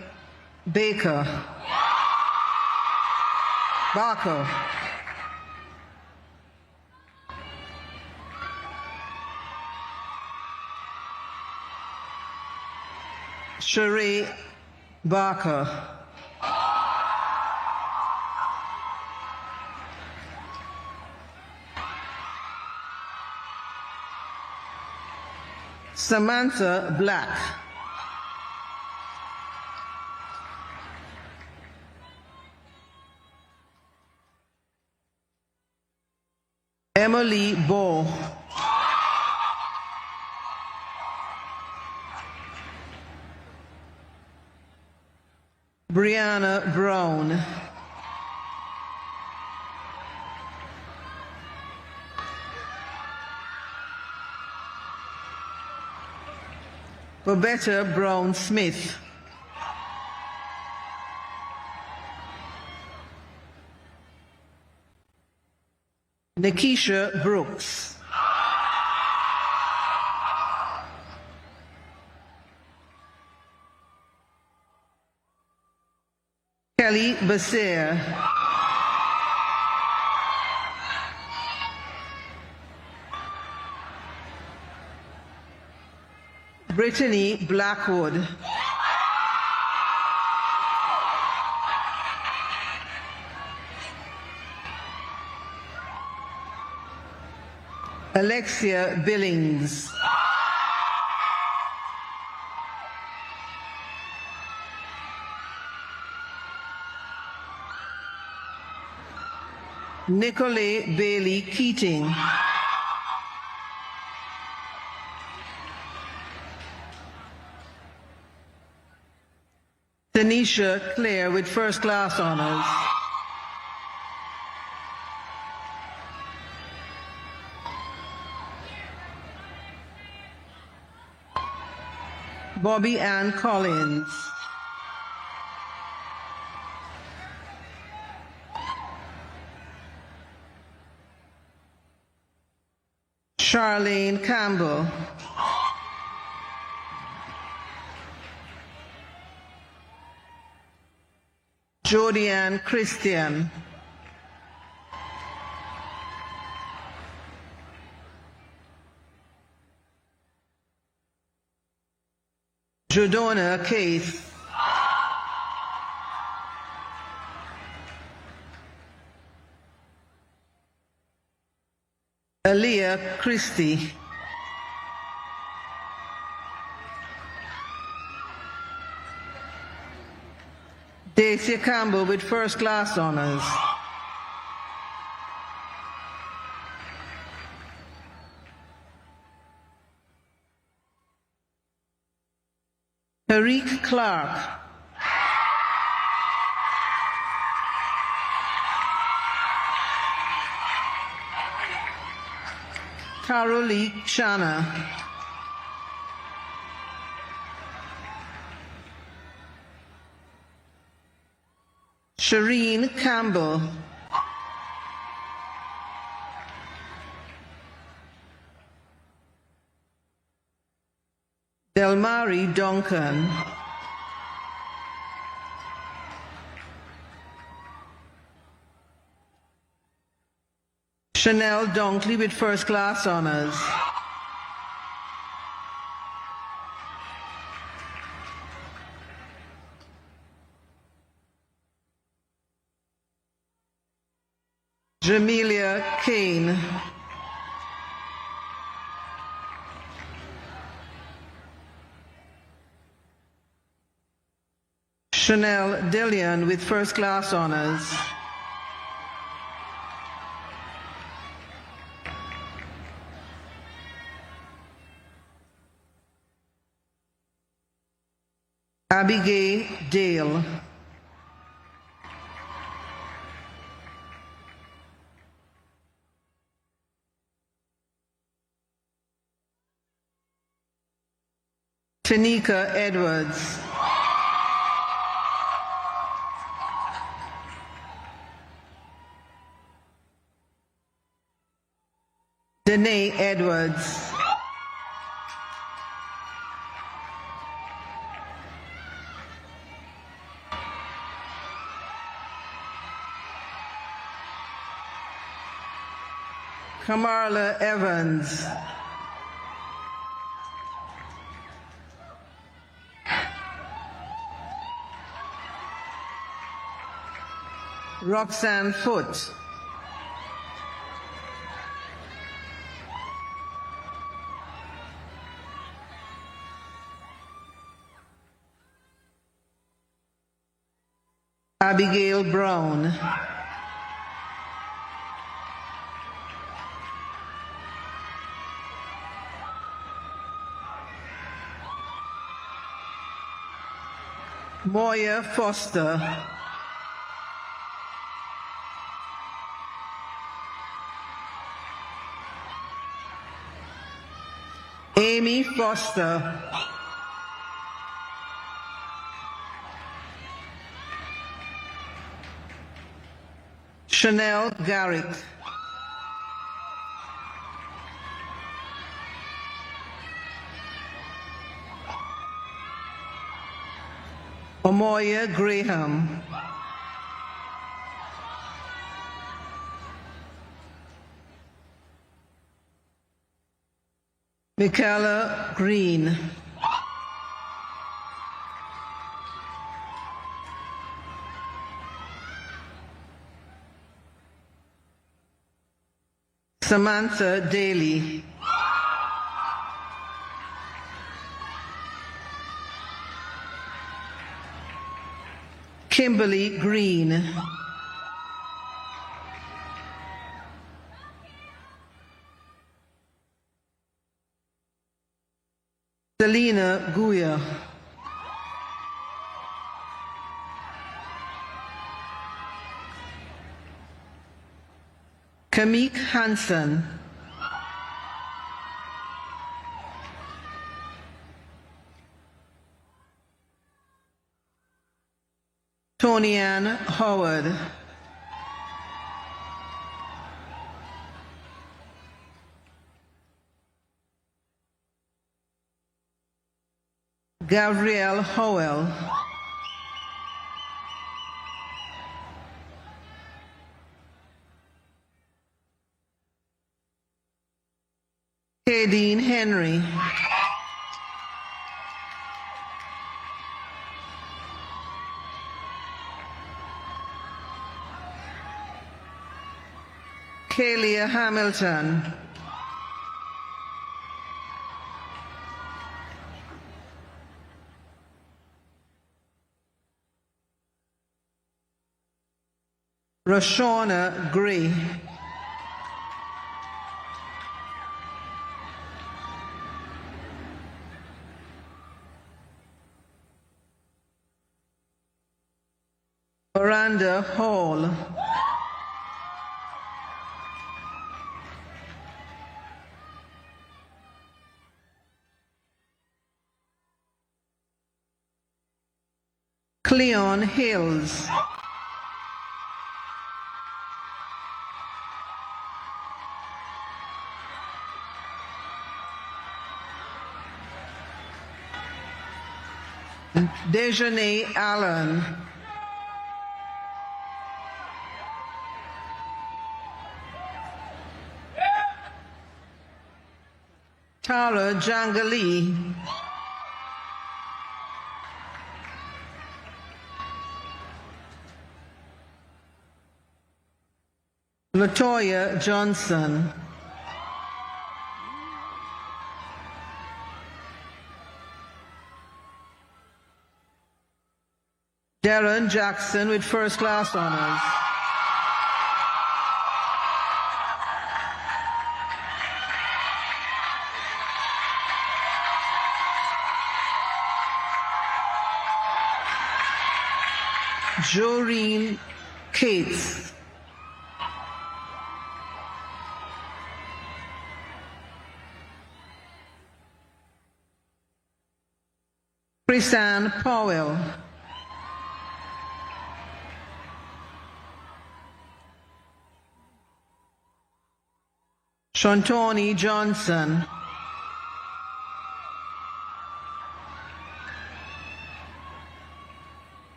Barker. Sheree Barker. Samantha Black. Emily Ball. Brianna Brown. Roberta Brown Smith. Nikisha Brooks. Kelly Basir. Brittany Blackwood. Alexia Billings. Nicolay Bailey Keating. Tanisha Clare with first class honors. Bobby Ann Collins. Charlene Campbell. Jodianne Christian. Jodona Keith. Aaliyah Christie. Dacia Campbell with first class honors. Tariq Clark. Carolee Shanna. Shireen Campbell. Delmari Duncan. Chanel Dunkley with first class honors. Jamelia Kane. Chanel Dillion with first class honors. Abigail Dale. Tanika Edwards. Danae Edwards. Kamarla Evans. Roxanne Foote. Abigail Brown. Moya Foster. Amy Foster. Chanel Garrick. Omoya Graham. Michaela Green. Samantha Daly. Kimberly Green. Selena Guya. Kamik Hansen. Tony Ann Howard. Gabrielle Howell. Kadeen Henry. Kalia Hamilton. Rashona Gray. Miranda Hall. Cleon Hills. Dejanay Allen. Tara Jangali, Latoya Johnson, Darren Jackson with first class honors. Joreen Cates, Chrisanne Powell, Shantoni Johnson,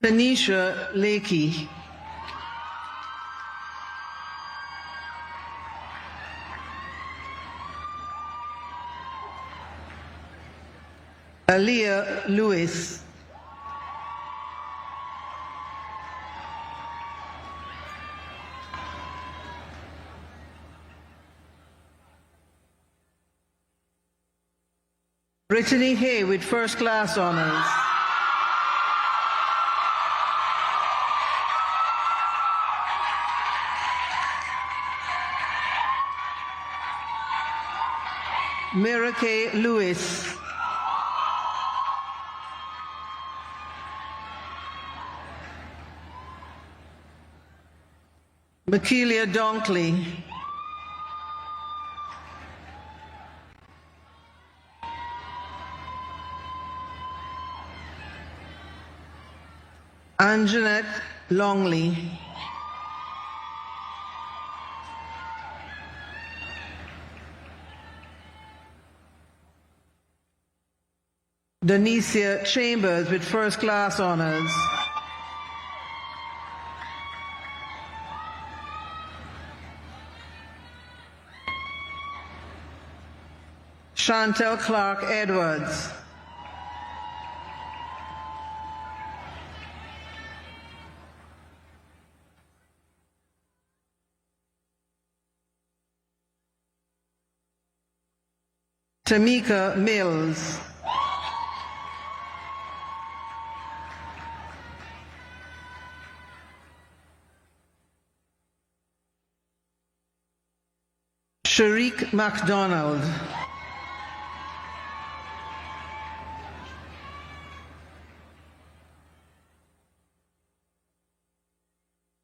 Tanisha Lakey, Aaliyah Lewis, Brittany Hay with first class honors. Mira K. Lewis, Makilia Donkley, Anjanette Longley, Donicia Chambers with first class honors. Chantel Clark Edwards, Tamika Mills, Sharik MacDonald,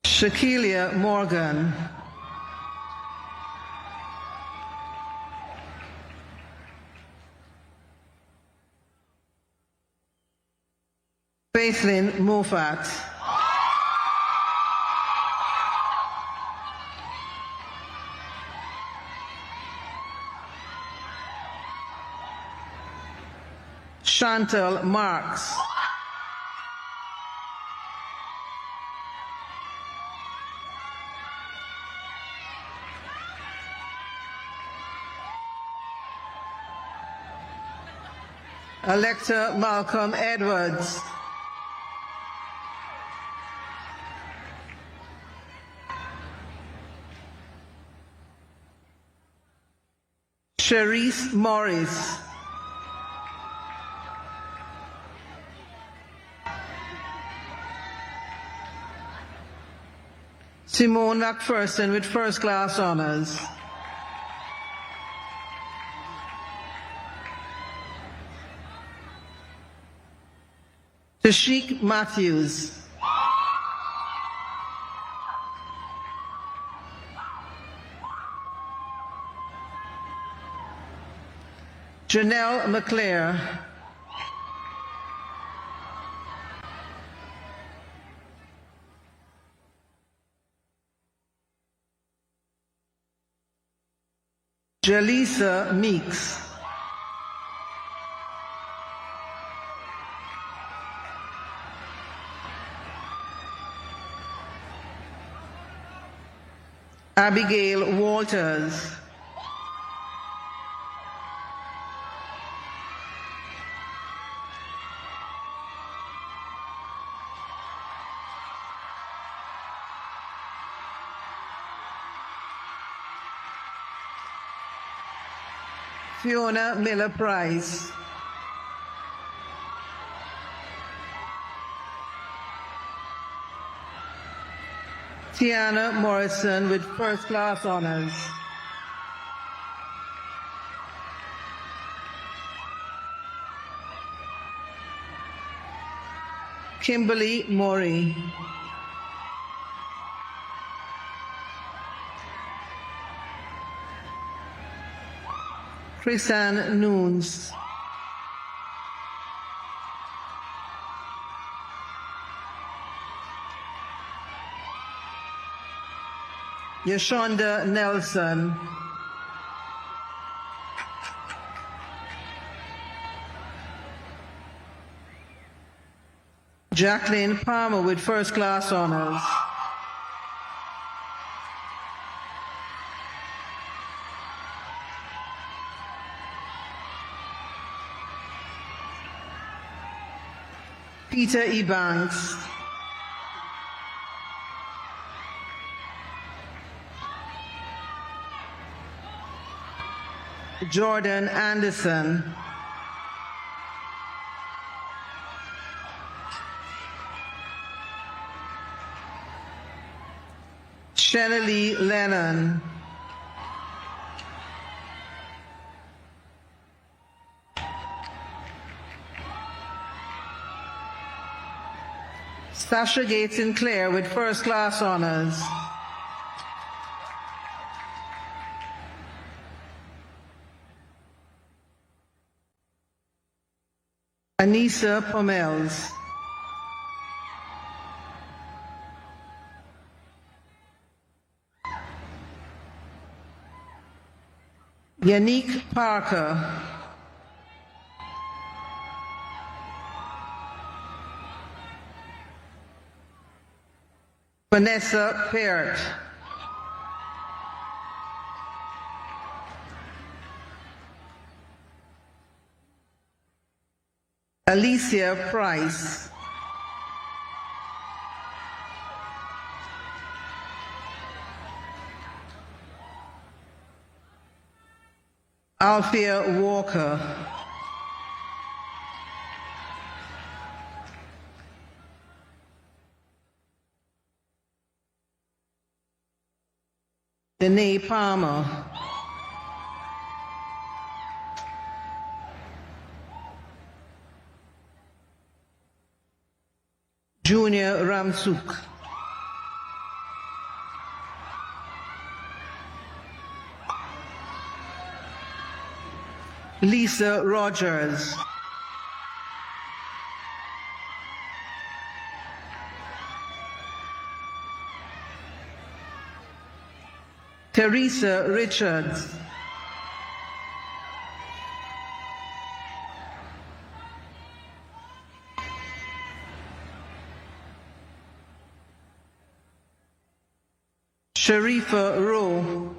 Shakilia Morgan, Faithlin Mofat, Chantal Marks, Electa Malcolm Edwards, Cherise Morris, Simone McPherson with first class honors. Tashik Matthews, Janelle McClare, Jaleesa Meeks, Abigail Walters. Fiona Miller Price. Tiana Morrison with first class honors. Kimberly Mori. Chrisanne Noons. Yashonda Nelson. Jacqueline Palmer with first class honors. Peter E. Banks. Jordan Anderson. Shelly Lennon. Sasha Gates Sinclair with first class honors. Anissa Pomels. Yannick Parker. Vanessa Peart. Alicia Price. Althea Walker. Danae Palmer. Junior Ramsuk. Lisa Rogers. Teresa Richards. Sharifa Rowe.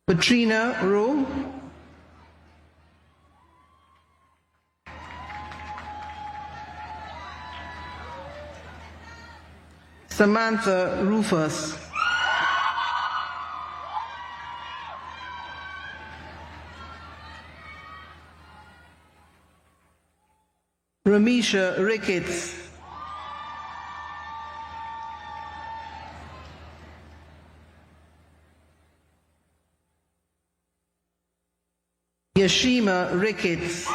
Katrina Rowe. Samantha Rufus. Ramisha Ricketts. Yashima Ricketts.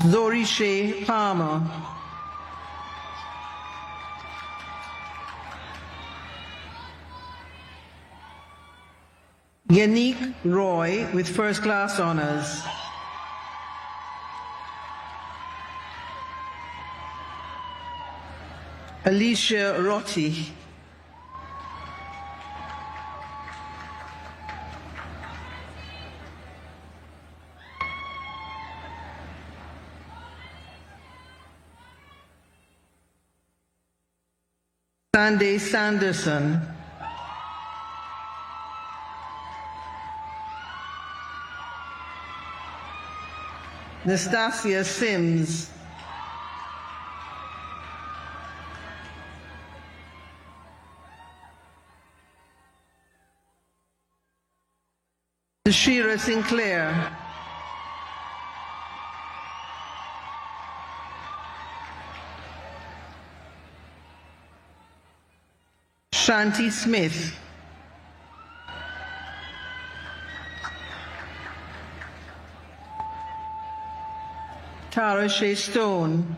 Zori Shea Palmer. Yannick Roy with first class honors. Alicia Rotti, Sandy Sanderson, Nastasia Sims, Shira Sinclair, Shanti Smith, Tara Shea Stone,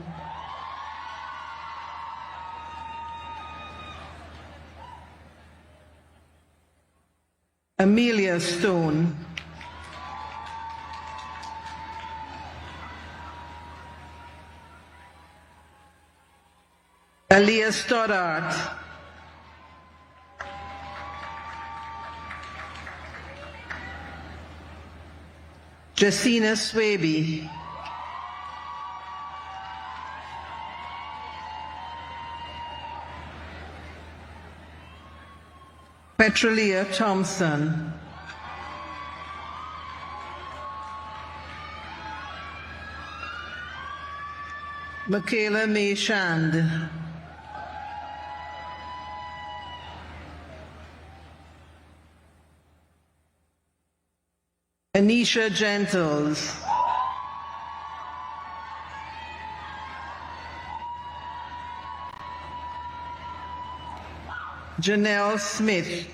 Amelia Stone, Aaliyah Stoddart, Jacina Swaby, Petralia Thompson, Michaela May Shand, Anisha Gentles, Janelle Smith,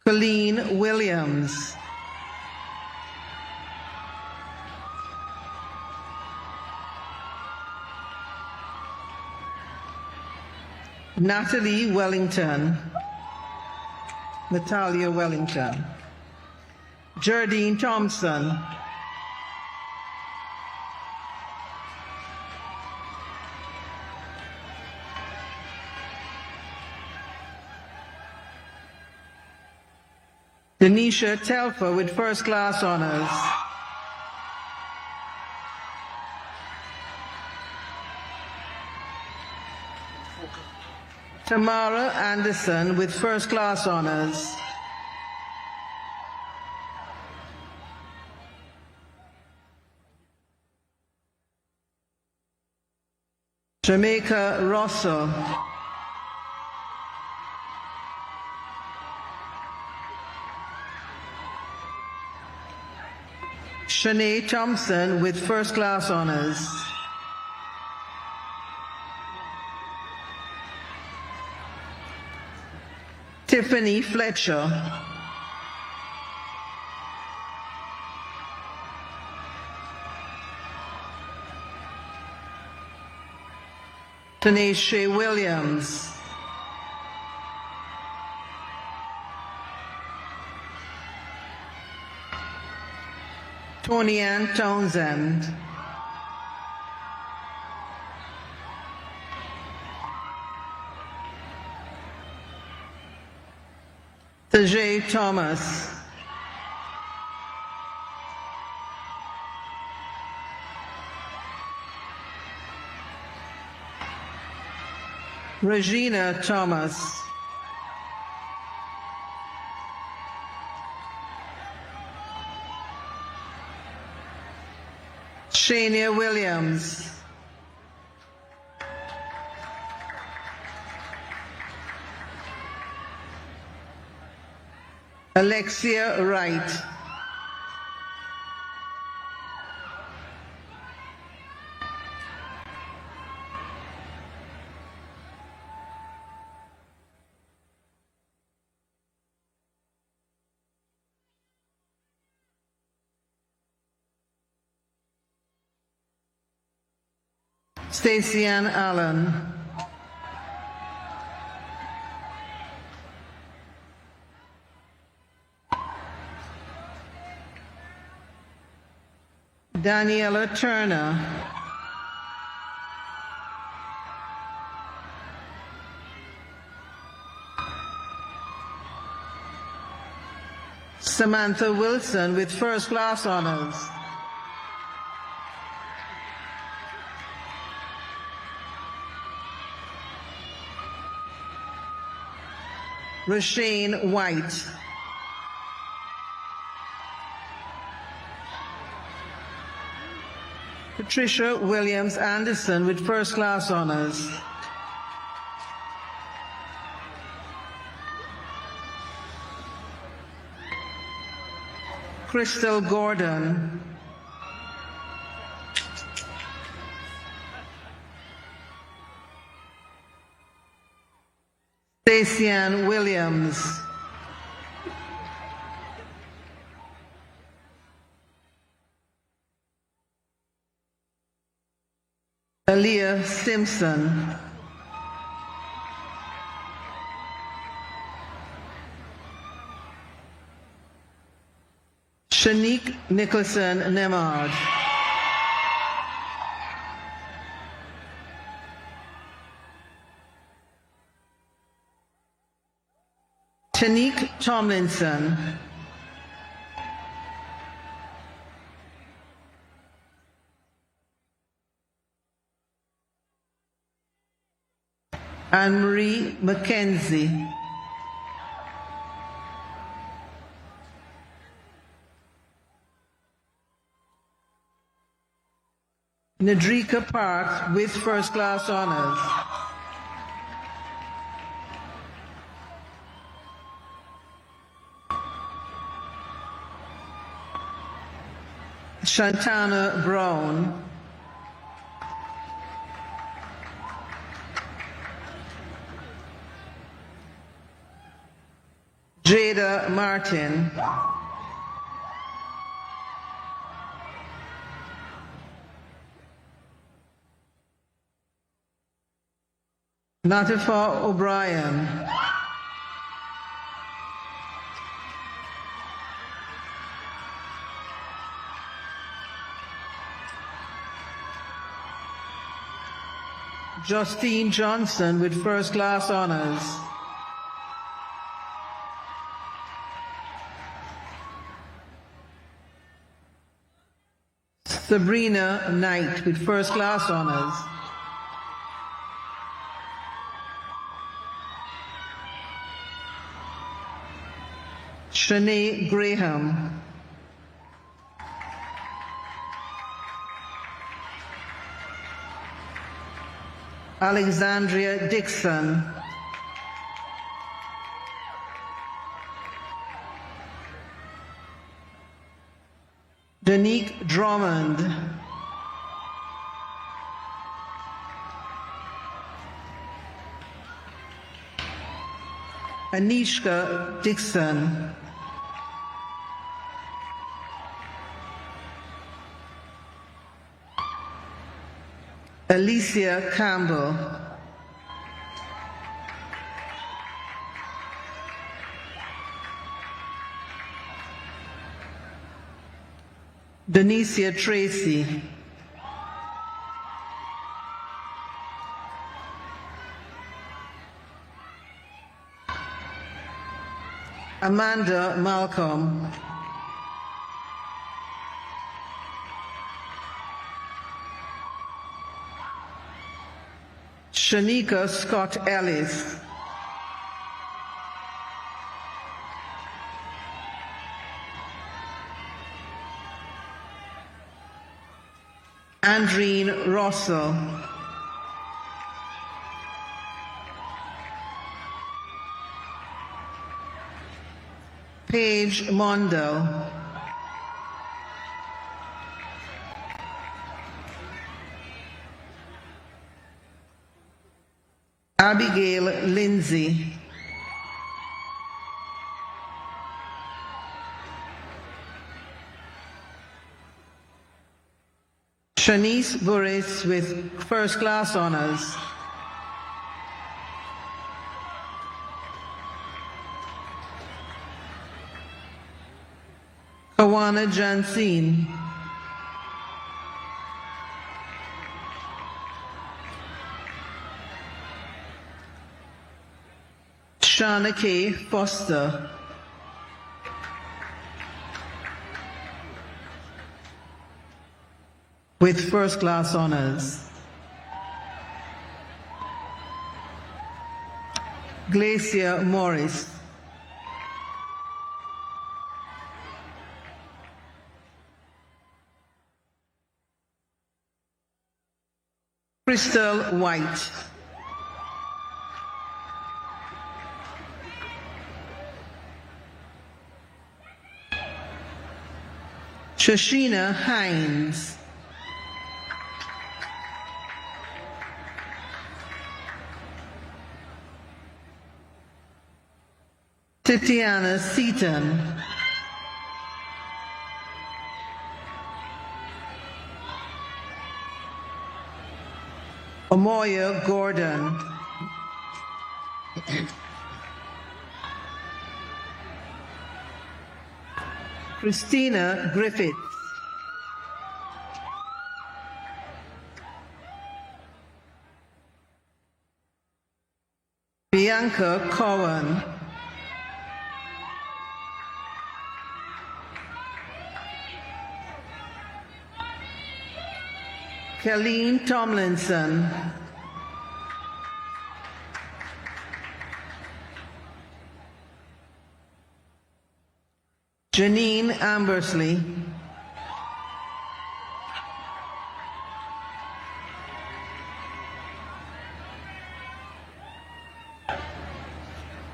Colleen Williams, Natalie Wellington, Natalia Wellington, Jardine Thompson, Denisha Telfer with first class honors, Tamara Anderson with first class honors, Jamaica Rosso, Shanae Thompson with first class honors, Tiffany Fletcher, Tanisha Williams, Tony Ann Townsend, Tajay Thomas, Regina Thomas, Shania Williams, Alexia Wright, Stacey Ann Allen, Daniela Turner, Samantha Wilson with first class honors. Rashane White. Patricia Williams Anderson with first class honors. Crystal Gordon. Stacey-Ann Williams. Aaliyah Simpson. Shanique Nicholson Nemard. Tanique Tomlinson. Anne-Marie McKenzie. Nadrika Parks with first class honors. Shantana Brown. Jada Martin. Natifa O'Brien. Justine Johnson with first class honors. Sabrina Knight with first class honors. Shanae Graham. Alexandria Dixon. Danique Drummond. Anishka Dixon. Alicia Campbell. Denicia Tracy. Amanda Malcolm. Shanika Scott Ellis. Andreen Russell. Paige Mondell. Abigail Lindsay. Shanice Burris with first class honors. Kawana Jansine. Shauna K. Foster. With first-class honors. Glacia Morris. Crystal White. Shashina Hines. Tatiana Seaton. Amoya Gordon. Christina Griffith. Bianca Cowan. Colleen Tomlinson. Janine Ambersley.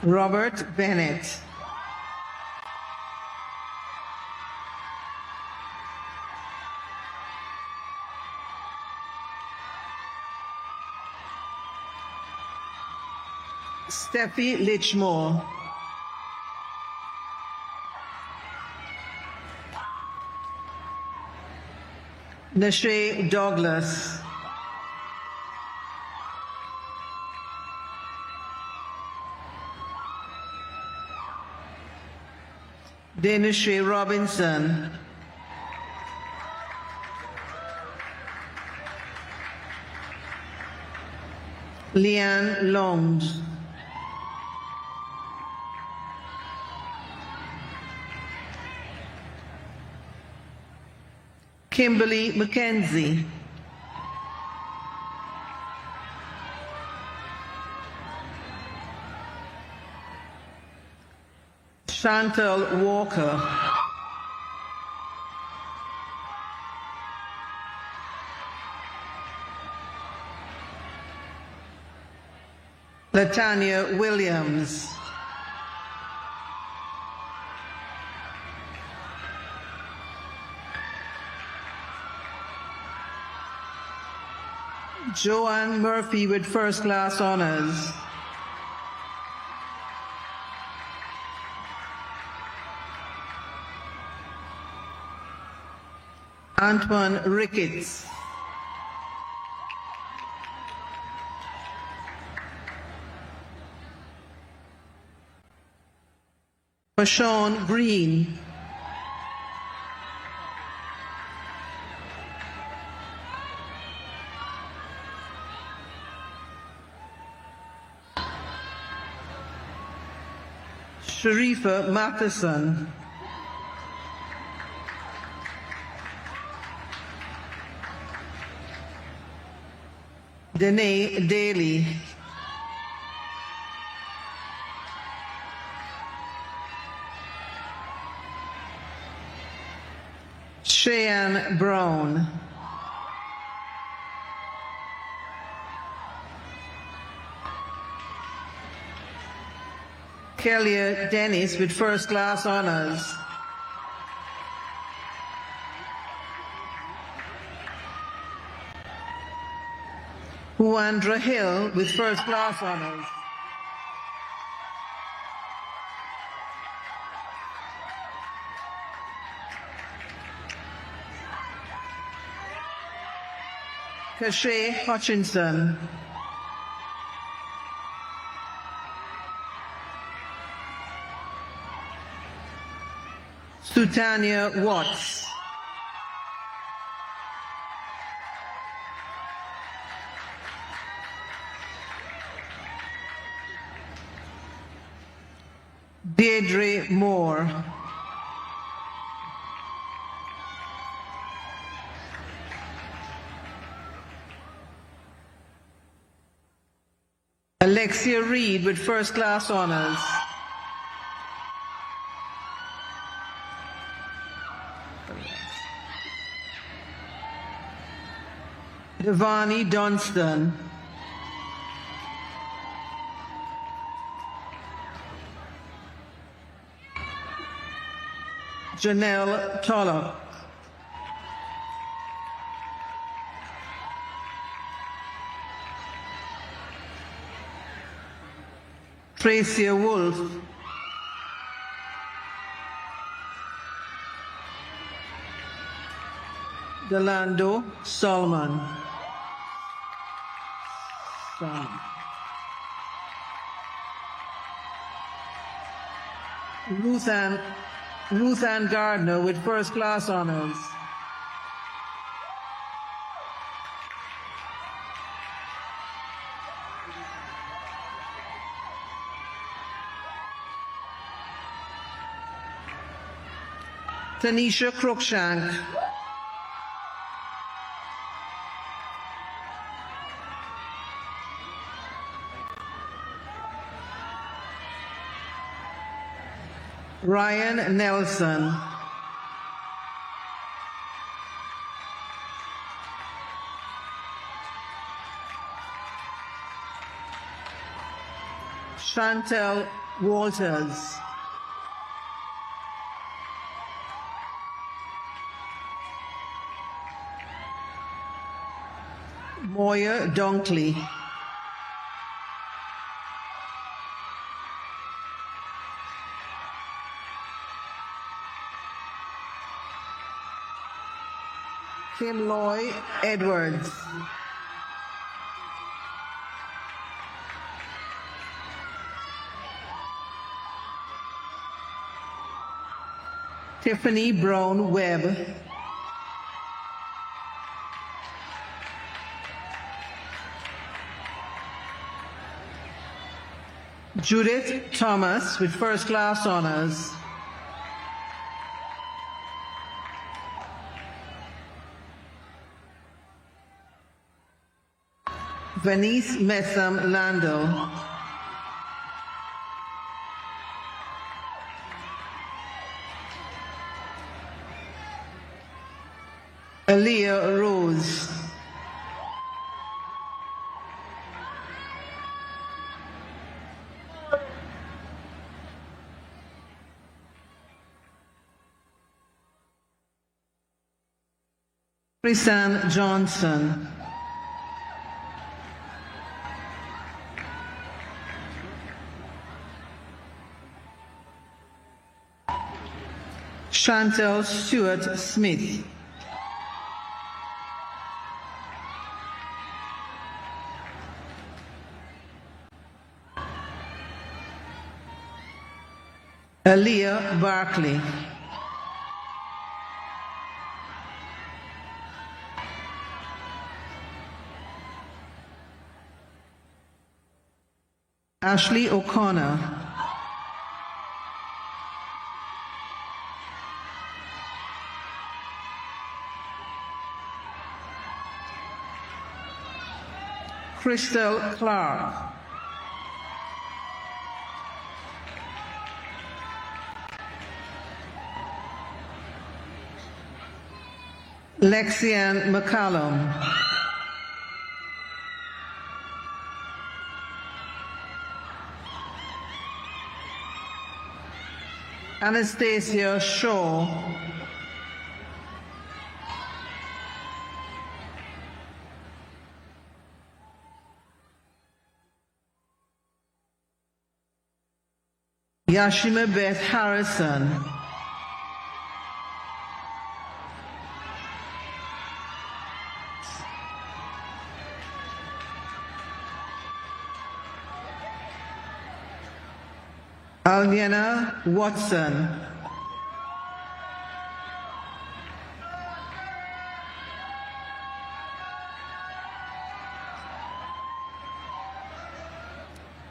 Robert Bennett. Steffi Litchmore. Nashe Douglas. Denishre Robinson. Leanne Longs. Kimberly McKenzie. Chantal Walker. Latanya Williams. Joanne Murphy with first-class honors. Antoine Ricketts. Sean Green. Sharifa Matheson. Danae Daly. Cheyenne Brown. Kelly Dennis with first-class honors. Juandra Hill with first-class honors. Kashay Hutchinson. Sutanya Watts. Deirdre Moore. Alexia Reed with first class honors. Devani Dunstan. Janelle Tollock. Tracia Wolf. Delando Solomon. Ruth Ann Gardner with first class honors. Tanisha Cruikshank. Ryan Nelson. Chantel Walters. Moya Dunkley. Kim Loy Edwards. Tiffany Brown Webb. Judith Thomas with first class honors. Venice Messam Lando. Aaliyah Rose. Chrisanne Johnson. Chantel Stewart Smith. Aaliyah Barkley. Ashley O'Connor. Crystal Clark. Lexianne McCallum. Anastasia Shaw. Yashima Beth Harrison. Alviana Watson.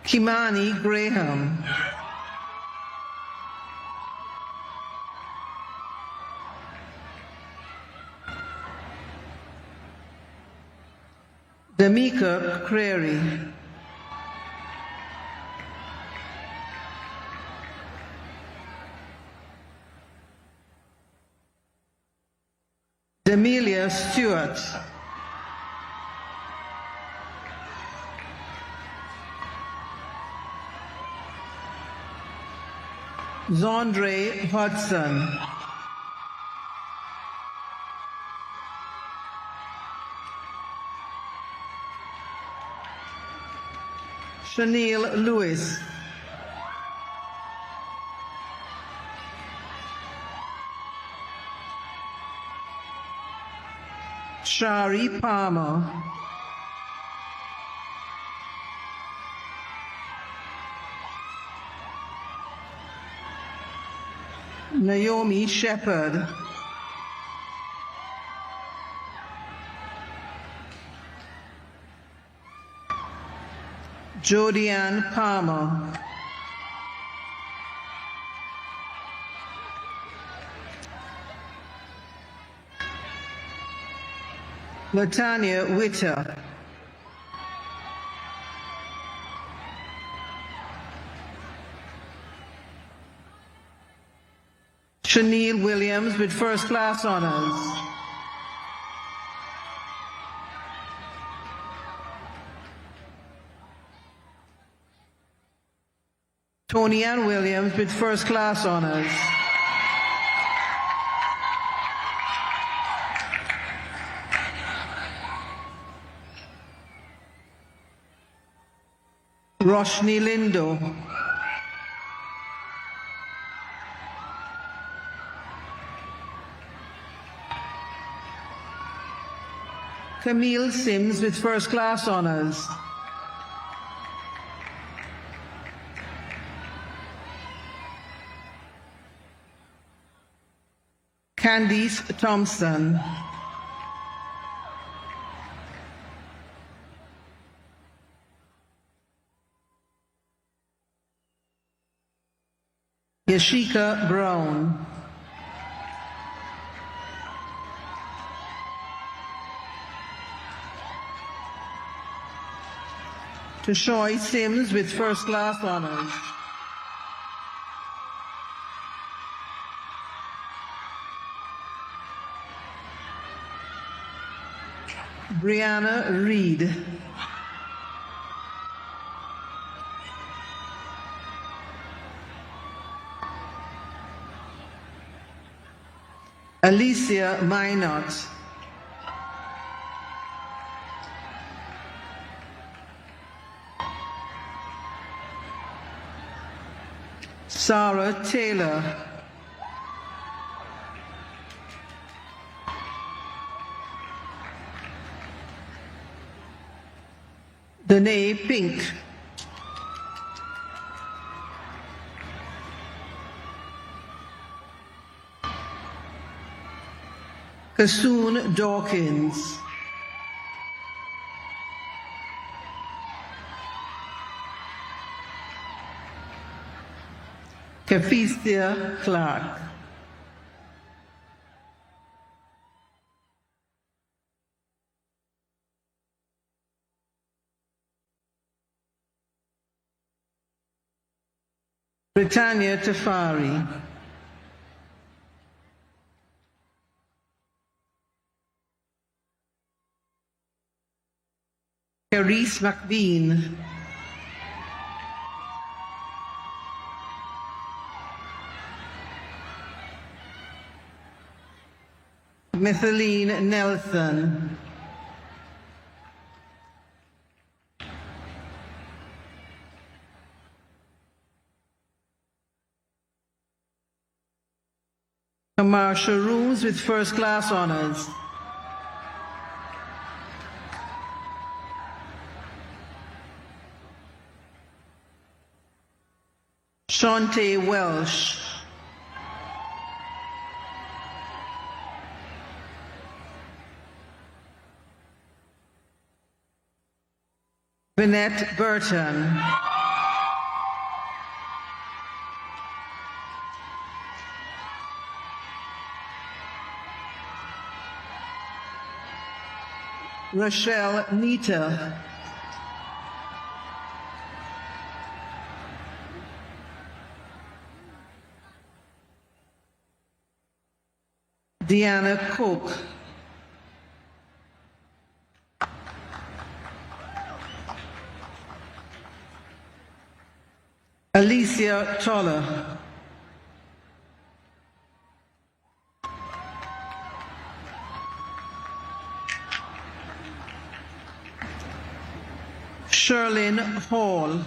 Kimani Graham. Damika Creary. Demelia Stewart. Zondre Hudson. Chanel Lewis. Shari Palmer. Naomi Shepherd. Jodianne Palmer. Latanya Witter. Shanil Williams with first class honors. Tony Ann Williams with first class honors. Roshni Lindo. Camille Sims with first class honors. Candice Thompson. Yashika Brown. Tashoy Sims with first class honors. Brianna Reed. Alicia Minot. Sarah Taylor. Danae Pink. Kasoon Dawkins. Kefisia Clark. Britannia Tafari. Carice McBean. Mithaline Nelson. Marsha Rooms with first class honors. Shante Welsh. Vinette Burton. Rochelle Nita. Deanna Cook. Alicia Toller. Sherlyn Hall.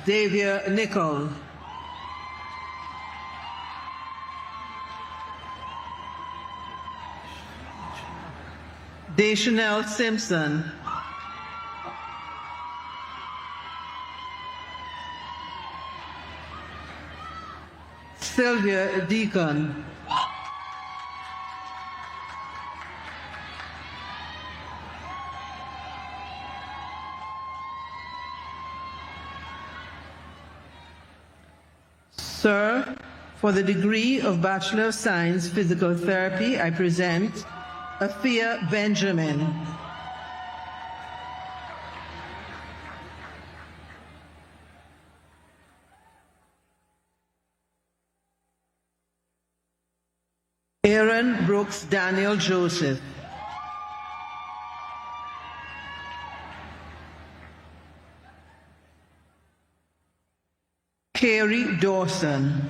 Davia Nicol. Deschanel Simpson. Sylvia Deacon. Sir, for the degree of Bachelor of Science Physical Therapy, I present Afia Benjamin. Aaron Brooks Daniel Joseph. Carrie Dawson.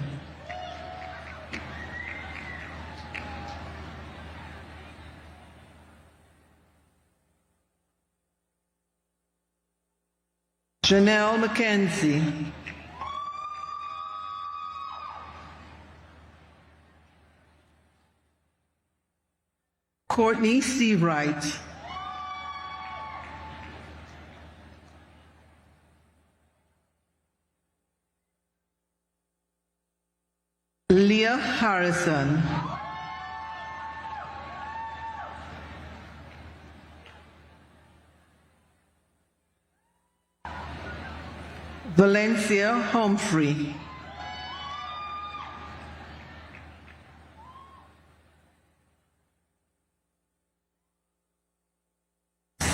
Janelle McKenzie. Courtney Seawright. Leah Harrison. Valencia Humphrey.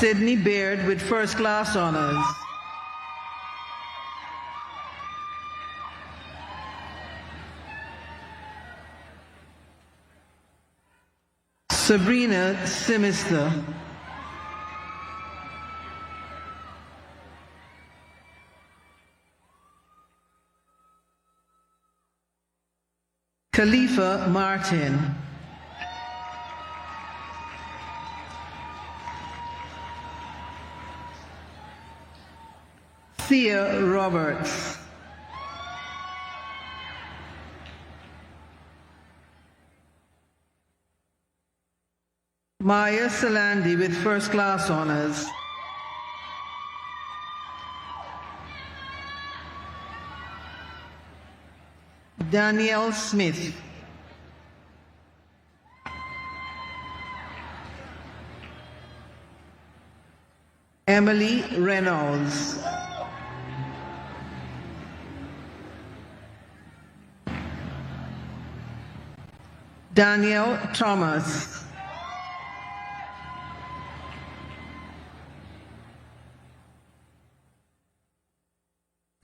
Sydney Baird with first class honors. Sabrina Simister. Khalifa Martin. Thea Roberts. Maya Salandi with first class honors. Danielle Smith. Emily Reynolds. Danielle Thomas.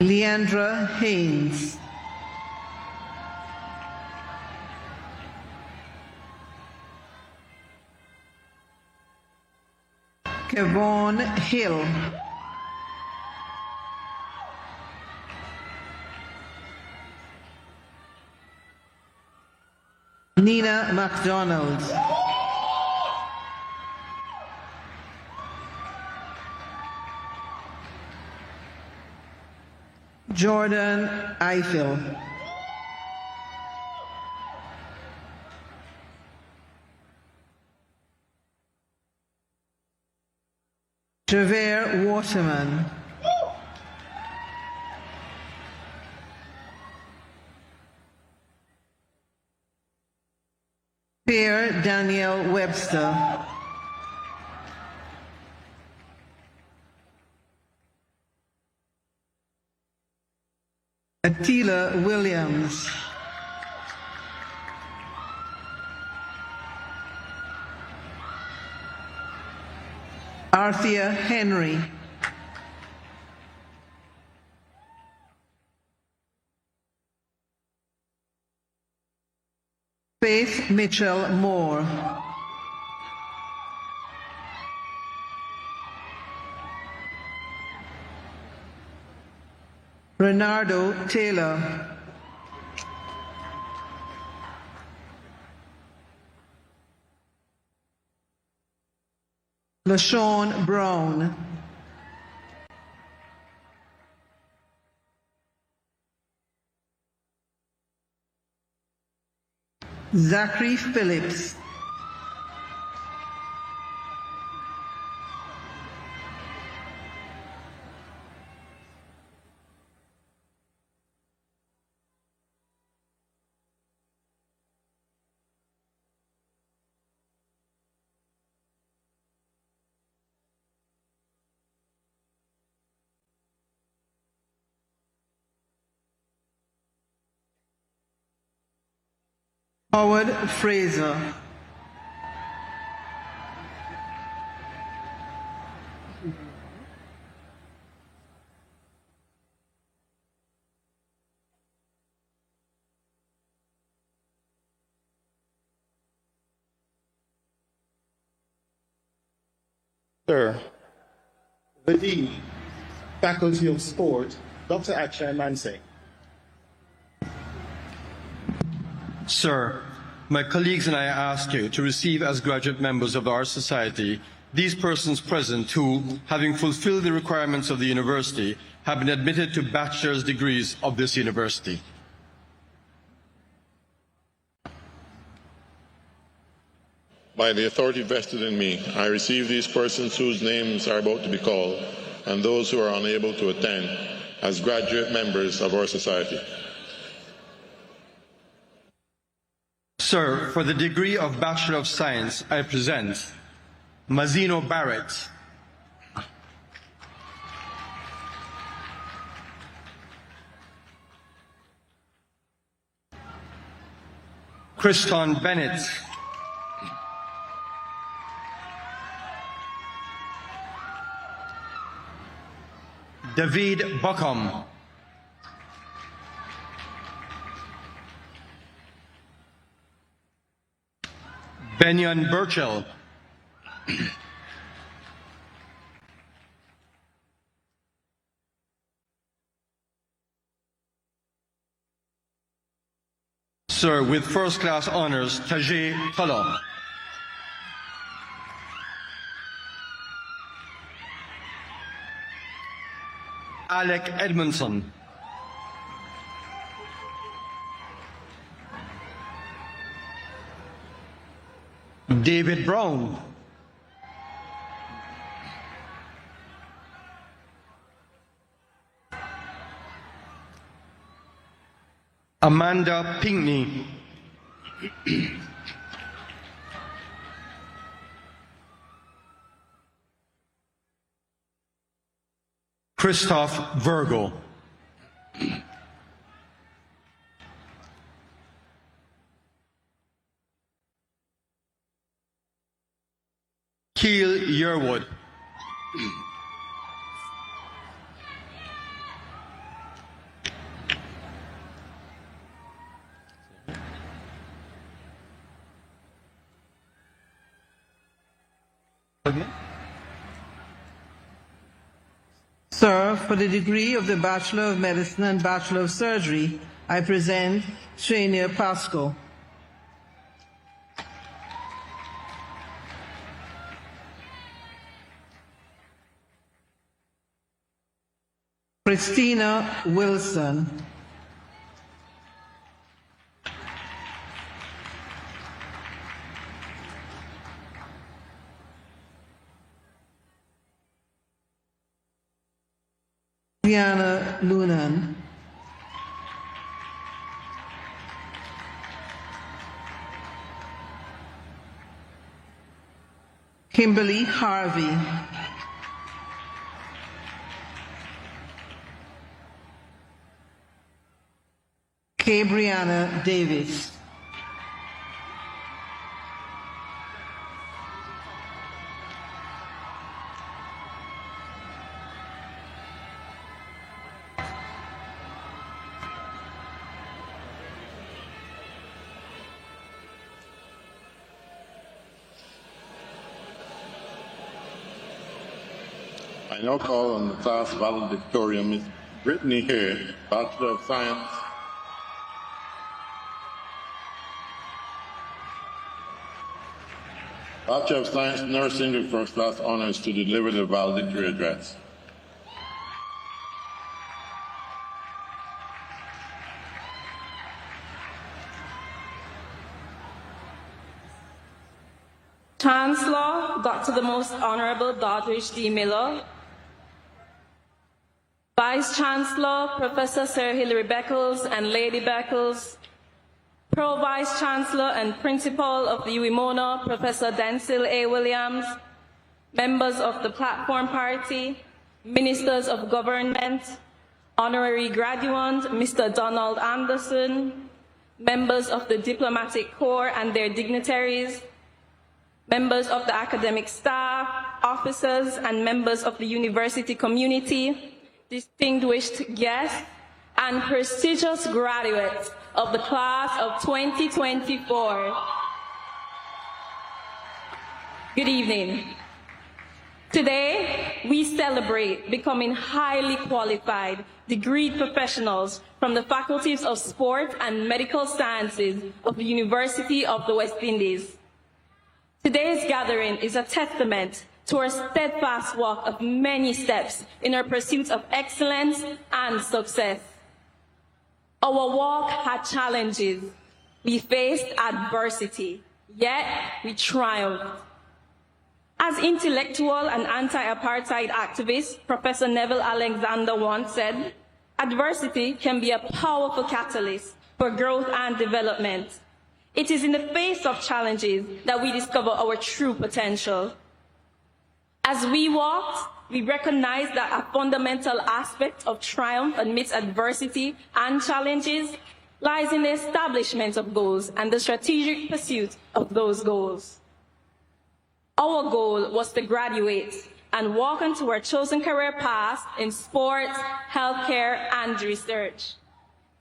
Leandra Haynes. Kevon Hill. Nina MacDonald. Jordan Eiffel. Javere Waterman. Pierre Daniel Webster. Attila Williams. Arthea Henry. Faith Mitchell Moore. Renardo Taylor. LaShawn Brown. Zachary Phillips. Howard Fraser. Sir, the Dean, Faculty of Sport, Dr. Akshay Mansingh. Sir, my colleagues and I ask you to receive as graduate members of our society these persons present who, having fulfilled the requirements of the university, have been admitted to bachelor's degrees of this university. By the authority vested in me, I receive these persons whose names are about to be called and those who are unable to attend as graduate members of our society. Sir, for the degree of Bachelor of Science, I present Mazino Barrett, Kriston Bennett, David Buckham, Benyon Burchell, Sir, with first-class honors, Tajay Tolo, Alec Edmondson, David Brown, Amanda Pinkney, Christoph Virgo, Keel Yearwood, Sir, for the degree of the Bachelor of Medicine and Bachelor of Surgery, I present Trainier Pasco. Christina Wilson. Diana Lunan. Kimberly Harvey. K. Brianna Davis. I now call on the class valedictorian, Ms. Brittany Hare, Bachelor of Science. Bachelor of Science Nursing with First Class Honors to deliver the valedictory address. Chancellor, Dr. the Most Honorable Doddridge D. Miller, Vice Chancellor, Professor Sir Hilary Beckles and Lady Beckles, Pro Vice Chancellor and Principal of the UWIMONA, Professor Denzil A. Williams, members of the Platform Party, Ministers of Government, Honorary Graduand, Mr. Donald Anderson, members of the Diplomatic Corps and their dignitaries, members of the academic staff, officers, and members of the university community, distinguished guests, and prestigious graduates of the class of 2024. Good evening. Today, we celebrate becoming highly qualified, degreed professionals from the Faculties of Sport and Medical Sciences of the University of the West Indies. Today's gathering is a testament to our steadfast walk of many steps in our pursuit of excellence and success. Our walk had challenges. We faced adversity, yet we triumphed. As intellectual and anti-apartheid activist Professor Neville Alexander once said, adversity can be a powerful catalyst for growth and development. It is in the face of challenges that we discover our true potential. As we walked, we recognized that a fundamental aspect of triumph amidst adversity and challenges lies in the establishment of goals and the strategic pursuit of those goals. Our goal was to graduate and walk into our chosen career paths in sports, healthcare, and research.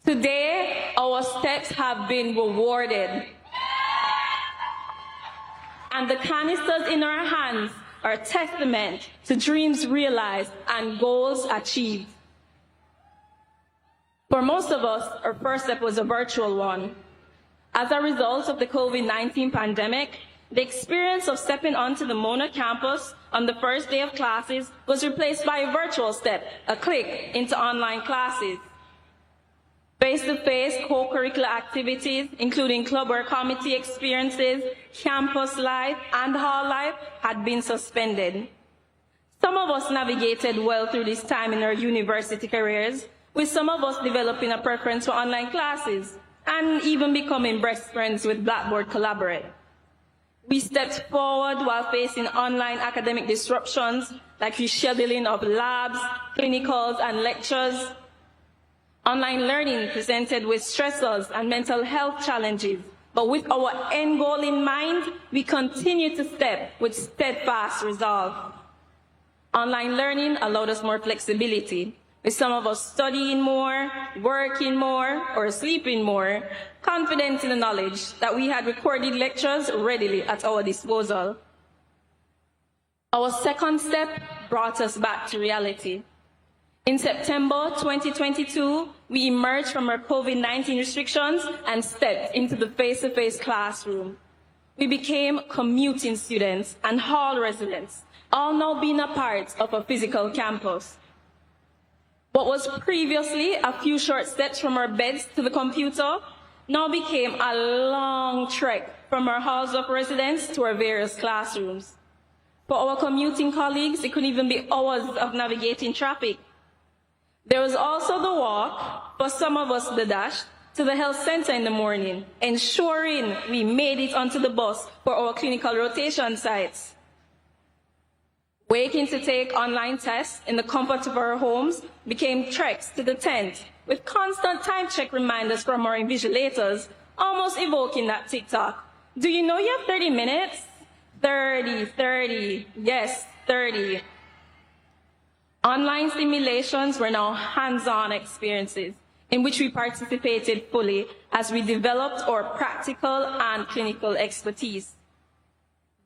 Today, our steps have been rewarded. And the canisters in our hands are a testament to dreams realized and goals achieved. For most of us, our first step was a virtual one. As a result of the COVID-19 pandemic, the experience of stepping onto the Mona campus on the first day of classes was replaced by a virtual step, a click into online classes. Face-to-face co-curricular activities, including club or committee experiences, campus life, and hall life, had been suspended. Some of us navigated well through this time in our university careers, with some of us developing a preference for online classes, and even becoming best friends with Blackboard Collaborate. We stepped forward while facing online academic disruptions, like rescheduling of labs, clinicals, and lectures. Online learning presented with stressors and mental health challenges, but with our end goal in mind, we continue to step with steadfast resolve. Online learning allowed us more flexibility, with some of us studying more, working more, or sleeping more, confident in the knowledge that we had recorded lectures readily at our disposal. Our second step brought us back to reality. In September 2022, we emerged from our COVID-19 restrictions and stepped into the face-to-face classroom. We became commuting students and hall residents, all now being a part of a physical campus. What was previously a few short steps from our beds to the computer now became a long trek from our halls of residence to our various classrooms. For our commuting colleagues, it could even be hours of navigating traffic. There was also the walk, for some of us the dash, to the health center in the morning, ensuring we made it onto the bus for our clinical rotation sites. Waking to take online tests in the comfort of our homes became treks to the tent, with constant time check reminders from our invigilators, almost evoking that TikTok. Do you know you have 30 minutes? 30, yes, 30. Online simulations were now hands-on experiences in which we participated fully as we developed our practical and clinical expertise.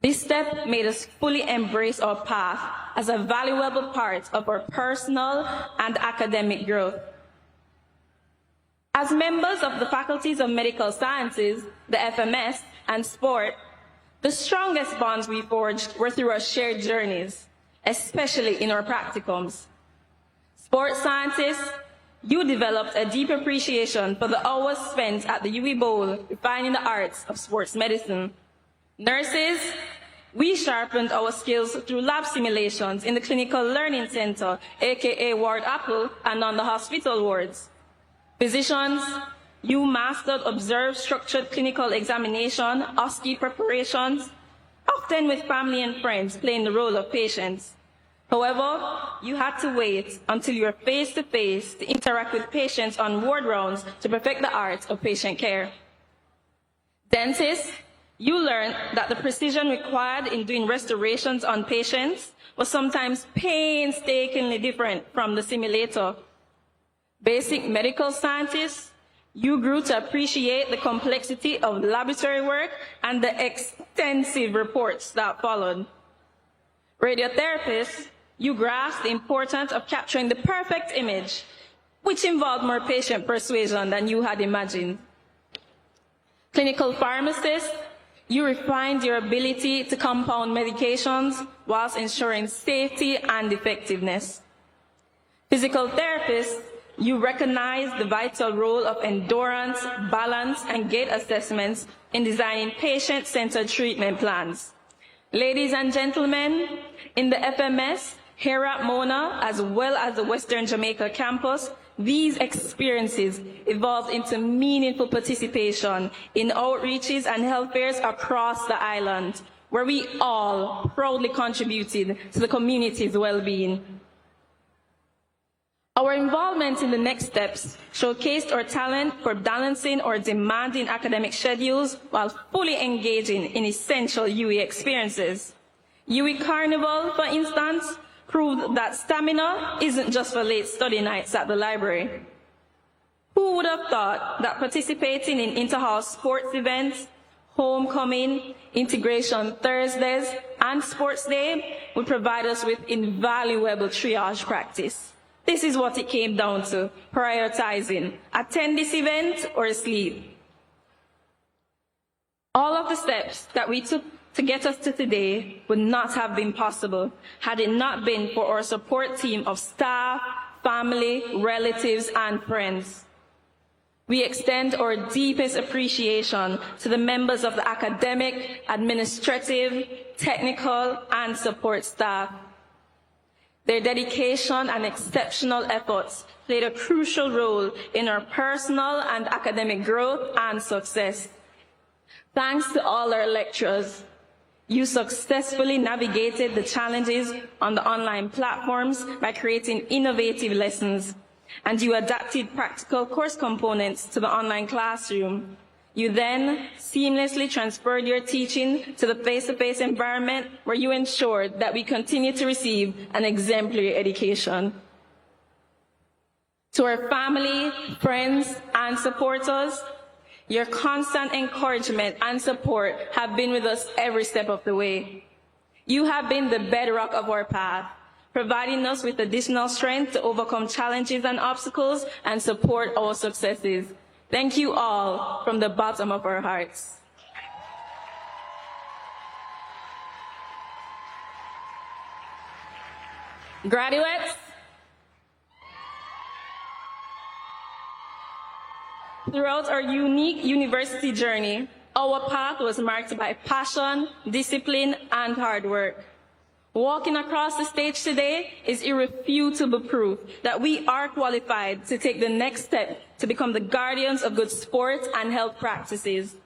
This step made us fully embrace our path as a valuable part of our personal and academic growth. As members of the Faculties of Medical Sciences, the FMS, and Sport, the strongest bonds we forged were through our shared journeys, especially in our practicums. Sports scientists, you developed a deep appreciation for the hours spent at the UWI Bowl refining the arts of sports medicine. Nurses, we sharpened our skills through lab simulations in the Clinical Learning Center, aka Ward Apple, and on the hospital wards. Physicians, you mastered observed structured clinical examination, OSCE preparations, often with family and friends playing the role of patients. However, you had to wait until you were face-to-face to interact with patients on ward rounds to perfect the art of patient care. Dentists, you learned that the precision required in doing restorations on patients was sometimes painstakingly different from the simulator. Basic medical scientists, you grew to appreciate the complexity of laboratory work and the extensive reports that followed. Radiotherapists, you grasped the importance of capturing the perfect image, which involved more patient persuasion than you had imagined. Clinical pharmacists, you refined your ability to compound medications whilst ensuring safety and effectiveness. Physical therapists, you recognize the vital role of endurance, balance, and gait assessments in designing patient-centered treatment plans. Ladies and gentlemen, in the FMS, here at Mona, as well as the Western Jamaica campus, these experiences evolved into meaningful participation in outreaches and health fairs across the island, where we all proudly contributed to the community's well-being. Our involvement in the next steps showcased our talent for balancing our demanding academic schedules while fully engaging in essential UWI experiences. UWI Carnival, for instance, proved that stamina isn't just for late study nights at the library. Who would have thought that participating in inter-house sports events, homecoming, integration Thursdays, and sports day would provide us with invaluable triage practice? This is what it came down to, prioritizing, attend this event or sleep. All of the steps that we took to get us to today would not have been possible had it not been for our support team of staff, family, relatives, and friends. We extend our deepest appreciation to the members of the academic, administrative, technical, and support staff. Their dedication and exceptional efforts played a crucial role in our personal and academic growth and success. Thanks to all our lecturers, you successfully navigated the challenges on the online platforms by creating innovative lessons, and you adapted practical course components to the online classroom. You then seamlessly transferred your teaching to the face-to-face environment where you ensured that we continue to receive an exemplary education. To our family, friends, and supporters, your constant encouragement and support have been with us every step of the way. You have been the bedrock of our path, providing us with additional strength to overcome challenges and obstacles and support our successes. Thank you all from the bottom of our hearts. Graduates, throughout our unique university journey, our path was marked by passion, discipline, and hard work. Walking across the stage today is irrefutable proof that we are qualified to take the next step to become the guardians of good sport and health practices.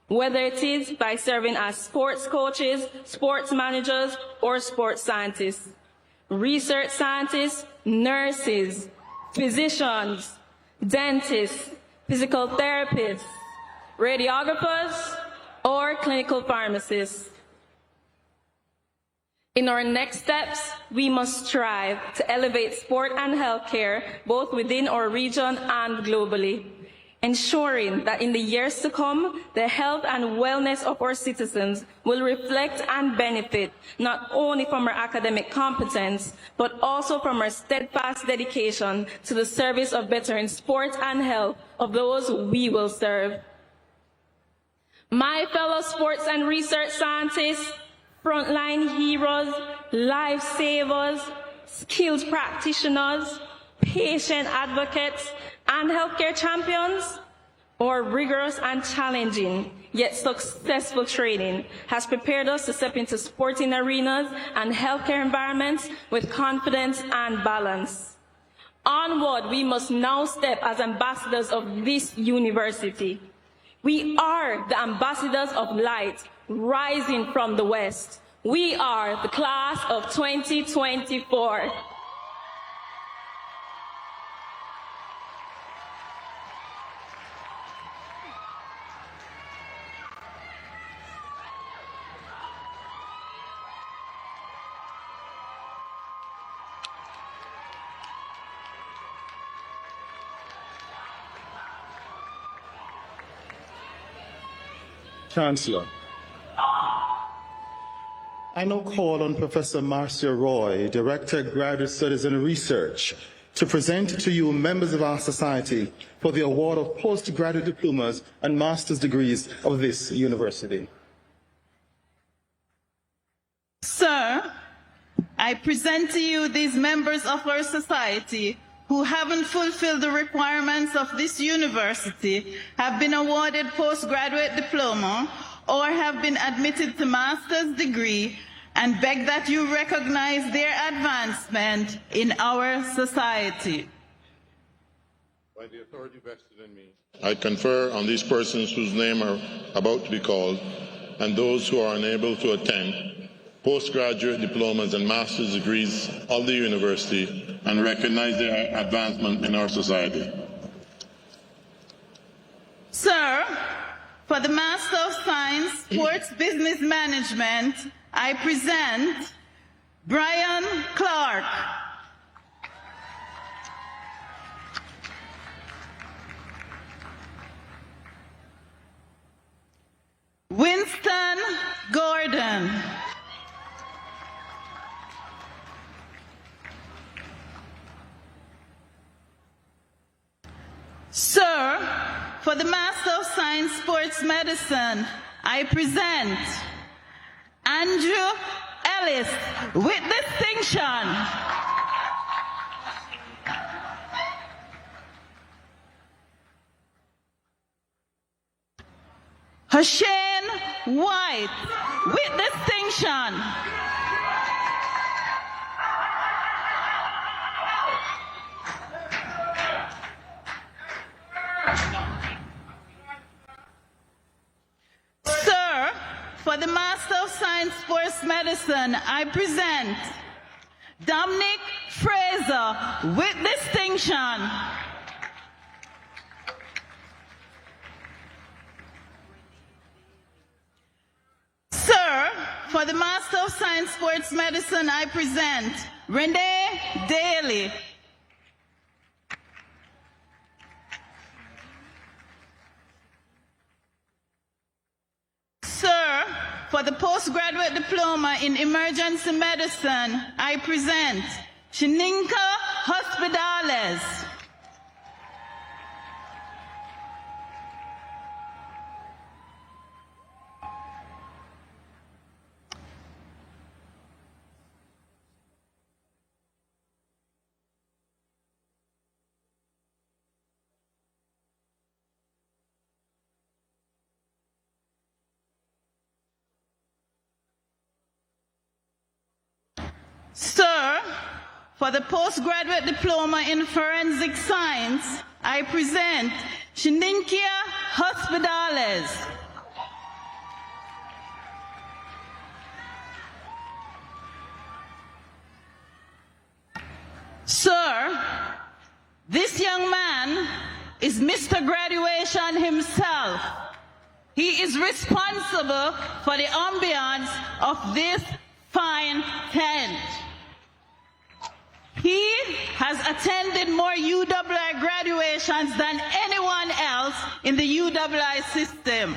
whether it is by serving as sports coaches, sports managers, or sports scientists, research scientists, nurses, physicians, dentists, physical therapists, radiographers, or clinical pharmacists. In our next steps, we must strive to elevate sport and healthcare both within our region and globally, ensuring that in the years to come, the health and wellness of our citizens will reflect and benefit not only from our academic competence, but also from our steadfast dedication to the service of bettering sport and health of those we will serve. My fellow sports and research scientists, frontline heroes, lifesavers, skilled practitioners, patient advocates, and healthcare champions, our rigorous and challenging yet successful training has prepared us to step into sporting arenas and healthcare environments with confidence and balance. Onward, we must now step as ambassadors of this university. We are the ambassadors of light rising from the West. We are the class of 2024. Chancellor, I now call on Professor Marcia Roy, Director of Graduate Studies and Research, to present to you members of our society for the award of postgraduate diplomas and master's degrees of this university. Sir, I present to you these members of our society who haven't fulfilled the requirements of this university, have been awarded postgraduate diploma, or have been admitted to master's degree, and beg that you recognize their advancement in our society. By the authority vested in me, I confer on these persons whose names are about to be called, and those who are unable to attend, postgraduate diplomas and master's degrees of the university, and recognize their advancement in our society. Sir, for the Master of Science, Sports Business Management, I present Brian Clark. Winston Gordon. Sir, for the Master of Science Sports Medicine, I present Andrew Ellis with distinction. Hashane White with distinction. Sir, for the Master of Science Sports Medicine, I present Dominic Fraser with distinction. Sir, for the Master of Science Sports Medicine, I present Renee Daly. Sir, for the postgraduate diploma in emergency medicine, I present Shininka Hospitales. Sir, for the postgraduate diploma in forensic science, I present Shininkia Hospitales. This young man is Mr. Graduation himself. He is responsible for the ambience of this fine tent. He has attended more UWI graduations than anyone else in the UWI system.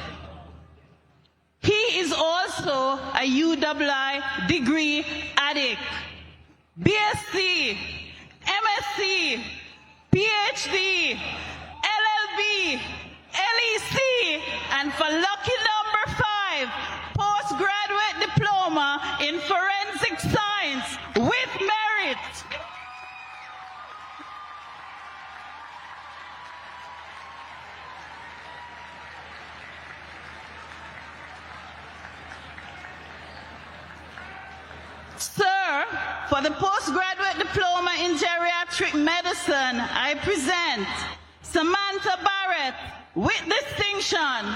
He is also a UWI degree addict. BSc, MSc, PhD, LLB, LEC, and for lucky number 5, postgraduate diploma in forensic science with merit. Sir, for the postgraduate diploma in geriatric medicine, I present Samantha Barrett with distinction.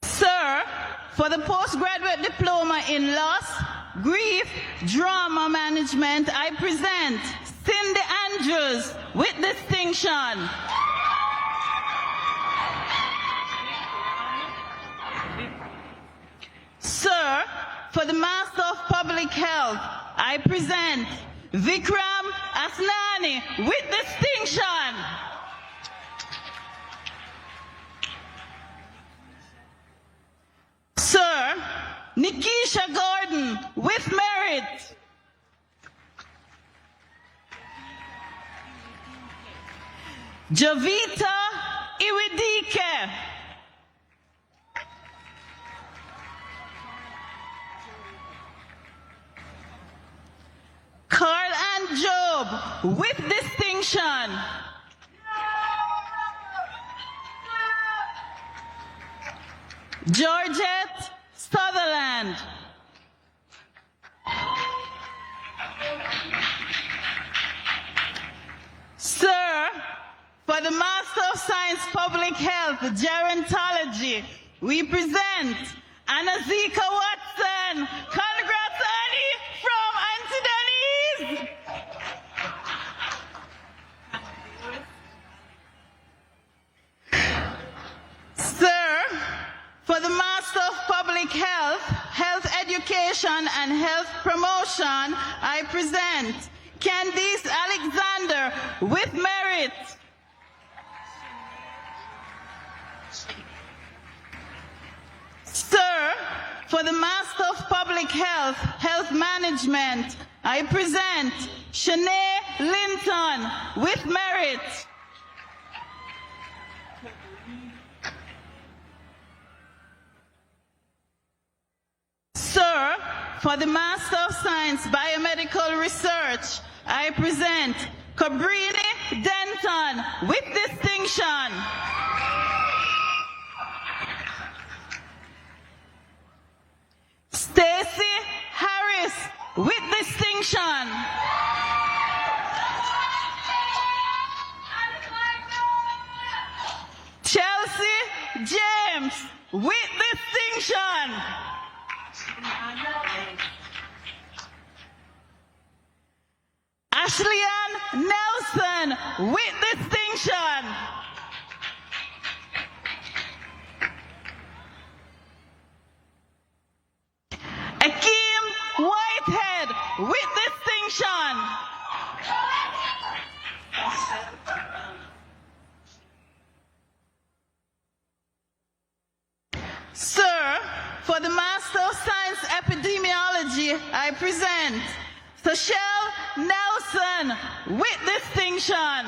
Sir, for the postgraduate diploma in loss, grief, drama management, I present Cindy Andrews with distinction. Sir, for the Master of Public Health, I present Vikram Asnani with distinction. Sir, Nikisha Gordon with merit. Javita Iwidike. Carl and Job with distinction. Georgette Sutherland. Sir, for the Master of Science Public Health Gerontology, we present Anazika Watson. Congrats, Annie, from Auntie Denise. Sir, for the Master of Public Health, Health Education and Health Promotion, I present Candice Alexander with merit. Sir, for the Master of Public Health, Health Management, I present Shanae Linton with merit. Sir, for the Master of Science, Biomedical Research, I present Cabrini Denton with distinction. Stacy Harris with distinction. Chelsea James with distinction. Ashley-Ann Nelson with distinction. Akeem Whitehead with distinction. Sir, for the Master of Science Epidemiology, I present Sachelle Nelson with distinction.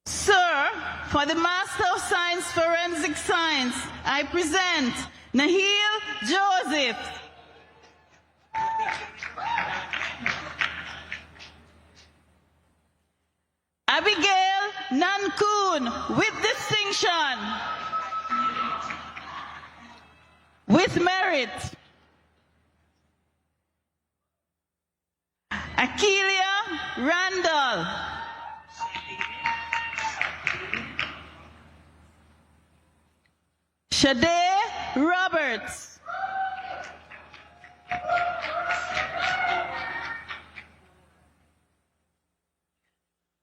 Sir, for the Master of Science Forensic Science, I present Nahil Joseph. Abigail Nankun with distinction. With merit. Akelia Randall. Shade Roberts.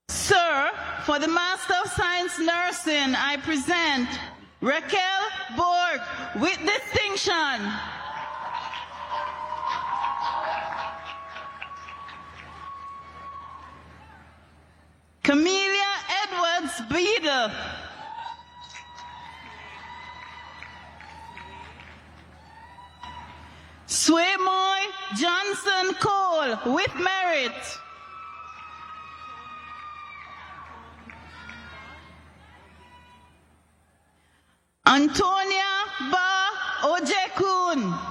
Sir, for the Master of Science Nursing, I present Raquel Borg with distinction. Camelia Edwards Beadle. Swemoy Johnson Cole with merit. Antonia Ba Ojekun.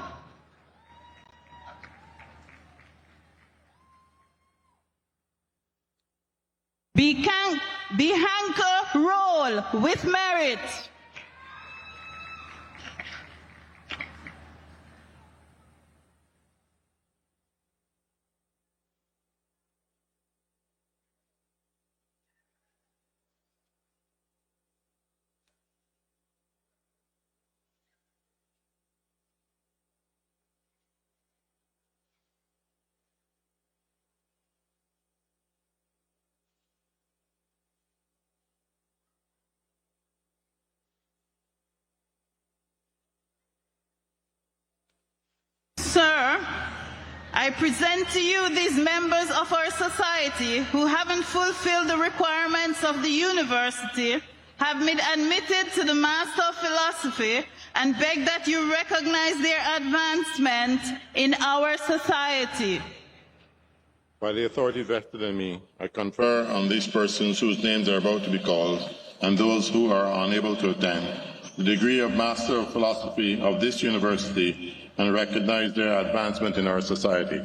Bianca Roll with merit. Sir, I present to you these members of our society who haven't fulfilled the requirements of the university, have been admitted to the Master of Philosophy, and beg that you recognize their advancement in our society. By the authority vested in me, I confer on these persons whose names are about to be called, and those who are unable to attend, the degree of Master of Philosophy of this university, and recognize their advancement in our society.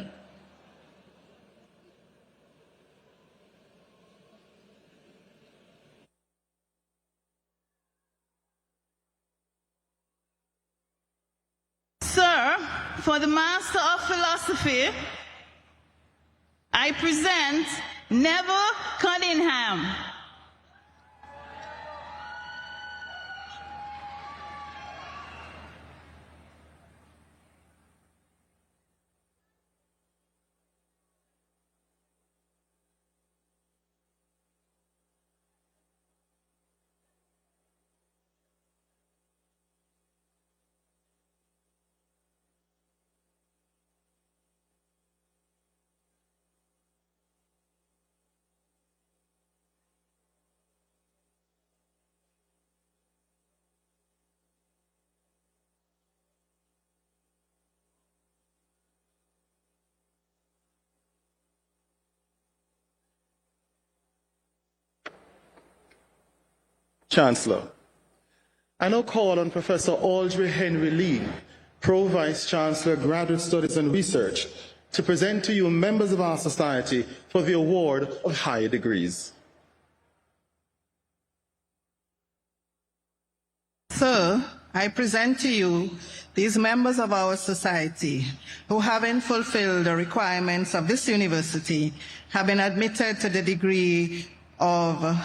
Sir, for the Master of Philosophy, I present Neville Cunningham. Chancellor, I now call on Professor Audrey Henry Lee, Pro Vice Chancellor, Graduate Studies and Research, to present to you members of our society for the award of higher degrees. Sir, I present to you these members of our society who, having fulfilled the requirements of this university, have been admitted to the degree of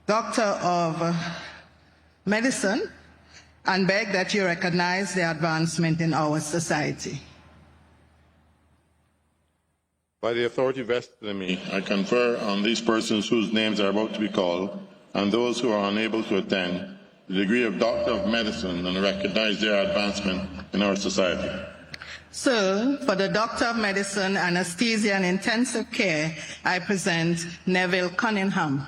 Doctor of Medicine, and beg that you recognize their advancement in our society. By the authority vested in me, I confer on these persons whose names are about to be called, and those who are unable to attend, the degree of Doctor of Medicine, and recognize their advancement in our society. Sir, for the Doctor of Medicine, Anesthesia and Intensive Care, I present Neville Cunningham.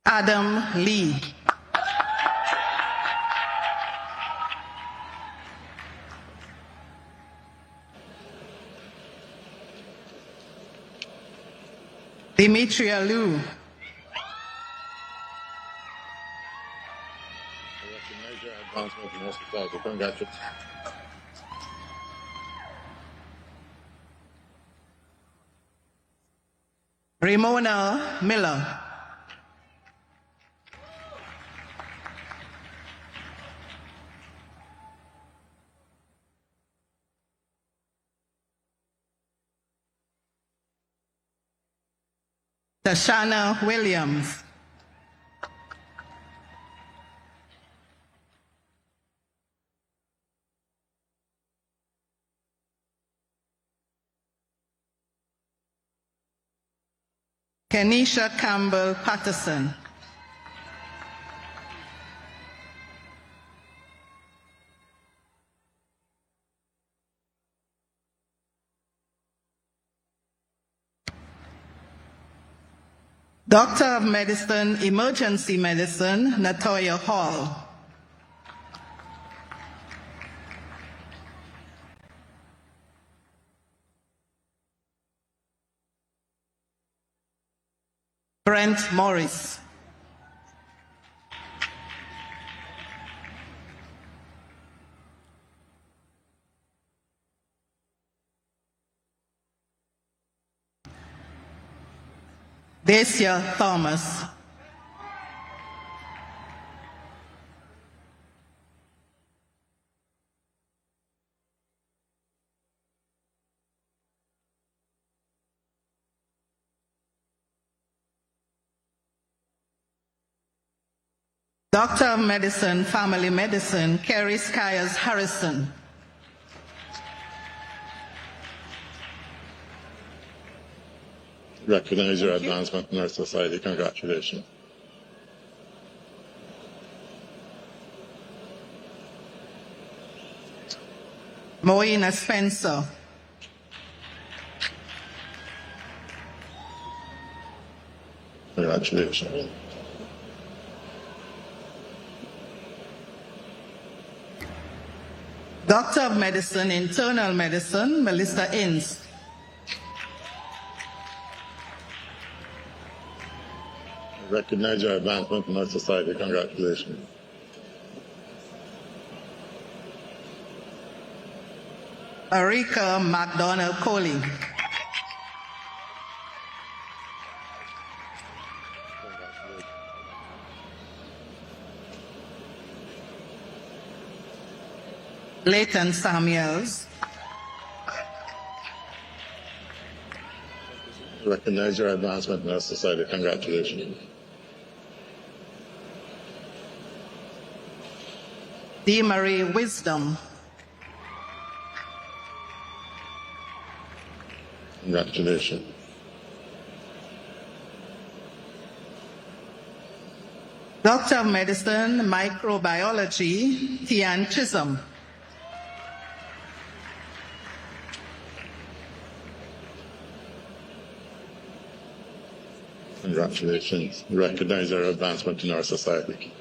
Adam Lee. Demetria Liu. I recognize your advancement in our society. Congratulations. Ramona Miller. Tashana Williams. Kenisha Campbell Patterson. Doctor of Medicine, Emergency Medicine, Natoya Hall. Brent Morris. Dacia Thomas. Doctor of Medicine, Family Medicine, Kerry Skyers Harrison. Recognize your advancement in our society. Congratulations. Moina Spencer. Congratulations. Doctor of Medicine, Internal Medicine, Melissa Ince. Recognize your advancement in our society. Congratulations. Arika McDonald Coley. Leighton Samuels. Recognize your advancement in our society. Congratulations. D. Marie Wisdom. Congratulations. Doctor of Medicine, Microbiology, Tian Chisholm. Congratulations. Recognize your advancement in our society.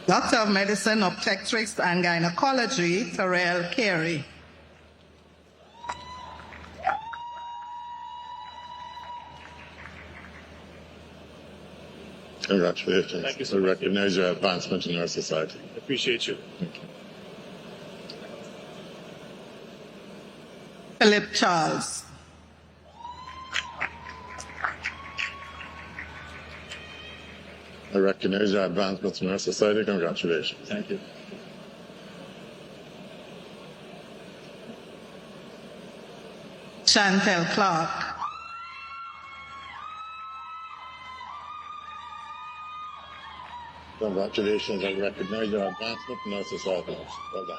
Doctor of Medicine, Obstetrics and Gynecology, Terrell Carey. Congratulations. Thank you so much. Recognize your advancement in our society. Appreciate you. Thank you. Philip Charles. I recognize your advancements in our society. Congratulations. Thank you. Chantel Clark. Congratulations. I recognize your advancement in our society. Well done.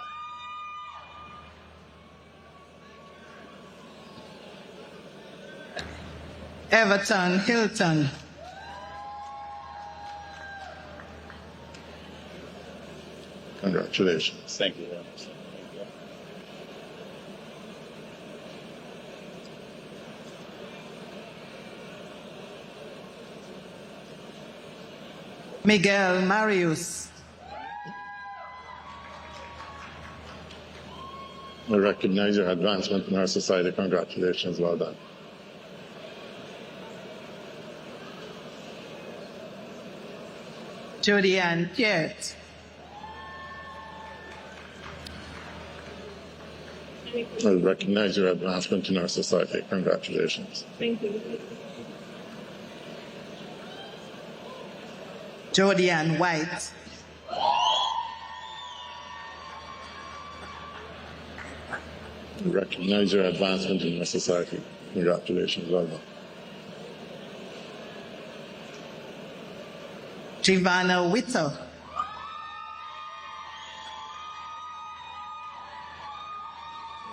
Everton Hilton. Congratulations. Thank you very much. Miguel Marius. I recognize your advancement in our society. Congratulations. Well done. Jody Ann Piet. I recognize your advancement in our society. Congratulations. Thank you. Jody Ann White. I recognize your advancement in our society. Congratulations. Well done. Giovanna Whittle.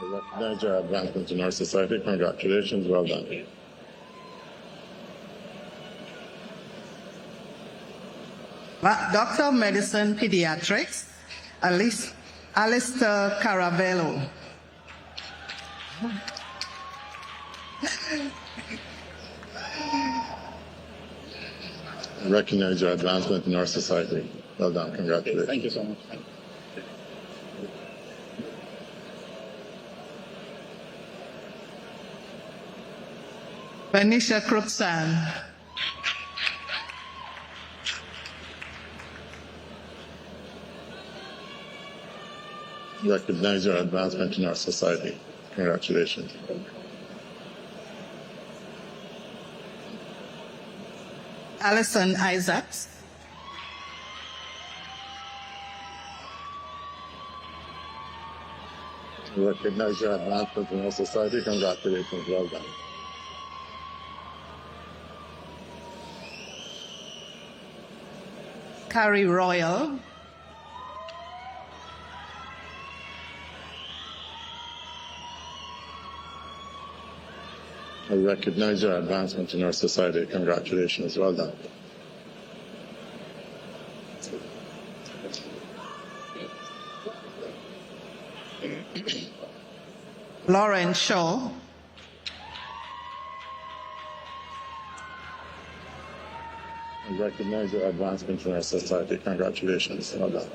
I recognize your advancement in our society. Congratulations. Well done. Doctor of Medicine, Pediatrics, Alistair Caravello. I recognize your advancement in our society. Well done. Congratulations. Thank you so much. Venetia Cruxan. Recognize your advancement in our society. Congratulations. Alison Isaacs. Recognize your advancement in our society. Congratulations. Well done. Carrie Royal. I recognize your advancement in our society. Congratulations. Well done. Lauren Shaw. I recognize your advancement in our society. Congratulations. Well done.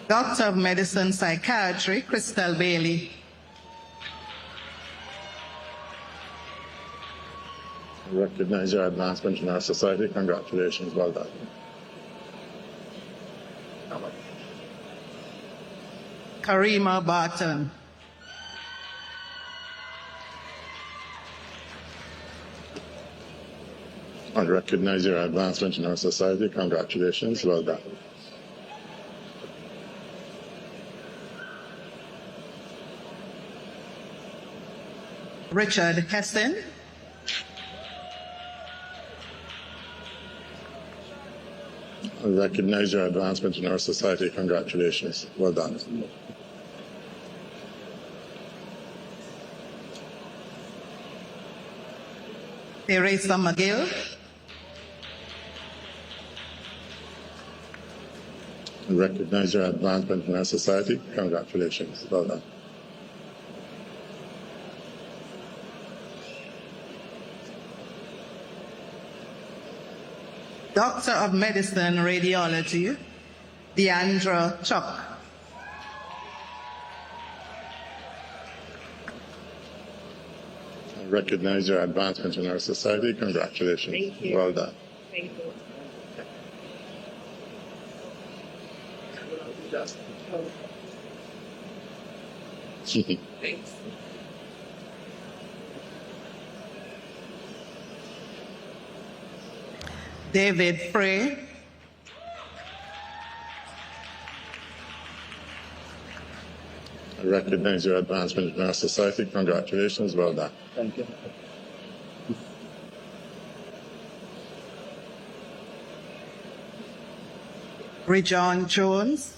Doctor of Medicine, Psychiatry, Crystal Bailey. I recognize your advancement in our society. Congratulations. Well done. Karima Barton. I recognize your advancement in our society. Congratulations. Well done. Richard Hessen. I recognize your advancement in our society. Congratulations. Well done. Teresa McGill. I recognize your advancement in our society. Congratulations. Well done. Doctor of Medicine, Radiology, Deandra Chuck. I recognize your advancement in our society. Congratulations. Thank you. Well done. Thank you. Thanks. David Frey. I recognize your advancement in our society. Congratulations. Well done. Thank you. Rejon Jones.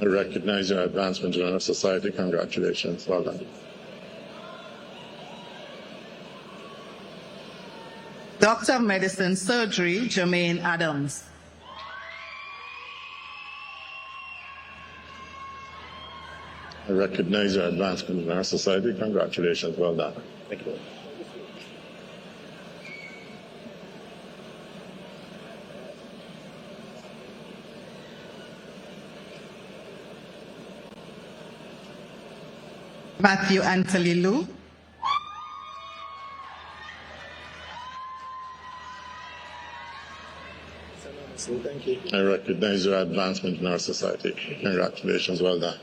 I recognize your advancement in our society. Congratulations. Well done. Doctor of Medicine, Surgery, Jermaine Adams. I recognize your advancement in our society. Congratulations. Well done. Thank you. Matthew Anthony Liu. Thank you. I recognize your advancement in our society. Congratulations. Well done.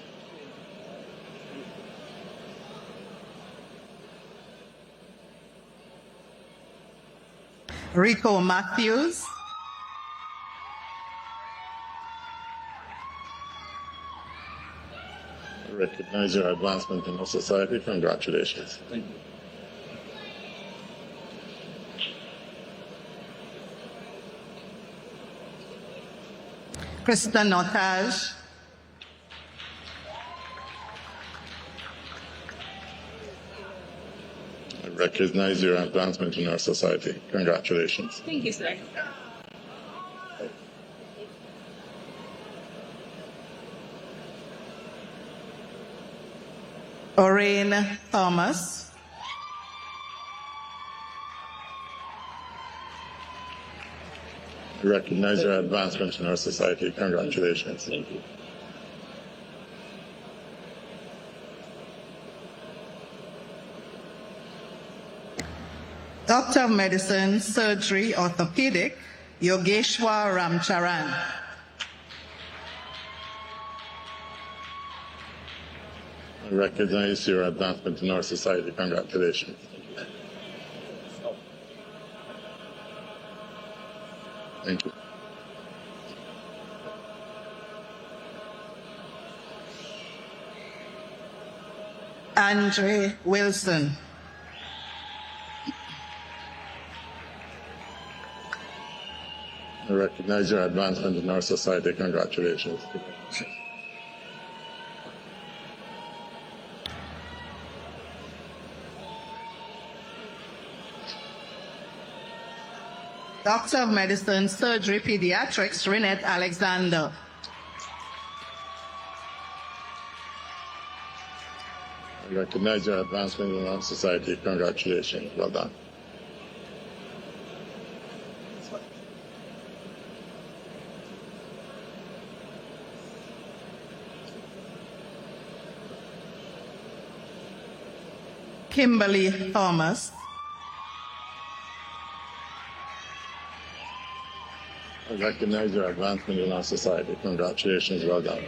Rico Matthews. I recognize your advancement in our society. Congratulations. Thank you. Krista Notage. I recognize your advancement in our society. Congratulations. Thank you, sir. Orain Thomas. I recognize your advancement in our society. Congratulations. Thank you. Doctor of Medicine, Surgery, Orthopedic, Yogeshwar Ramcharan. I recognize your advancement in our society. Congratulations. Thank you. Andre Wilson. I recognize your advancement in our society. Congratulations. Doctor of Medicine, Surgery, Pediatrics, Renette Alexander. I recognize your advancement in our society. Congratulations. Well done. Kimberly Thomas. I recognize your advancement in our society. Congratulations. Well done.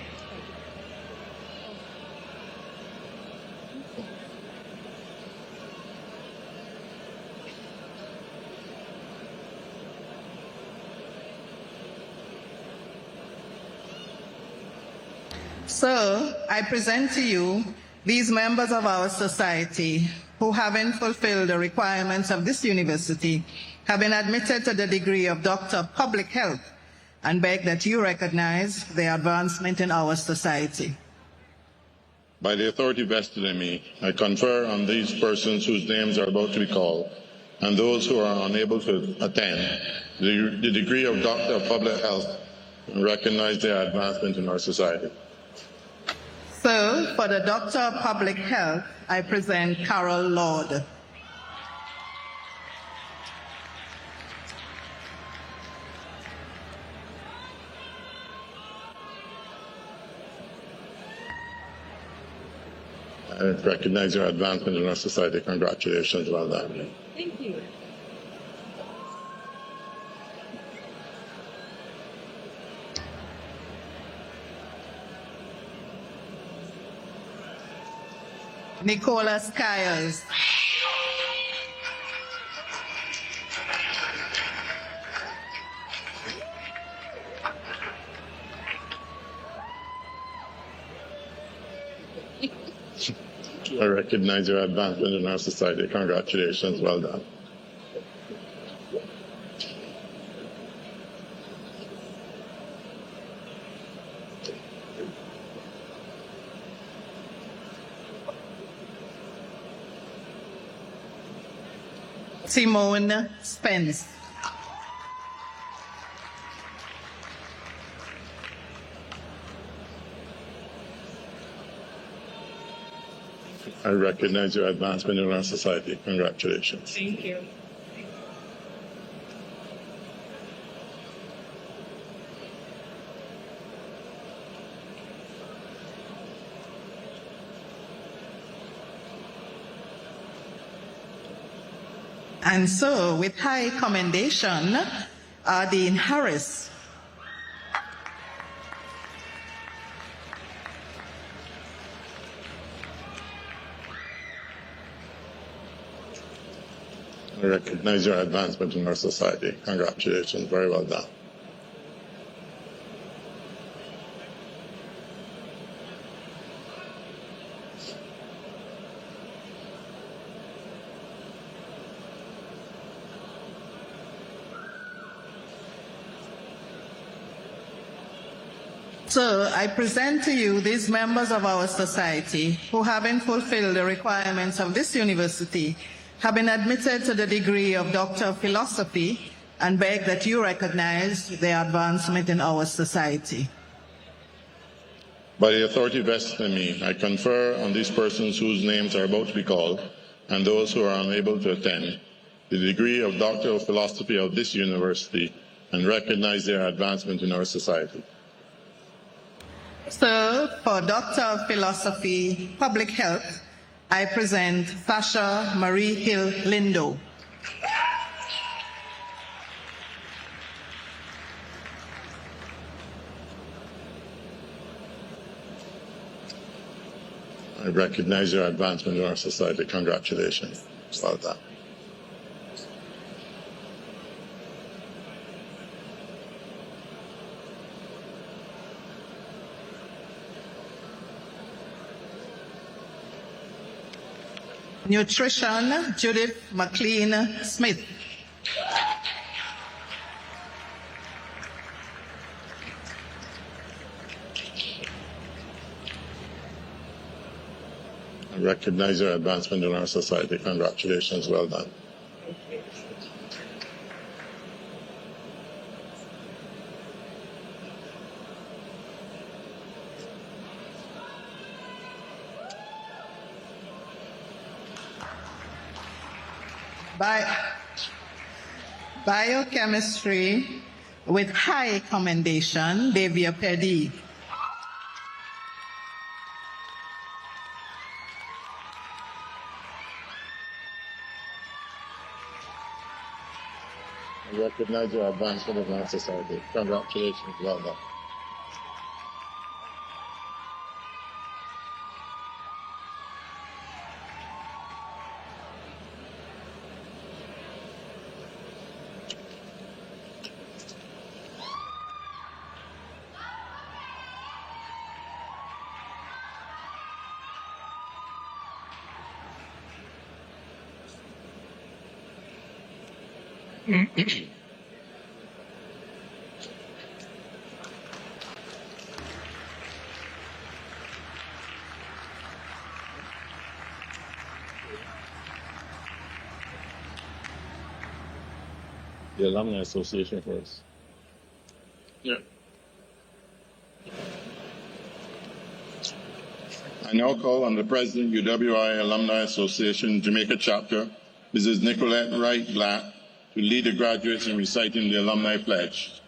So, I present to you these members of our society who, having fulfilled the requirements of this university, have been admitted to the degree of Doctor of Public Health, and beg that you recognize their advancement in our society. By the authority vested in me, I confer on these persons whose names are about to be called, and those who are unable to attend, the degree of Doctor of Public Health, and recognize their advancement in our society. So, for the Doctor of Public Health, I present Carol Lord. I recognize your advancement in our society. Congratulations. Well done. Thank you. Nicholas Kyles. I recognize your advancement in our society. Congratulations. Well done. Simone Spence. I recognize your advancement in our society. Congratulations. Thank you. And so, with high commendation, Dean Harris. I I recognize your advancement in our society. Congratulations. Very well done. So I present to you these members of our society who, having fulfilled the requirements of this university, have been admitted to the degree of Doctor of Philosophy, and beg that you recognize their advancement in our society. By the authority vested in me, I confer on these persons whose names are about to be called, and those who are unable to attend, the degree of Doctor of Philosophy of this university, and recognize their advancement in our society. So, for Doctor of Philosophy, Public Health, I present Sasha Marie Hill Lindo. I recognize your advancement in our society. Congratulations. Well done. Nutrition, Judith McLean Smith. I recognize your advancement in our society. Congratulations. Well done. Biochemistry with high commendation, Davia Pedi. I recognize your advancement in our society. Congratulations. Well done. The Alumni Association first. Yeah. I now call on the President, UWI Alumni Association, Jamaica Chapter, Mrs. Nicolette Wright Black, to lead the graduates in reciting the Alumni Pledge.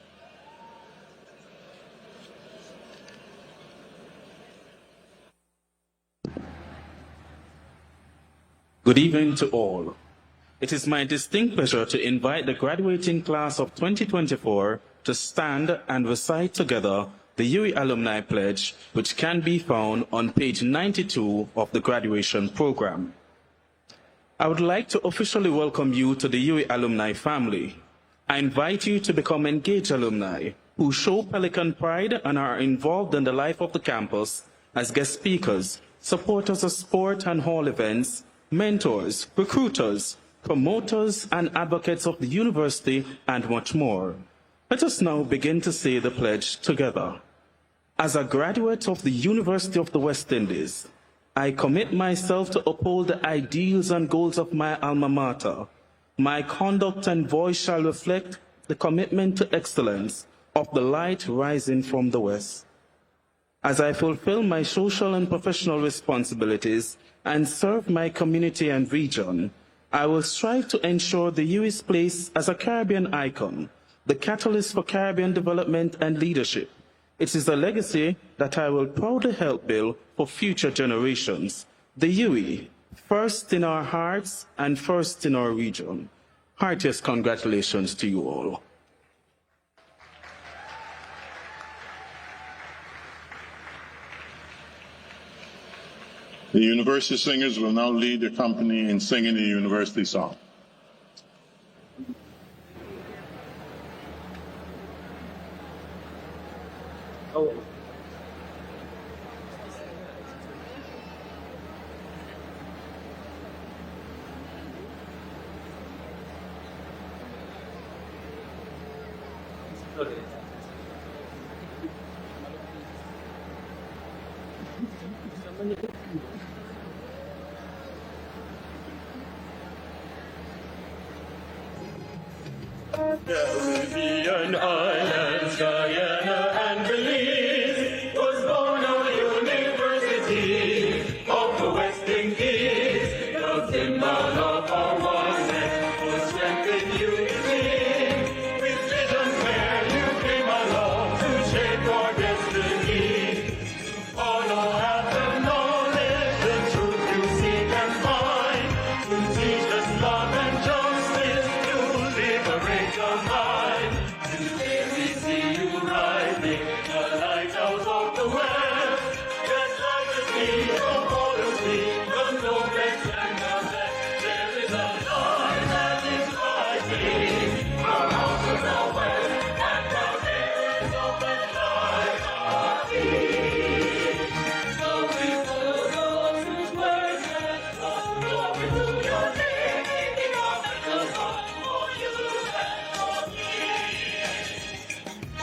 Good evening to all. It is my distinct pleasure to invite the graduating class of 2024 to stand and recite together the UWI Alumni Pledge, which can be found on page 92 of the graduation program. I would like to officially welcome you to the UWI alumni family. I invite you to become engaged alumni who show Pelican pride and are involved in the life of the campus as guest speakers, supporters of sport and hall events, mentors, recruiters, promoters and advocates of the university, and much more. Let us now begin to say the pledge together. As a graduate of the University of the West Indies, I commit myself to uphold the ideals and goals of my alma mater. My conduct and voice shall reflect the commitment to excellence of the light rising from the West. As I fulfill my social and professional responsibilities and serve my community and region, I will strive to ensure the UWI's place as a Caribbean icon, the catalyst for Caribbean development and leadership. It is a legacy that I will proudly help build for future generations. The UWI, first in our hearts and first in our region. Heartiest congratulations to you all. The university singers will now lead the company in singing the university song. Caribbean islands, Guyana and Belize, was born of the University of the West Indies. The symbol of our oneness was strength in unity. With visions where you came along to shape our destiny. To follow after knowledge, the truth you seek and find. To teach us love and justice, to liberate our mind. Today we see you rising, the lighthouse of the West. Just like the sea of all the sea, the noblest and the best. There is a light that is rising from out of the West, and now there is open light our feet. So we follow those whose words have brought glory to your name, making our battles one for you and for me.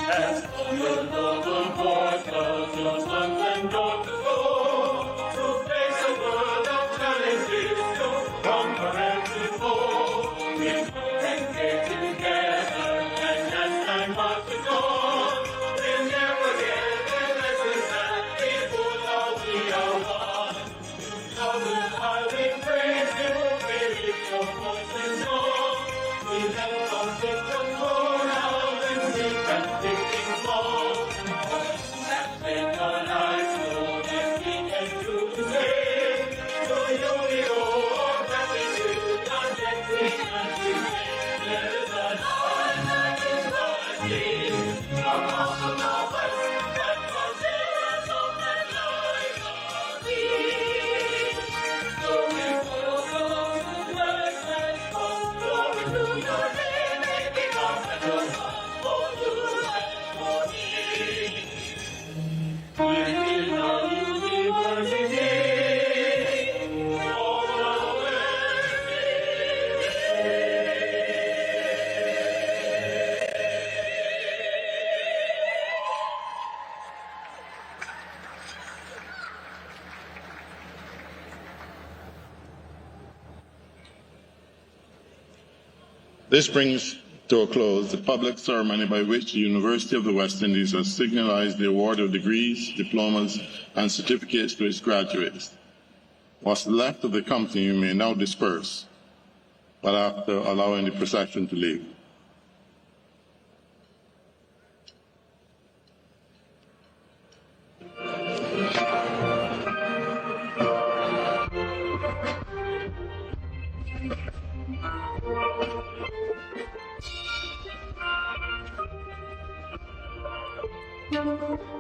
As for your noble boys, girls, your sons and daughters go to face a world of challenges, to conquer every foe. We put and stay together, and as time marches on, we'll never get the lessons that we put out we are one. Love will highly praise you, we lift your voices on. We let our victims go out and sing and singing song. That make our lives know that we can do the same. To you we owe our gratitude, and that we can remain. There is a light that is rising from out of the West, and from there is open light our feet. So we follow those whose words have brought glory to your name, making our battles one for you and for me. Within our university, all our This brings to a close the public ceremony by which the University of the West Indies has signalized the award of degrees, diplomas, and certificates to its graduates. What's left of the company may now disperse, but after allowing the procession to leave. Thank you.